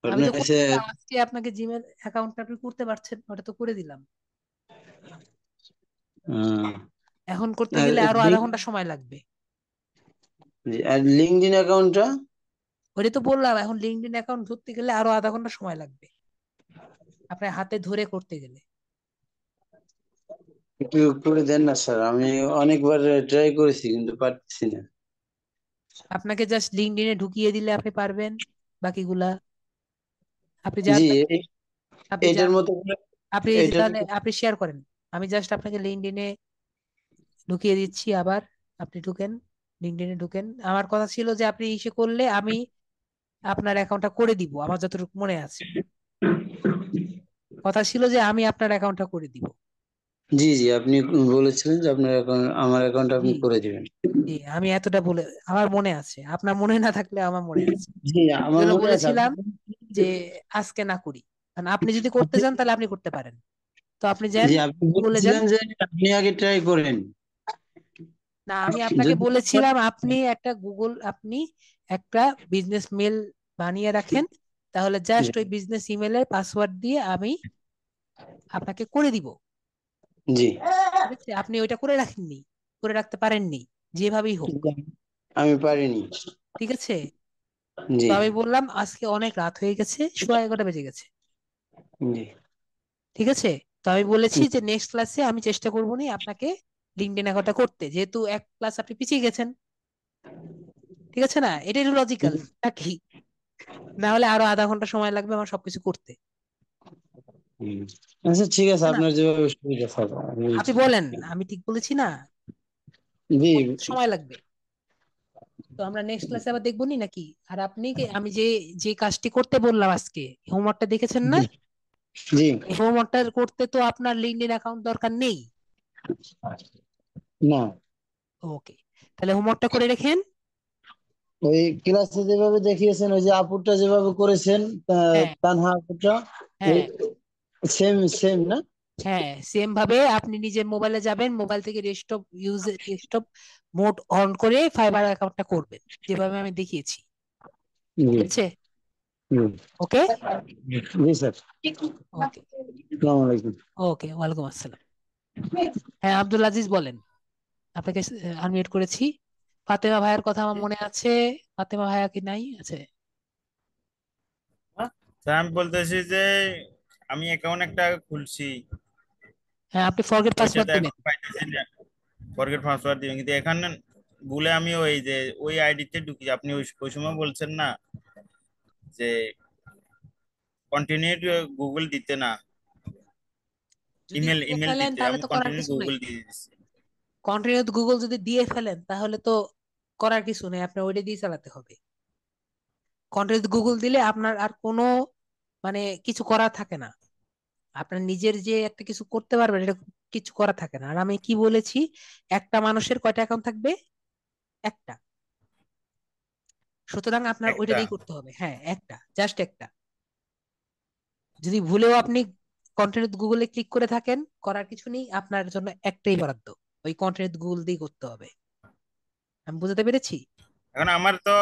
আমি আপনার তো করে কাছে দিলাম আজকে আপনাকে, জিমেল অ্যাকাউন্টটা আপনি করতে পারছেন, ওটা তো করে দিলাম। আহ, এখন করতে আর গেলে আরো আধা লিঙ্ক, ঘন্টা সময় লাগবে। আর লিঙ্কডইন অ্যাকাউন্টটা ওটাই তো বললাম, এখন লিঙ্কডইন অ্যাকাউন্ট ধরতে গেলে আরো আধা ঘন্টা সময় লাগবে আপনার হাতে ধরে করতে গেলে। একটু করে দেন না স্যার, আমি অনেকবার ট্রাই করেছি কিন্তু পারতেছি না। আপনাকে জাস্ট লিঙ্কডইনে ঢুকিয়ে দিলে আপনি পারবেন বাকিগুলা। আপনি যান, জি আপনি এটার যান, মতো করে, আপনি এই যে এটার তাহলে আপনি শেয়ার করেন। আমি জাস্ট আপনাকে লিঙ্কডইনে ঢুকিয়ে দিচ্ছি আবার। আপনি ঢুকেন, লিঙ্কডইনে ঢুকেন। আমার কথা ছিল যে আপনি ইসে করলে আমি আপনার অ্যাকাউন্টটা করে দিব, আমার যতটুকু মনে আছে। কথা ছিল যে আমি আপনার অ্যাকাউন্টটা করে দিব। জি জি, আপনি বলেছিলেন যে আপনার অ্যাকাউন্ট, আমার অ্যাকাউন্ট জি আপনি করে দিবেন। জি, আমি এতটা বলে, আমার মনে আছে, আপনার মনে না থাকলে আমার মনে আছে। জি এই আমার জন্য মনে আছে আপনি। বলেছিলাম যে আজকে না করি, কারণ আপনি যদি করতে চান তাহলে আপনি করতে পারেন। তো আপনি যান, জি আপনি গুগলে যান। বলেছিলেন যে আপনি আগে ট্রাই করেন। না, আমি আপনাকে যদি বলেছিলাম আপনি একটা বিজনেস মেল বানিয়ে রাখেন, তাহলে জাস্ট ওই বিজনেস ইমেলের পাসওয়ার্ড দিয়ে আমি আপনাকে করে দিব। জি, ঠিক আছে, আপনি ওইটা করে রাখেননি, করে রাখতে পারেননি, যেভাবেই হোক। আমি পারিনি। ঠিক আছে, জি তো আমি বললাম আজকে অনেক রাত হয়ে গেছে, 11:30 বেজে গেছে। জি। ঠিক আছে, তো আমি বলেছি যে নেক্সট ক্লাসে আমি চেষ্টা করবো নি আপনাকে লিঙ্কডইন অ্যাকাউন্টটা করতে, যেহেতু এক ক্লাস আপনি পিছিয়ে গেছেন। ঠিক আছে না, এটাই লজিক্যাল নাকি? না হলে আরো আধা ঘন্টা সময় লাগবে আমার সবকিছু করতে। হুম। আচ্ছা ঠিক আছে, তাই না? আপনার যেভাবে সুবিধা স্যার আপনি বলেন, আমি ঠিক বলেছি না? জি কত সময় লাগবে? তো আমরা নেক্সট ক্লাসে আবার দেখবো নি নাকি? আর আপনি আমি যে যে কাজটি করতে বললাম আজকে, হোমওয়ার্কটা দেখেছেন না? জি জি। এই হোমওয়ার্কটা করতে তো আপনার লিঙ্কডইন অ্যাকাউন্ট দরকার নেই। না, ওকে, তাহলে হোমওয়ার্কটা করে রেখেন। ওই ক্লাসে যেভাবে দেখিয়েছেন, ওই যে আপুরটা যেভাবে করেছেন, হ্যাঁ তানহা আপুরটা, ওই হ্যাঁ সেম সেম না? হ্যাঁ, সেম ভাবে আপনি নিজের মোবাইলে যাবেন, মোবাইল থেকে ডেস্কটপ মোড অন করে ফাইবার অ্যাকাউন্টটা করবেন, যেভাবে আমি দেখিয়েছি। জি ঠিক আছে। জি। ওকে। জি স্যার। ওকে। আসসালামু আলাইকুম। ওকে, ওয়ালাইকুম আসসালাম। হ্যাঁ, আব্দুল আজিজ বলেন। আপনাকে আনমিউট করেছি। ফাতেমা ভাইয়ের কথা আমার মনে আছে। ফাতেমা ভাইয়া কি নাই আছে? স্যার আমি বলতেছি যে আমি অ্যাকাউন্ট একটা খুলছি, হ্যাঁ, আপনি ফরগেট পাসওয়ার্ড ওইটাতে দিবেন। এখন পাইতেছি না, ফরগেট পাসওয়ার্ড দিবেন, কিন্তু এখানে ভুলে আমি ওই যে ওই আইডিতে ঢুকি। আপনি ওই ওই সময় বলছেন না যে কন্টিনিউ গুগল দিতে না, যদি ইমেল দিয়ে ইমেল ফেলেন দিতে, তাহলে আমি তো করার কন্টিনিউ কিছু নেই। গুগল দিয়ে দিচ্ছি। কন্টিনিউ গুগল যদি দিয়ে ফেলেন তাহলে তো করার কিছু নেই, আপনার ওইটা দিয়ে চালাতে হবে। কন্টেন্ট গুগল দিলে আপনার আর কোনো মানে কিছু করা থাকে না। আপনার নিজের যে একটা কিছু করতে পারবেন এটা কিছু করা থাকে না। আর আমি কি বলেছি, একটা মানুষের কয়টা অ্যাকাউন্ট থাকবে? একটা। সুতরাং আপনার ওইটা একটা। দিয়ে করতে হবে, হ্যাঁ একটা, জাস্ট একটা। যদি ভুলেও আপনি কন্টেন্ট গুগলে ক্লিক করে থাকেন, করার কিছু নেই, আপনার জন্য একটাই বরাদ্দ, ওই কন্টেন্ট গুগল দিয়ে করতে হবে। আমি বুঝতে পেরেছি? এখন আমার তো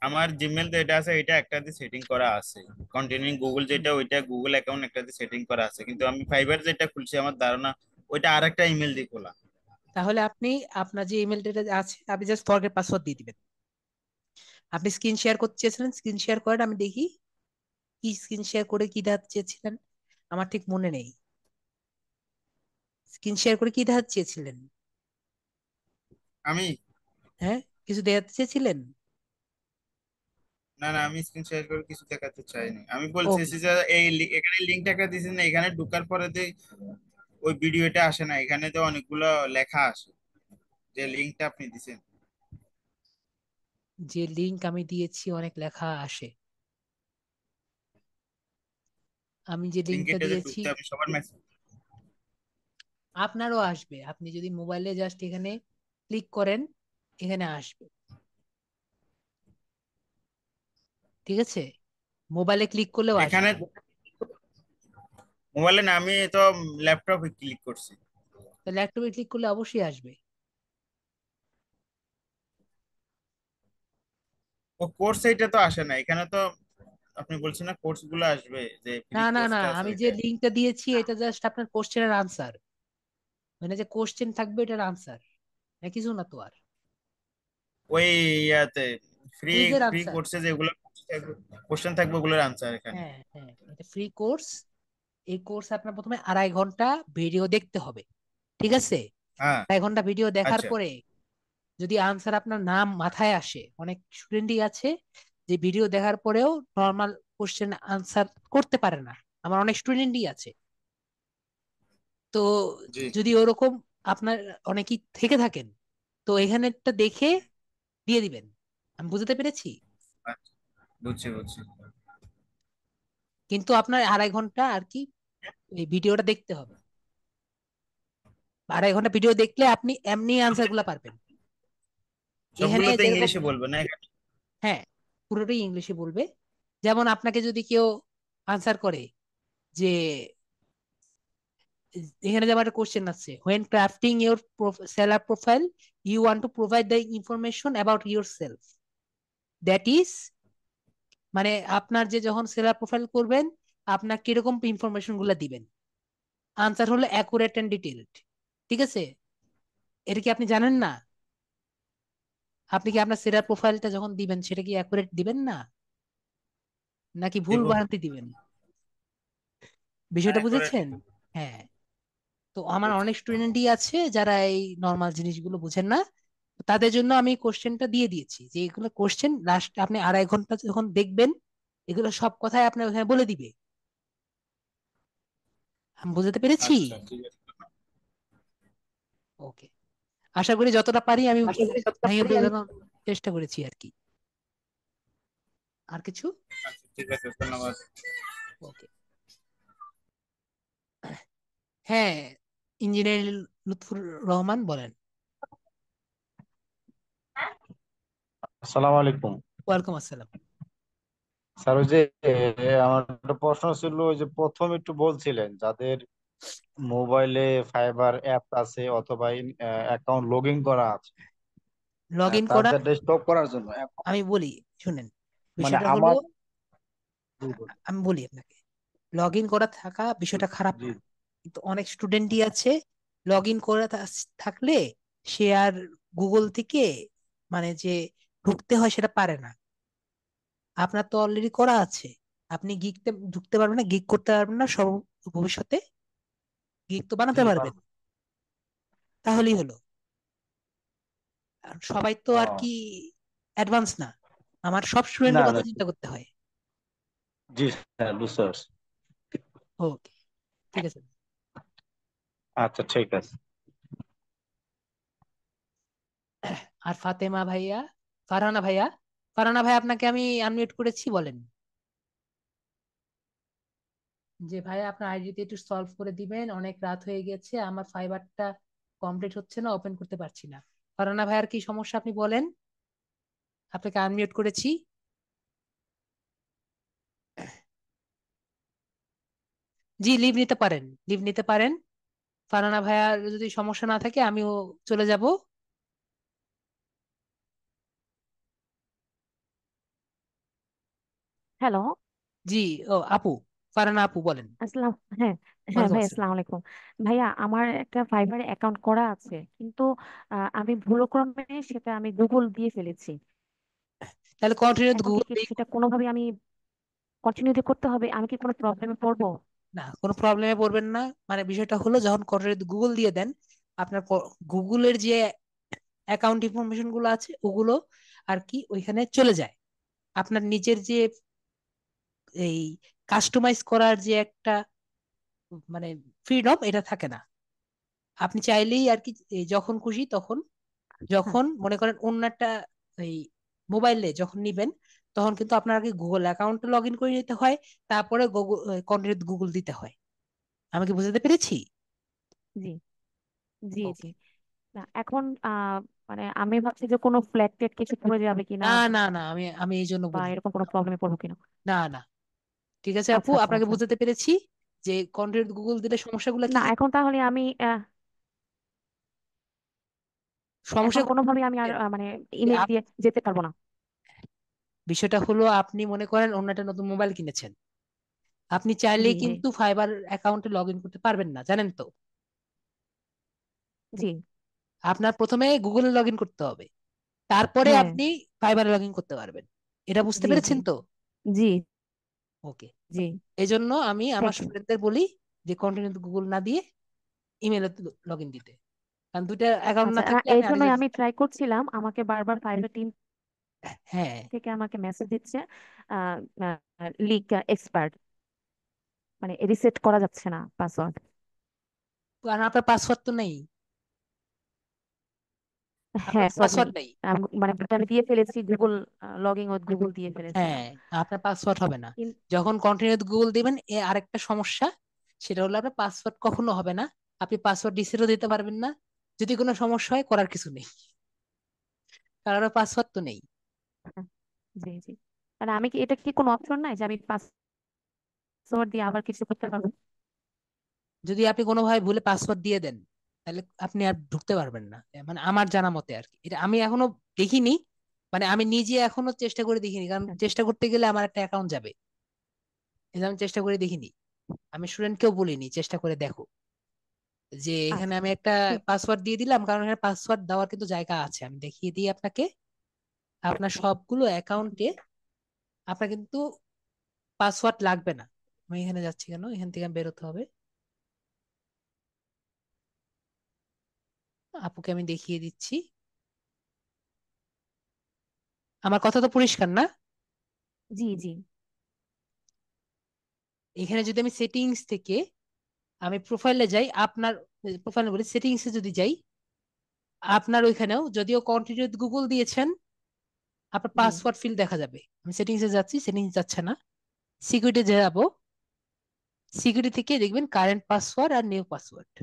আমার জিমেল তো এটা আছে, এটা একটাতে সেটিং করা আছে। কন্টিনিউ গুগল যেটা, ওইটা গুগল অ্যাকাউন্ট একটাতে সেটিং করা আছে, কিন্তু আমি ফাইবার যেটা খুলছি আমার ধারণা ওইটা আরেকটা ইমেল দিয়ে খোলা। তাহলে আপনি আপনার যে ইমেলটা আছে আপনি জাস্ট ফরগেট পাসওয়ার্ড দিয়ে দিবেন। আপনি স্ক্রিন শেয়ার করতে চেয়েছিলেন, স্ক্রিন শেয়ার করেন, আমি দেখি কি স্ক্রিন শেয়ার করে কি দেখাতে চেয়েছিলেন, আমার ঠিক মনে নেই। স্ক্রিন শেয়ার করে কি দেখাতে চেয়েছিলেন? আমি হ্যাঁ, কিছু দেখাতে চেয়েছিলেন? না, না, আমি স্ক্রিন শেয়ার করে কিছু দেখাতে চাইনি। আমি বলছি ওকে। যে এই এখানে লিঙ্কটা একটা দিয়েছেন না, এখানে ঢোকার পরে যে ওই ভিডিওটা আসে না, এখানে তো অনেকগুলো লেখা আসে, যে লিঙ্কটা আপনি দিছেন। যে লিংক আমি দিয়েছি অনেক লেখা আসে। আমি যে লিঙ্কটা লিঙ্কেটাতে দিয়েছি ঢুকতে আপনি সবার মেসেজ। আপনারও আসবে, আপনি যদি মোবাইলে জাস্ট এখানে ক্লিক করেন, এখানে আসবে। ঠিক আছে, মোবাইলে ক্লিক করলেও এখানে আসবে। মোবাইলে না, আমি তো ল্যাপটপে ক্লিক করছি। তো ল্যাপটপে ক্লিক করলে অবশ্যই আসবে। ও কোর্স এইটা তো আসে না এখানে তো। আপনি বলছেন না কোর্স গুলো আসবে, যে না ফ্রি না না, কোর্সটা আছে আমি যে ওইটা। লিঙ্কটা দিয়েছি এটা জাস্ট আপনার কোশ্চেনের আনসার, মানে যে কোশ্চেন থাকবে এটার আনসার, কিছু না তো আর। ওই ইয়াতে ফ্রি কুইজের ফ্রি আনসার। কোর্সে যেগুলো কোশ্চেন থাকবে ওগুলোর আনসার এখানে। হ্যাঁ হ্যাঁ, এটা ফ্রি কোর্স। এই কোর্স আপনার প্রথমে 2.5 ঘন্টা ভিডিও দেখতে হবে। ঠিক আছে, হ্যাঁ। 2.5 ঘন্টা ভিডিও দেখার আচ্ছা। পরে যদি আনসার আপনার নাম মাথায় আসে, অনেক স্টুডেন্টই আছে যে ভিডিও দেখার পরেও নর্মাল কোশ্চেন আনসার করতে পারে না, আমার অনেক স্টুডেন্টই আছে। তো জি। যদি ওরকম আপনার অনেকেই থেকে থাকেন, তো এখানে একটা দেখে দিয়ে দিবেন। আমি বুঝতে পেরেছি? আচ্ছা, বুঝছি বুঝছি। কিন্তু আপনার 2.5 ঘন্টা আর কি এই ভিডিওটা দেখতে হবে। 2.5 ঘন্টা ভিডিও দেখলে আপনি এমনি আনসার গুলা পারবেন। এখানে সবগুলো তো যেরকম, ইংলিশে বলবে না এখানে? হ্যাঁ পুরোটাই ইংলিশে বলবে। যেমন আপনাকে যদি কেউ আনসার করে যে, এখানে যেমন একটা কোশ্চেন আছে, when crafting your seller profile you want to provide the information about yourself, that is, মানে আপনার যে যখন সেলার প্রোফাইল করবেন আপনার কিরকম ইনফরমেশন গুলা দিবেন। আনসার হলো অ্যাকুরেট এন্ড ডিটেইলড। ঠিক আছে, এটা কি আপনি জানেন না? আপনি কি আপনার সেলার প্রোফাইলটা যখন দিবেন সেটা কি অ্যাকুরেট দিবেন না, নাকি ভুল দিব। ভ্রান্তি দিবেন? বিষয়টা হ্যাঁ, করে বুঝেছেন? দিব। হ্যাঁ। তো আমার বুঝছি। অনেক স্টুডেন্টই আছে যারা এই নর্মাল জিনিসগুলো বুঝেন না, তো তাদের জন্য আমি কোশ্চেনটা দিয়ে দিয়েছি যে এগুলো কোশ্চেন লাস্ট আপনি 2.5 ঘন্টা যখন দেখবেন এগুলো সব কথাই আপনার ওখানে বলে দিবে। আমি বুঝতে পেরেছি? আচ্ছা, ঠিক আছে। ওকে, আশা করি যতটা পারি আমি ভেঙে বোঝানোর চেষ্টা করেছি আর কি। আর কিছু? আচ্ছা, ঠিক আছে, ধন্যবাদ। ওকে। হ্যাঁ, ইঞ্জিনিয়ার লুৎফুর রহমান বলেন। আসসালামু আলাইকুম ওয়ালাইকুম আসসালাম। স্যার। ওই যে আমার একটা প্রশ্ন ছিল, ওই যে প্রথম একটু বলছিলেন যাদের মোবাইলে ফাইবার অ্যাপ আছে অথবা অ্যাকাউন্ট লগ ইন করা আছে, লগ ইন করা, তাদেরটা স্টপ করার জন্য আমি বলি শুনেন, মানে বিষয়টা হলো, আমার। জি আমি বলি আপনাকে, লগ ইন করা থাকা বিষয়টা খারাপ জি না, কিন্তু অনেক স্টুডেন্টই আছে লগ ইন করে থাকলে সে আর গুগল থেকে মানে যে ঢুকতে হয় সেটা পারে না। আপনার তো অলরেডি করা আছে, আপনি গিগতে ঢুকতে পারবেন না, গিগ করতে পারবেন না, সব ভবিষ্যতে গিগ তো বানাতে জি পারবেন। পারবো। তাহলেই হলো। আর সবাই তো আর ও, কি অ্যাডভান্স না, আমার সব না স্টুডেন্টের না, কথা চিন্তা করতে হয়। জি স্যার, বুঝতে পারছি। ওকে, ঠিক আছে। আচ্ছা, ঠিক আছে। আর ফাতেমা ভাইয়া, ফারহানা ভাইয়া, ফারহানা ভাই, আপনাকে আমি আনমিউট করেছি, বলেন যে ভাই আপনার আইডিতে একটু সলভ করে দিবেন, অনেক রাত হয়ে গেছে, আমার ফাইবারটা কমপ্লিট হচ্ছে না, ওপেন করতে পারছি না। ফারহানা ভাই, আর কি সমস্যা আপনি বলেন, আপনাকে আনমিউট করেছি। জি, লিভ নিতে পারেন, লিভ নিতে পারেন। ফারহানা ভাইয়ার যদি সমস্যা না থাকে আমিও চলে যাব। হ্যালো। জি। ও আপু, ফারহানা আপু বলেন। আসসালাম। হ্যাঁ, হ্যাঁ ওয়ালাইকুম ভাই, আসসালাম। আসসালামু আলাইকুম। ভাইয়া, আমার একটা ফাইবারে অ্যাকাউন্ট করা আছে, কিন্তু আমি ভুলক্রমে সেটা আমি গুগল দিয়ে ফেলেছি। তাহলে কন্টিনিউ এখন গুগল কি পে। সেটা কোনোভাবে আমি কন্টিনিউ করতে হবে? আমি কি কোনো প্রবলেমে পড়বো? না, কোনো প্রবলেমে পড়বেন না। মানে বিষয়টা হলো, যখন কন্টিনিউ গুগল দিয়ে দেন, আপনার গুগলের যে অ্যাকাউন্ট ইনফরমেশন গুলো আছে ওগুলো আর কি ওইখানে চলে যায়। আপনার নিজের যে এই কাস্টমাইজ করার যে একটা মানে ফ্রিডম, এটা থাকে না। আপনি চাইলেই আর কি যখন খুশি তখন, হ্যাঁ, যখন মনে করেন অন্যটা এই মোবাইলে যখন নিবেন, তখন কিন্তু আপনার আগে গুগল অ্যাকাউন্টে লগ ইন করে নিতে হয়, তারপরে গুগল কন্টিনিউ গুগল দিতে হয়। আমি কি বুঝতে পেরেছি? জি, জি, জি। ওকে। না, এখন মানে আমি ভাবছি যে কোনো ফ্ল্যাট টেট কিছু পড়ে যাবে কিনা, না না না, আমি আমি এই জন্য বা বলি। এরকম কোনো প্রবলেমে পড়বো কিনা। না না, ঠিক আছে আপু, আচ্ছা, আচ্ছা, আপনাকে আচ্ছা। বুঝতে পেরেছি যে কন্টিনিউ গুগল দিলে সমস্যাগুলো কি না, কি। এখন তাহলে আমি এখন সমস্যাগুলো কোনোভাবে আমি আর মানে ইমেল দিয়ে যেতে পারবো না। বিষয়টা হলো, আপনি মনে করেন অন্য একটা নতুন মোবাইল কিনেছেন, আপনি জি, চাইলেই জি, কিন্তু ফাইবার অ্যাকাউন্টে লগ ইন করতে পারবেন না, জানেন তো। জি। আপনার প্রথমে গুগলে লগ ইন করতে হবে, তারপরে হ্যাঁ, আপনি ফাইবারে লগ ইন করতে পারবেন। এটা বুঝতে জি, জি, পেরেছেন তো? জি, ওকে। জি। এই জন্য আমি আমার থ্যাংক ইউ। স্টুডেন্টদের বলি যে কন্টিনিউ গুগল না দিয়ে ইমেলে লগ ইন দিতে, কারণ দুইটা অ্যাকাউন্ট আচ্ছা, না থাকলে এই আপনি জন্যই আরেকজন। আমি ট্রাই করছিলাম, আমাকে বারবার ফাইবার টিম হ্যাঁ, থেকে আমাকে মেসেজ দিচ্ছে লিক এক্সপার্ট, মানে রিসেট করা যাচ্ছে না পাসওয়ার্ড। কারণ আপনার পাসওয়ার্ড তো নেই, আপনার হ্যাঁ, পাসওয়ার্ড নেই। পাসওয়ার্ড নেই। মানে আমি দিয়ে ফেলেছি গুগল, লগইন উইথ গুগল দিয়ে ফেলেছিলাম। হ্যাঁ, আপনার পাসওয়ার্ড হবে না। কিন- যখন কন্টিনিউ গুগল দিবেন, এ আরেকটা সমস্যা, সেটা হলো আপনার পাসওয়ার্ড কখনো হবে না। আপনি পাসওয়ার্ড রিসেটও দিতে পারবেন না। যদি কোনো সমস্যা হয়, করার কিছু নেই, কারণ পাসওয়ার্ড তো নেই। হ্যাঁ, জি, জি। মানে আমি কি, এটা কি কোনো অপশন নাই যে আমি পাসওয়ার্ড দিয়ে আবার কিছু করতে পারবো? যদি আপনি কোনোভাবে ভুলে পাসওয়ার্ড দিয়ে দেন, তাহলে আপনি আর ঢুকতে পারবেন না, মানে আমার জানা মতে আর কি। এটা আমি এখনো দেখিনি, মানে আমি নিজে এখনো চেষ্টা করে দেখিনি, কারণ হ্যাঁ, চেষ্টা করতে গেলে আমার একটা অ্যাকাউন্ট যাবে। এটা আমি চেষ্টা করে দেখিনি, আমি স্টুডেন্টকেও বলিনি চেষ্টা করে দেখো, যে এখানে আচ্ছা, আমি একটা ঠিক। পাসওয়ার্ড দিয়ে দিলাম, কারণ এখানে পাসওয়ার্ড দেওয়ার কিন্তু জায়গা আছে, আমি দেখিয়ে দিই আপনাকে। আপনার সবগুলো অ্যাকাউন্টে আপনার কিন্তু পাসওয়ার্ড লাগবে না। আমি এখানে যাচ্ছি কেন, এখান থেকে বেরোতে হবে। আপুকে আমি দেখিয়ে দিচ্ছি। আমার কথা তো পরিষ্কার না? জি, জি, এখানে যদি আমি সেটিংস থেকে আমি প্রোফাইলে যাই, আপনার প্রোফাইলে বলি সেটিংসে যদি যাই, আপনার ওইখানেও যদিও কন্টিনিউ গুগল দিয়েছেন, আপনার জি। পাসওয়ার্ড ফিল্ড দেখা যাবে। আমি সেটিংসে যাচ্ছি, সেটিংস যাচ্ছে না, সিকিউরিটি যাবো। সিকিউরিটি থেকে দেখবেন কারেন্ট পাসওয়ার্ড আর নিউ পাসওয়ার্ড।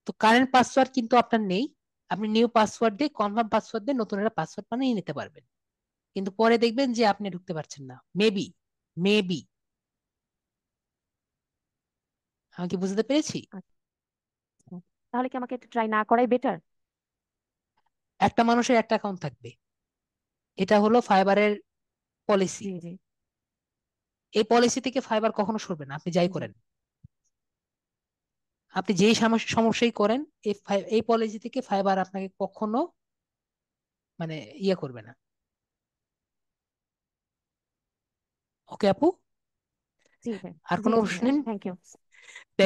তো কারেন্ট পাসওয়ার্ড কিন্তু আপনার নেই, আপনি নিউ পাসওয়ার্ড দিয়ে, কনফার্ম পাসওয়ার্ড দিয়ে নতুন একটা পাসওয়ার্ড বানিয়ে নিতে পারবেন। কিন্তু পরে দেখবেন যে আপনি ঢুকতে পারছেন না, মেবি, মেবি। আমি কি বুঝতে পেরেছি? আচ্ছা, তাহলে কি আমাকে একটু ট্রাই না করাই বেটার? একটা মানুষের একটা অ্যাকাউন্ট থাকবে, এটা হলো ফাইবারের পলিসি। জি, জি, এই পলিসি থেকে ফাইবার কখনো সরবে না, আপনি যাই জি। করেন। আপনি যেই সমস্যাই করেন, এই পলিসি থেকে ফাইবার আপনাকে কখনো মানে ইয়ে করবে না। ওকে আপু, জি ভাই। আর জি, কোনো জি প্রশ্ন ভাই, নেই? Thank you.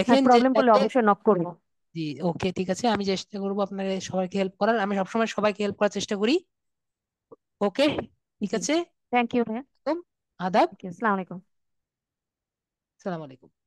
হ্যাঁ, দেখেন যে প্রবলেম করলে চাইলে। অবশ্যই নক করবো। জি, ওকে, ঠিক আছে, আমি চেষ্টা করবো আপনাকে সবাইকে হেল্প করার, আমি সবসময় সবাইকে হেল্প করার চেষ্টা করি। ওকে, ঠিক জি, আছে। থ্যাংক ইউ ভাইয়া। আদাব। Thank you. আসসালামু আলাইকুম। সালাম আলাইকুম।